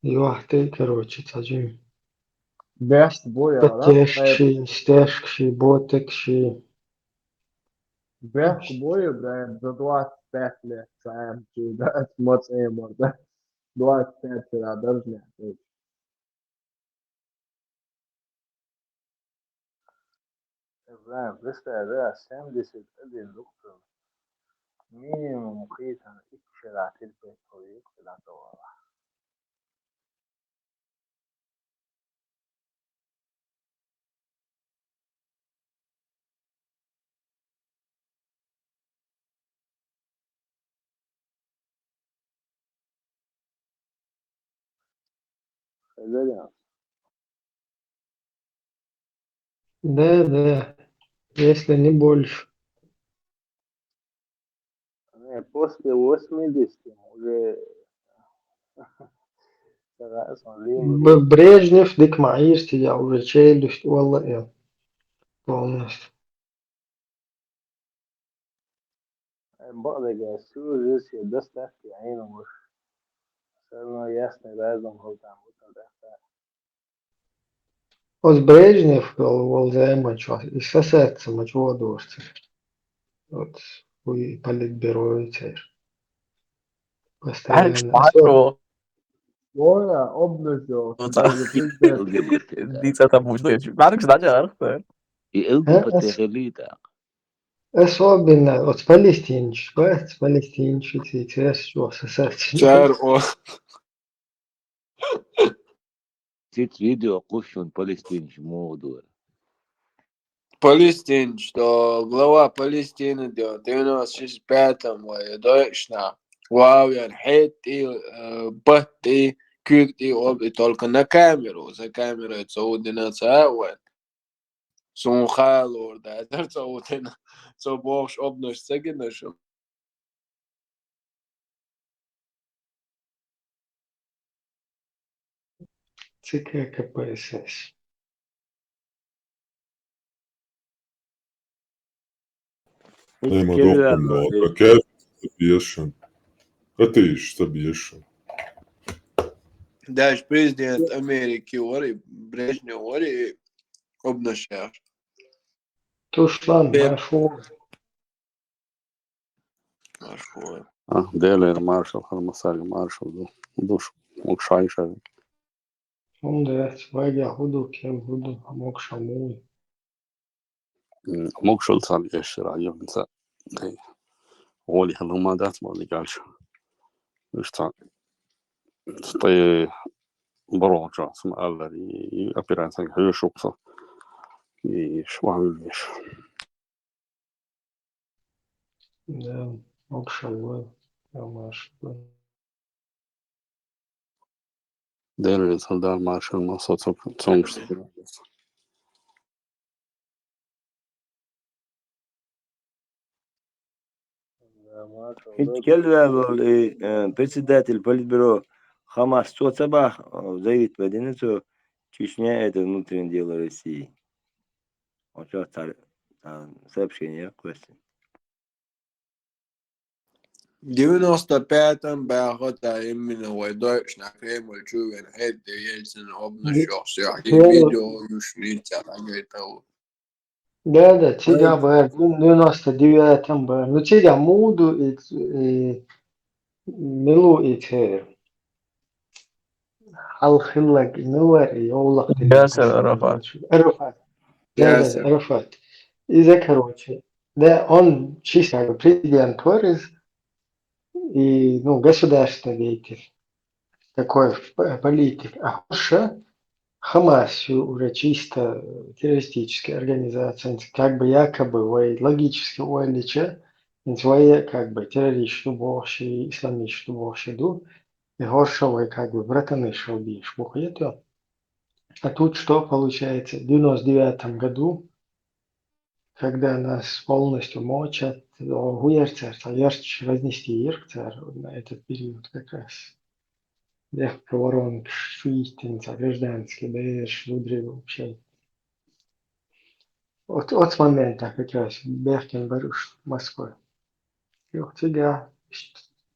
Юахты, короче, цаджим. Best boy, Стяжкши, ботекши. Best boy, да, за 25 лет, сам, да, смотрим, да, 25 вчера должны. إبراهيم لسه ده 70 دكتور مينيموم مقيتا إكشرا تلبي طريق لا توارا خلالي Да, если не больше. после 80 уже اسمه ليه Брежнев, дик маирти, я уже челюсть, والله, полностью. بقدر جاسوس روسيا ده تحت عينه مش سألنا ясно لازم هو تعمل ده Вот Брежнев, Волземач, и сосется мочеводорцы. Вот, и политбюро, Alex постоянно. Macho. Ora, obnožio, Dice там будет. Alex даже И ЛГБТ-элита. Особенно, вот палестинчи, сейчас что, сосаться. شعر و زيت فيديو قشون فلسطين موضوع Палестин, что глава Палестины в 95-м точно вау, хейти, бахти, кюкти, обе только на камеру, за камерой цаудина цауэн. Сон халор, да, это цаудина, цаубовш обнож цегиношем. ЦК КПСС. Ema dokunma, كيف تبيشن أتيش تبيشن Даже президент Америки وري Брежнев وري обношер. Тушлан маршрут. Маршрут. ديلر مارشال خلمساري مارشال دوش مكشايشة Он да, свадья худу, кем худу, мог шамуй. مكشل صار يشتري عيون نساء غولي هلو ما دات مولي قالش اشتا طي بروجا اسمه الذي أبيرانسان هيو شوكسا يشوع ليش Да, мог шамуй. Я маршрут. ديلر السلدان مارشال ما صوت صومش Kelver председатель политбюро Хамас Соцабах заявит в одиннадцать, Чечня — это внутреннее дело России. Вот сейчас сообщение квести. В 95-м бахота именно войдойш на Кремль чувен это Ельцин обношер. И видео юшница агайтау. Да, тебя бы 99-м бы. Ну тебя муду и милу и те. Алхиллак нуар يولق ياسر عرفات. عرفات. Да, Ясер. Арафат. И короче, да, он чисто президент Торис и, ну, государственный деятель, такой политик. А Хуша, Хамас уже чисто террористическая организация, как бы якобы логически уайлича, свои как бы террористы боши, исламисты боши ду, и Хоша как бы братаны шелбиш бухает. А тут что получается? В 99 году, когда нас полностью мочат, Гуерцер, разнести Иркцер на этот период как раз. Легко ворон, шуистинца, гражданский, даешь, лудри вообще. От с момента как раз Беркин Баруш, Москва. И вот тебя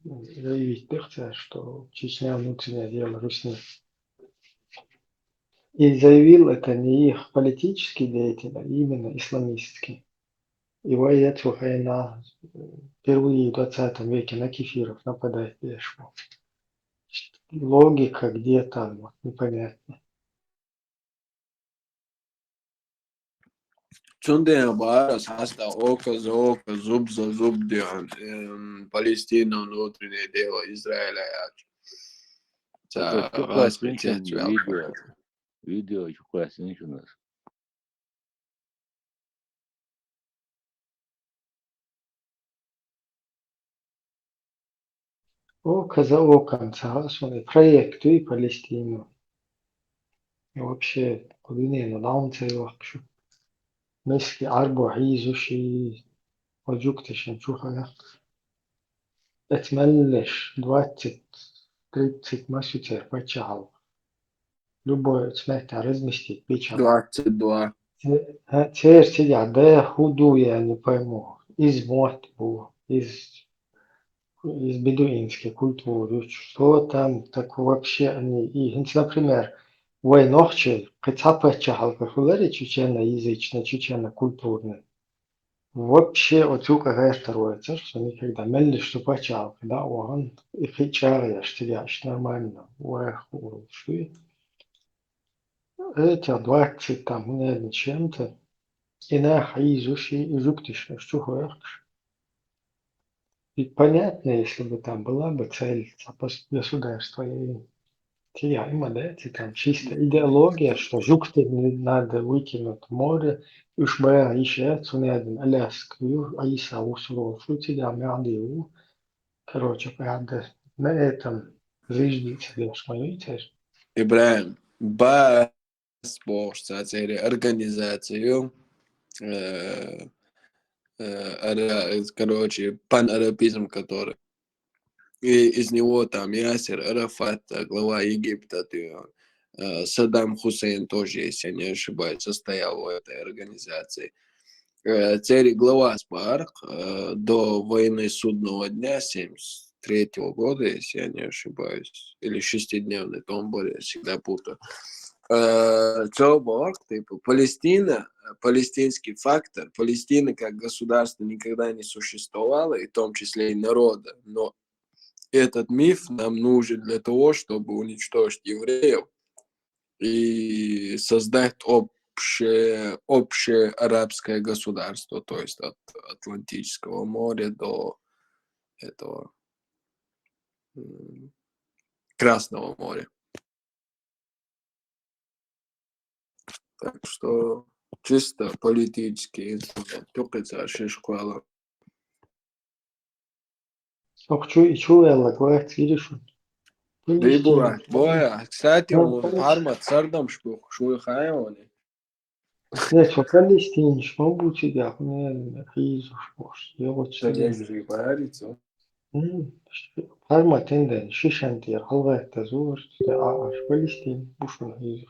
заявить Иркцер, что Чечня внутреннее дело Русни. И заявил это не их политический деятель, а именно исламистский. Его эту война впервые в 20 веке на кефиров нападает пешку. Логика где там, вот, непонятно. Цундия Барас хаста око за око, зуб за зуб диан. Палестина внутреннее дело Израиля. Это Распитие видео еще классно у нас. Око за оком, согласен, проекты и Палестину. И вообще, кудыне на даунце вахшу. Мысли арбу عيزوشي وجوكتش نشوفها. اتملش 20-30 مسوتر بتشعل. Любое сметта разместить печать. 22. Теперь сидят, да я худу, я не пойму. Из Мотбу, из бедуинской культуры, что там так вообще они. И, например, войнохче, кацапача халкахулари чечено-язычно, чечено-культурно. Вообще, от юга гастроится, что никогда мелли что почал, да, он и фичария, что я нормально, уехал, что эти 20 там, наверное, чем-то, и на хаизуши, и жуктишь, что хочешь. Ведь понятно, если бы там была бы цель государства, Я има да эти там чисто идеология, что жукты надо выкинуть в море, уж бая еще цунядин Аляску, Аиса усрол, шутиля мядию. Короче, правда, на этом жизнь тебе шмаитесь. Ибраим, бас bošs ir организацию, короче, панарабизм, который. И из него там Ясер Арафат, глава Египта, Саддам Хусейн тоже, если я не ошибаюсь, состоял в этой организации. Теперь глава Спарк до войны судного дня 73-го года, если я не ошибаюсь, или шестидневный, то он более всегда путаю. Джо типа Палестина, палестинский фактор, Палестина как государство никогда не существовало, и в том числе и народа, но этот миф нам нужен для того, чтобы уничтожить евреев и создать общее арабское государство, то есть от Атлантического моря до этого Красного моря. Так что чисто политический инструмент. Только за школа. Чуяла, говорит, видишь, Да и бывает. Боя. Кстати, он пармат сардам шуйхайони. Нет, что Палестине, что будет тебя, не хизу, что я вот Тогда сюда. же говорится. Парма тенден, шишантир, халвайт тазур, что аж Палестине, бушун хизу.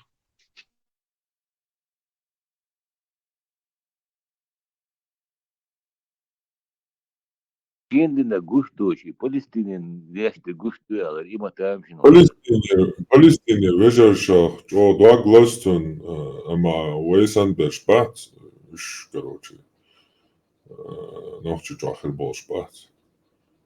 Kendine güç doğuşu, Palestine'nin yaşta güç duyarlar, ima tamamşın Palestine vežašah, o Douglaston, ama Waysan Bešpat, короче, نوحش آخر باش بعد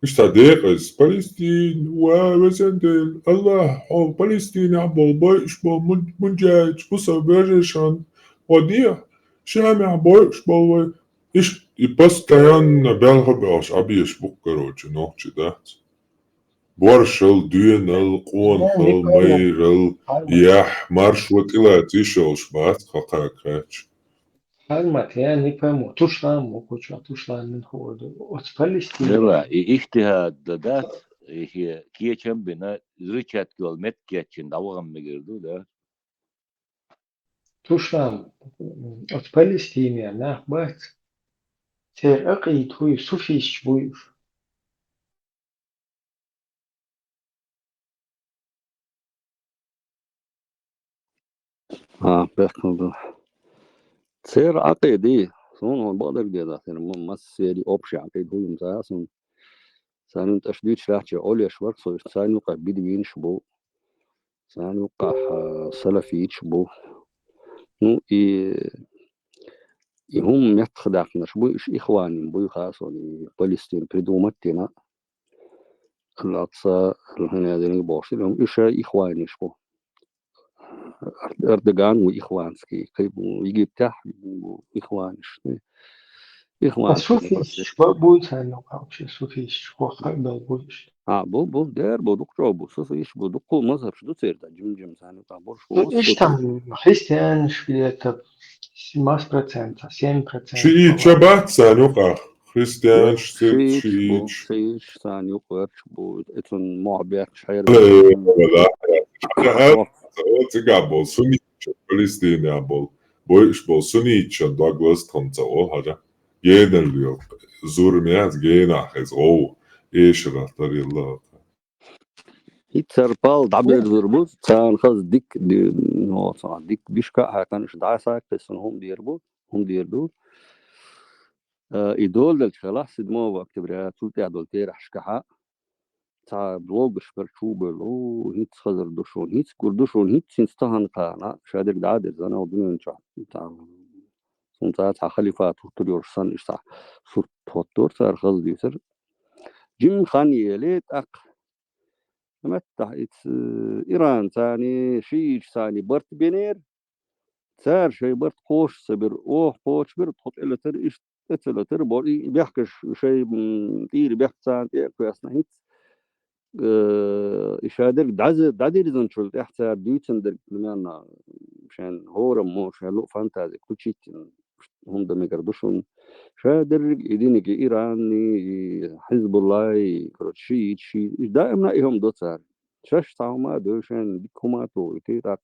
مش تعديق فلسطين ووزندل الله أو فلسطين عبال بايش با منجاج بصر برشان وديع شامع بايش با إيش يبس كيان بالغ باش عبيش بكروج نوحش دات بورشل دينل قونخل ميرل يح مرشوت إلى تيشوش بات خاكاكاش Парма, я не пойму, тушлан, мокуча, тушлан, не ходу. От Палестине. Дела, и иштihad дат, и киечем бина зричат километр киечин давагам мегерду, да. Тушлан, от Палестине, нах бат. Тер акид хуй, суфиш буйш. بيحكوا تصير عقيدي صون هو بقدر جدا تصير ما سيري أوبشي عقيد هو يمزا صون سانو تشديد شلاحتي أولي شوار صو سانو قا بيدوين شبو سانو قا سلفي شبو نو هم يتخدعنا شبو إيش إخواني بو خاصوني فلسطين بريدومتنا الأقصى هنا ذي بوشي لهم إيش إخواني شبو أردوغان وإخوانسكي كيبو يجيب تحت إخوانش إخوان سوفيش بويش هنو قاوش سوفيش هو خبر بويش. بو دير بو دكتور بو سوفيش بو دكتور مذهب شدو تصير دا جم سانو تابور شو إيش там христиан шпилета 17%, 7%. شيء شبات سانوقا خريستيان شيء سانو قرش بو إتون معبير شعير ولا تقع بول سني فلسطين بول بويش بول سني تشان دوغلاس تنتو هذا جينا اليوم زور ميات جينا خيز او ايش راتري الله يتسربال دعبير زربوز كان خاص ديك نو صار ديك بيشكا هكانش دعساك تسن هم ديربو هم ديردو إدول الخلاص دمو وقت بريات تلتي عدول تيرح شكحا تا بلوغش برشو بلو هيت خزر دوشون هيت كردوشون هيت سنستهان قانا شادر دعادر زانا ودنين شا تا سنتا تا خليفة تطور سن إشتا صوت توتور سار خز ديسر جيم خان يليت أق متى إيران ثاني شيش ثاني برت بينير سار شيء برت قوش صبر قوش برت خط إلى تر إيش إلى تر بوري بيحكش شيء طير بيحكي ثاني كويس نهيت إشادر دادير زنشول إحسار ديوتن در كلنا مشان هورم مو شالو فانتازي كوتشيت هم ده ميقردوشون شادر إدينك إيراني حزب الله كروتشي شي دائما إيهم دوتسار شاش تعوما دوشان ديكوماتو إتيراك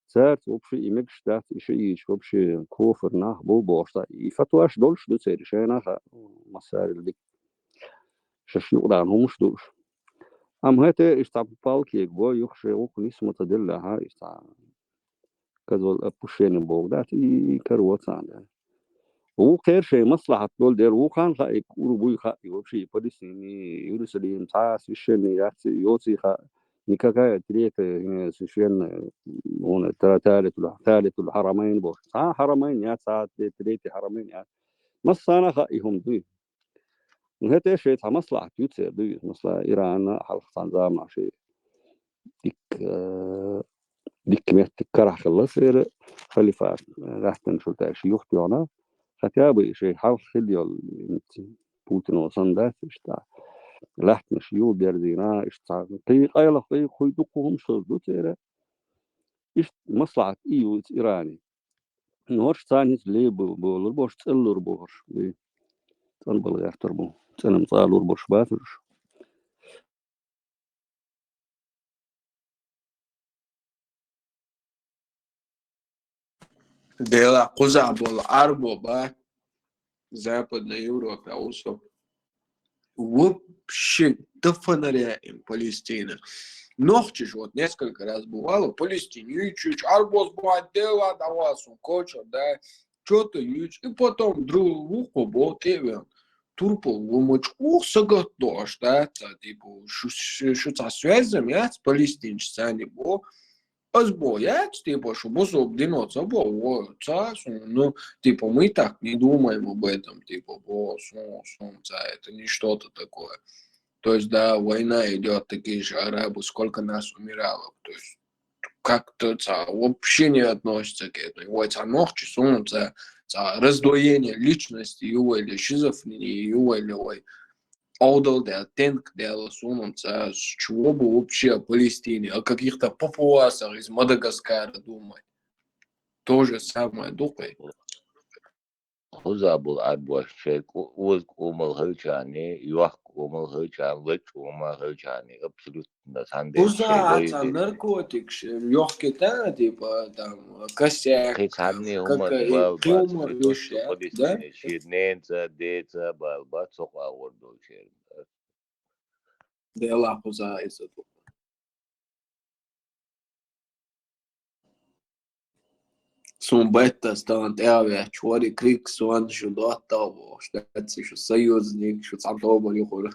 سارت وبشي إيمكش دات إشيش وبشي كوفر ناه بو بوشتا يفتواش دولش دوتسار شانا مسار اللي شاش نقران همش دوش أم هتا إشتعب بالكي بو يخشي وقنيس متدلها إشتعب كذول أبوشين بوغدات كروتان وغير شيء مصلحة دول دير وكان خايك وربوي خايك وبشي فلسطيني يرسلين تعاس الشن ياتي يوتي خا نكاكا تريك سشين هون ثالث الحرمين بوش حرمين يا ساعات تريك حرمين يا مصانا خايهم دوي هتا شيء تاع مصلحة يوتي دوي مصلحة إيران حلقة نظام شيء ديك ميت كره خلص خليفات راح تنشل تاشي يختي أنا ختابي شيء حال خليل بوتين وصندات إشتا لحت مشيو بيرزينا إشتا قيق أيلا قيق خيدوكهم شردو تيرا إشت مصلحة إيو إيراني نورش ثاني لي بولر بوش تسلر بوش تنبل غير تربو تنم صالور بوش باترش Dela коза был арбо, ба, Западная Европа, усо. Вообще до фонаря им Палестина. Ногчиш вот несколько раз бывало, Палестине, чуть арбоз бывает, дела давал, коча, да, что-то ючь. И потом друг ухо был, тебе турпол, вымочку, сагатош, да, типа, что-то связано, я с палестинцами был. Азбоять, типа, чтобы обдвинуться, ну, типа, мы так не думаем об этом, типа, это не что-то такое. То есть, да, война идет, такие же арабы, сколько нас умирало, то есть, как-то вообще не относится к этому. Вот ногчи солнце, раздвоение личности его или шизофрении его или Аудал del тенк del солнца, с чего бы вообще о Палестине, о каких-то папуасах из Мадагаскара думать. То же самое думай. خزابل عباس شيك وزقوم الهرجاني يوحقوم الهرجان ويتوم الهرجاني абсолютно на самом деле Пузаться, наркотик, легкий, да, типа, там, косяк, خيتعني как هما и دوال بات юмор في توش вещат, да? فلسطين شيرنينزا ديتا بالبات سوق أوردو شير Да ла пуза из этого. Sun betta stant elvēt čori Krikson, šo dotavošta, šo sajūznik, šo santobaļu, kur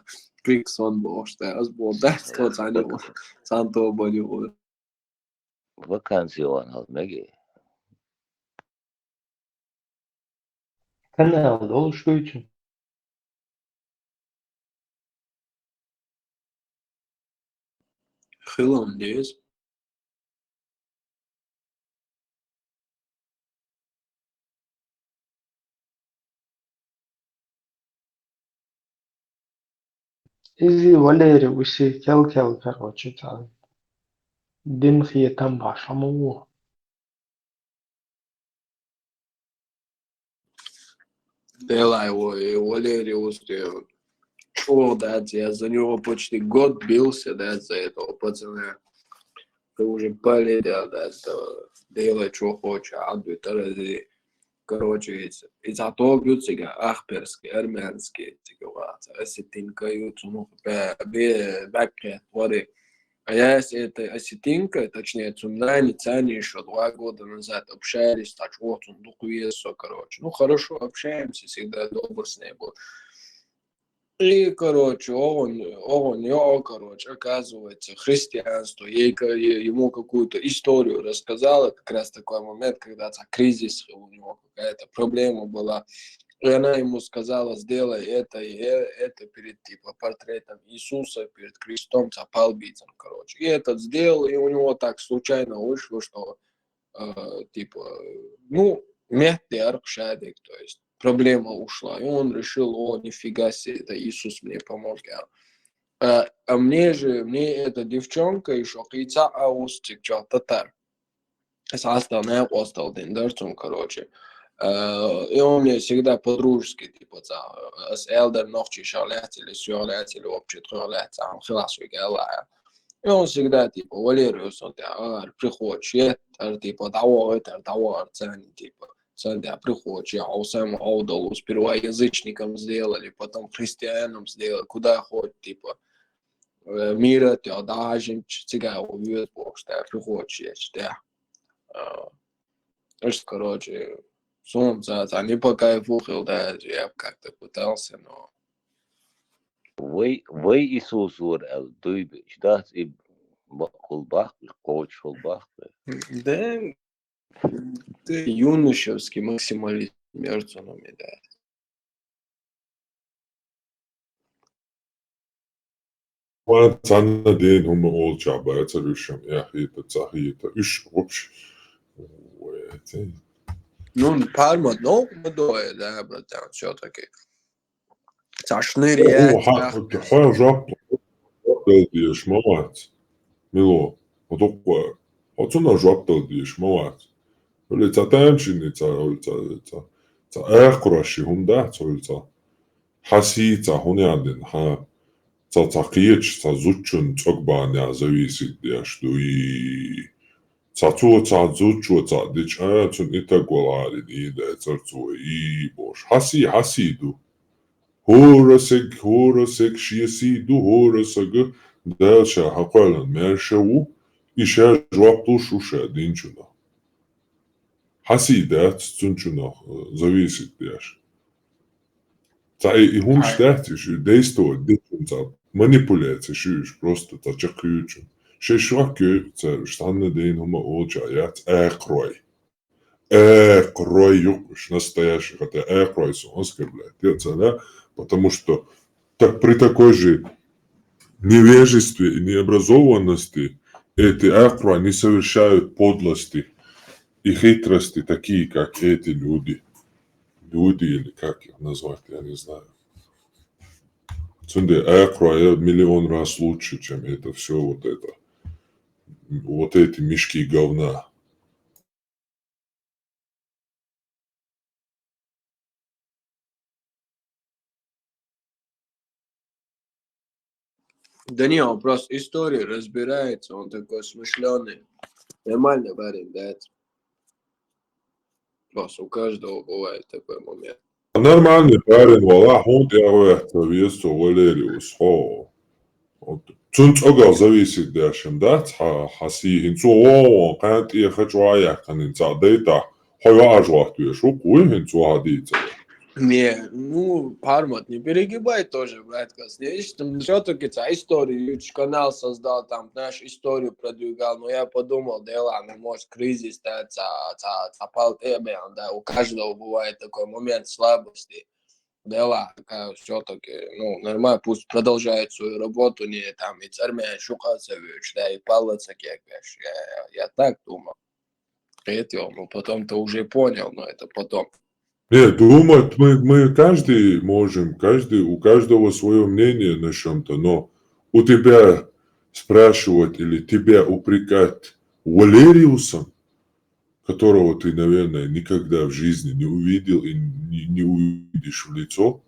Krikson bošta, es buvo dēst kaut saņemu santobaļu. Vakansjon had megi. Kanal oluşturucu. Hillandies. إزي Валерий وسي كل короче там. Дымхие там вашему. Дела его, и Валерий успел. О, да, я за него почти год бился, да, за этого пацана. Ты уже полетел, да, делай, что хочешь, адуй, тарази. Короче, и зато бьются ахперские, армянские, осетинка, ну, бэкэт, воды. А я если это осетинка, точнее, цунами, цани еще 2 года назад общались, так вот, он духуесо, короче. Ну, хорошо, общаемся, всегда добр с ней был. И, короче, короче, оказывается, христианство, ему какую-то историю рассказала, как раз такой момент, когда кризис, у него какая-то проблема была, и она ему сказала, сделай это и это перед, типа, портретом Иисуса, перед крестом, палбицем, короче. И этот сделал, и у него так случайно вышло, что, типа, ну, мягкий аркшадик, то есть, проблема ушла, и он решил, о, нифига себе, это Иисус мне помог. А мне эта девчонка еще қица аустик что татар. Состав не остал день дорцом, короче. И он мне всегда по-дружески, типа, с Элдер ночи шалять или сёлять, или вообще троллять, там, хиласу гелая. И он всегда, типа, Валериус, он приходишь, типа, того, цени, типа, цени, приходишь, я сам аудалу, сперва язычником сделали, потом христианом сделали, куда хоть, типа, мира, ты даже цыгай увидит, бог, что приходишь, да. Короче, солнце, не по кайфу, да, я как-то пытался, но... Вы Иисус дуйб, ждать и хулбах, коуч хулбах. Да, ты юношеский максимализм между нами, да. وانا تعنا دين هم اول شعبات الوشم يا اخي تصحيح ايش وبش Ну, Парма, ну, молодое, да, братан, все-таки. Сашныри, هو حاجة جاب ديش موات ميلو ودق وتنا جاب ديش موات ولی تا تامشيني تا اخرشي هم ده تا حسي تا هوني عندن ها تا تقيتش تا زوتشن تقبان يا زويسي ديش دوي تا زوتشو تا ديش تون إتقوال عالين إيدا ترتو بوش حسي دو هورسك شيسي دو هورسك دالشا حقالا ماشاو إشا جوابتو شوشا دينشونا حسي دات تنشونا زويسي ديش تا и hun штатиш действо дичунца манипуляциш просто та чакючу ше шваке та штанна дейн хума олча ят крой юкуш настоящий хотя крой сон оскорбляет да потому что так при такой же невежестве и необразованности эти акрой не совершают подлости и хитрости такие как эти люди или как их назвать, я не знаю. Цунде Акро миллион раз лучше, чем это все вот эти мешки говна. Да не, он просто историю разбирается, он такой смышленый. Нормально парень, да. Просто у каждого бывает такой момент. Нормальный парень, вала, он делает весу Валериус. Цунц огал зависит дашем, да? Хаси хинцу о, кант и хочу аяк канинца дейта. Хойва ажвах туешу, куй хинцу хадица. Не, ну, Пармат, не перегибай тоже, братка. Здесь все-таки историю, канал создал, там, знаешь, историю продвигал, но я подумал, да ладно, может, кризис, да, цапал тебе, да, у каждого бывает такой момент слабости. Да ладно, все-таки, ну, нормально, пусть продолжает свою работу, не там, и цармя Шухацевич, да, и Палаца Кекаш, я так думал. Это, ну, потом-то уже понял, но это потом. Нет, думать мы каждый можем, у каждого свое мнение на чем-то, но у тебя спрашивать или тебя упрекать Валериусом, которого ты, наверное, никогда в жизни не увидел и не увидишь в лицо,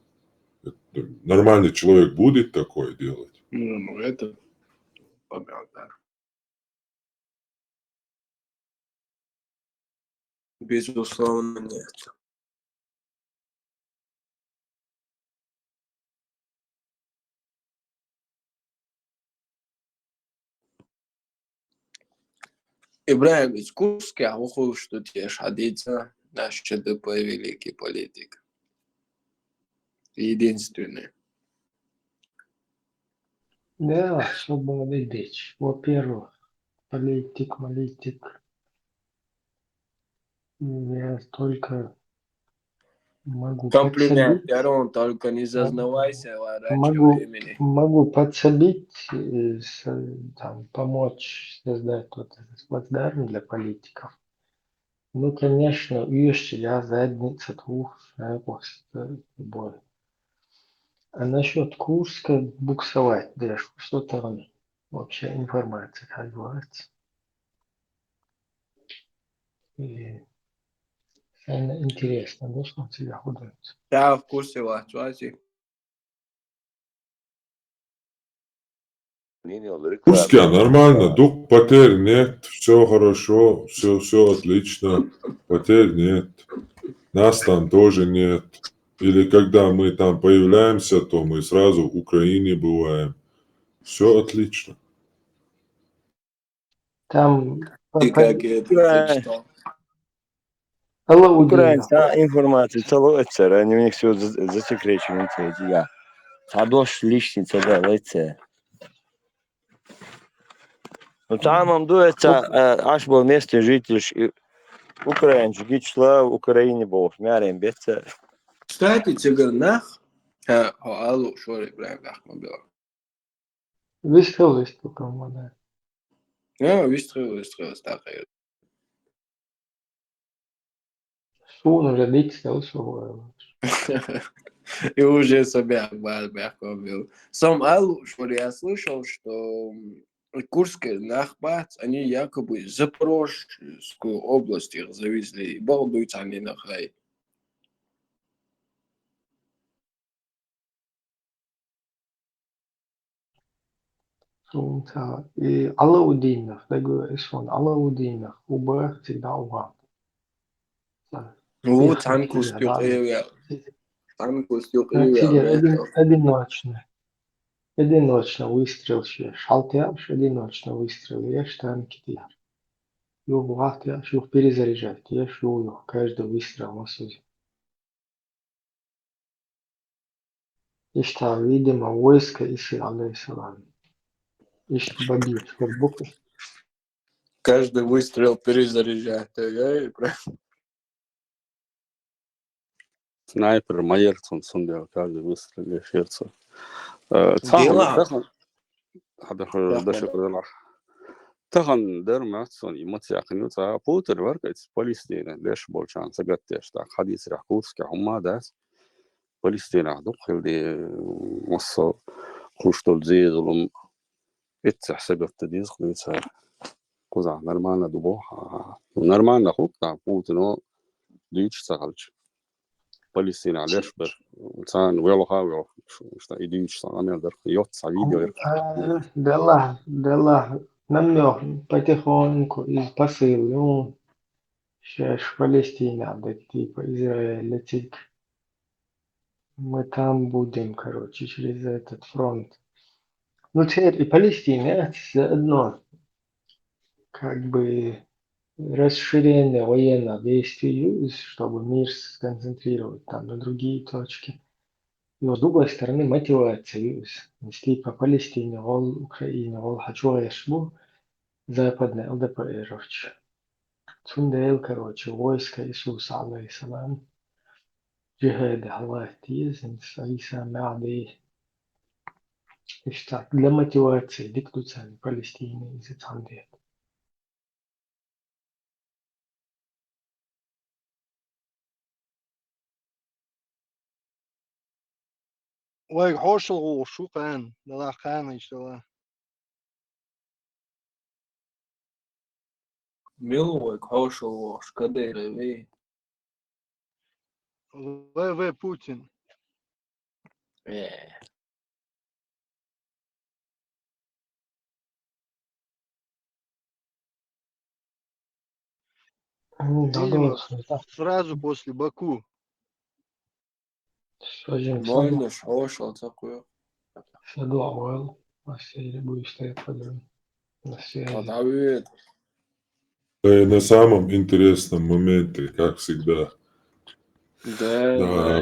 нормальный человек будет такое делать? Ну, это понятно. Безусловно, нет. Ибраим из Курска, а выходит, что тебе шадится наш ЧДП великий политик. Единственный. Да, свободный дичь. Во-первых, политик. Я только могу Комплимент, подсобить. Ярон, только не зазнавайся раньше времени. Могу подсобить, там, помочь создать вот этот плацдарм для политиков. Ну, конечно, видишь, я задница двух шагов с тобой. А насчет Курска буксовать, да, что там вообще информация как говорится. И самое интересно, да, что он тебя художит. Я в курсе Латвии. Пушкин, нормально, дух потерь нет, все хорошо, все отлично, потерь нет. Нас там тоже нет. Или когда мы там появляемся, то мы сразу в Украине бываем. Все отлично. Там И как я это прочитал. Алаудина. Украинская информация целуется, они у них все засекречено. Я. Садош личница, да, лице. Ну там он дуется, аж был местный житель Украинский, гичла в Украине был, мярем беца. Кстати, цыганах, алло, шоры, прям мобила. Выстрел команда. Я выстрел, так. Шун уже дичь, шо. И уже себя мобил. Сам алло, шоры, я слышал, что Курская нахбат, они якобы Запорожскую область их завезли, и балдуются они на хай. Шунта. И Алаудинов, да говоришь, он Алаудинов, убрать всегда угад. Вот танкус юқия. Танкус юқия. Одиночно выстрел ще. Шалтяш, одиночно выстрел. Ешь танки тяж. Юг вахт яш, юг перезаряжать. Ешь юг, каждый выстрел на суде. Ишта, видимо, войско Иси, алейхиссалам. Ишта бабир, что буквы. Каждый выстрел перезаряжает. Снайпер, майерцон, сундел, каждый выстрел сердце. Тахан дерматсон иматсяхну та путер варкайс Палестина леш болчан сагаттеш та хадис рахкутска хумадас Палестина дخل مصر خوشتول زيغلم اتحسبت تديز خليتها قزع نرمانا دبوحة نرمانا خوكتا بوتنو ديش سغلش Палестина леш бер цан велоха что идиш самел дер йот видео Дела, намек потихоньку из посыл, ну, сейчас Палестина, да, типа Израиль летит. Мы там будем, короче, через этот фронт. Ну, теперь и Палестина, это заодно, как бы, расширение военных действий, чтобы мир сконцентрировать там на другие точки. Но с другой стороны, мотивация, типа Палестина, ол Украина, ол хочу решбу, западная ЛДПРович. Цундейл, короче, войско Иисуса, алейхиссалам, джихады халатиз, Иса Маади. Ишта, для мотивации диктуция Палестины из Ицандия. Like Horschel Schupan, the Lachan is Миловой, хорошего, шкадыры, ВВ Путин. Видимо, сразу после Баку. Больно хорошо такое. Садуавел, на севере будешь стоять подруги. На севере. Подавит. На самом интересном моменте, как всегда. Да.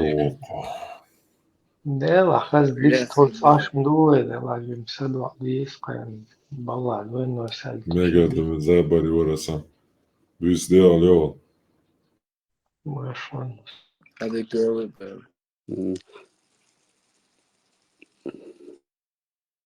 Дела, хаз бич толсаш мдуэ, дела, жим садуа диес, каян балла, дуэнно сальт. Мега забари орасан. Biz de alıyor. Машан. Hadi görürüz.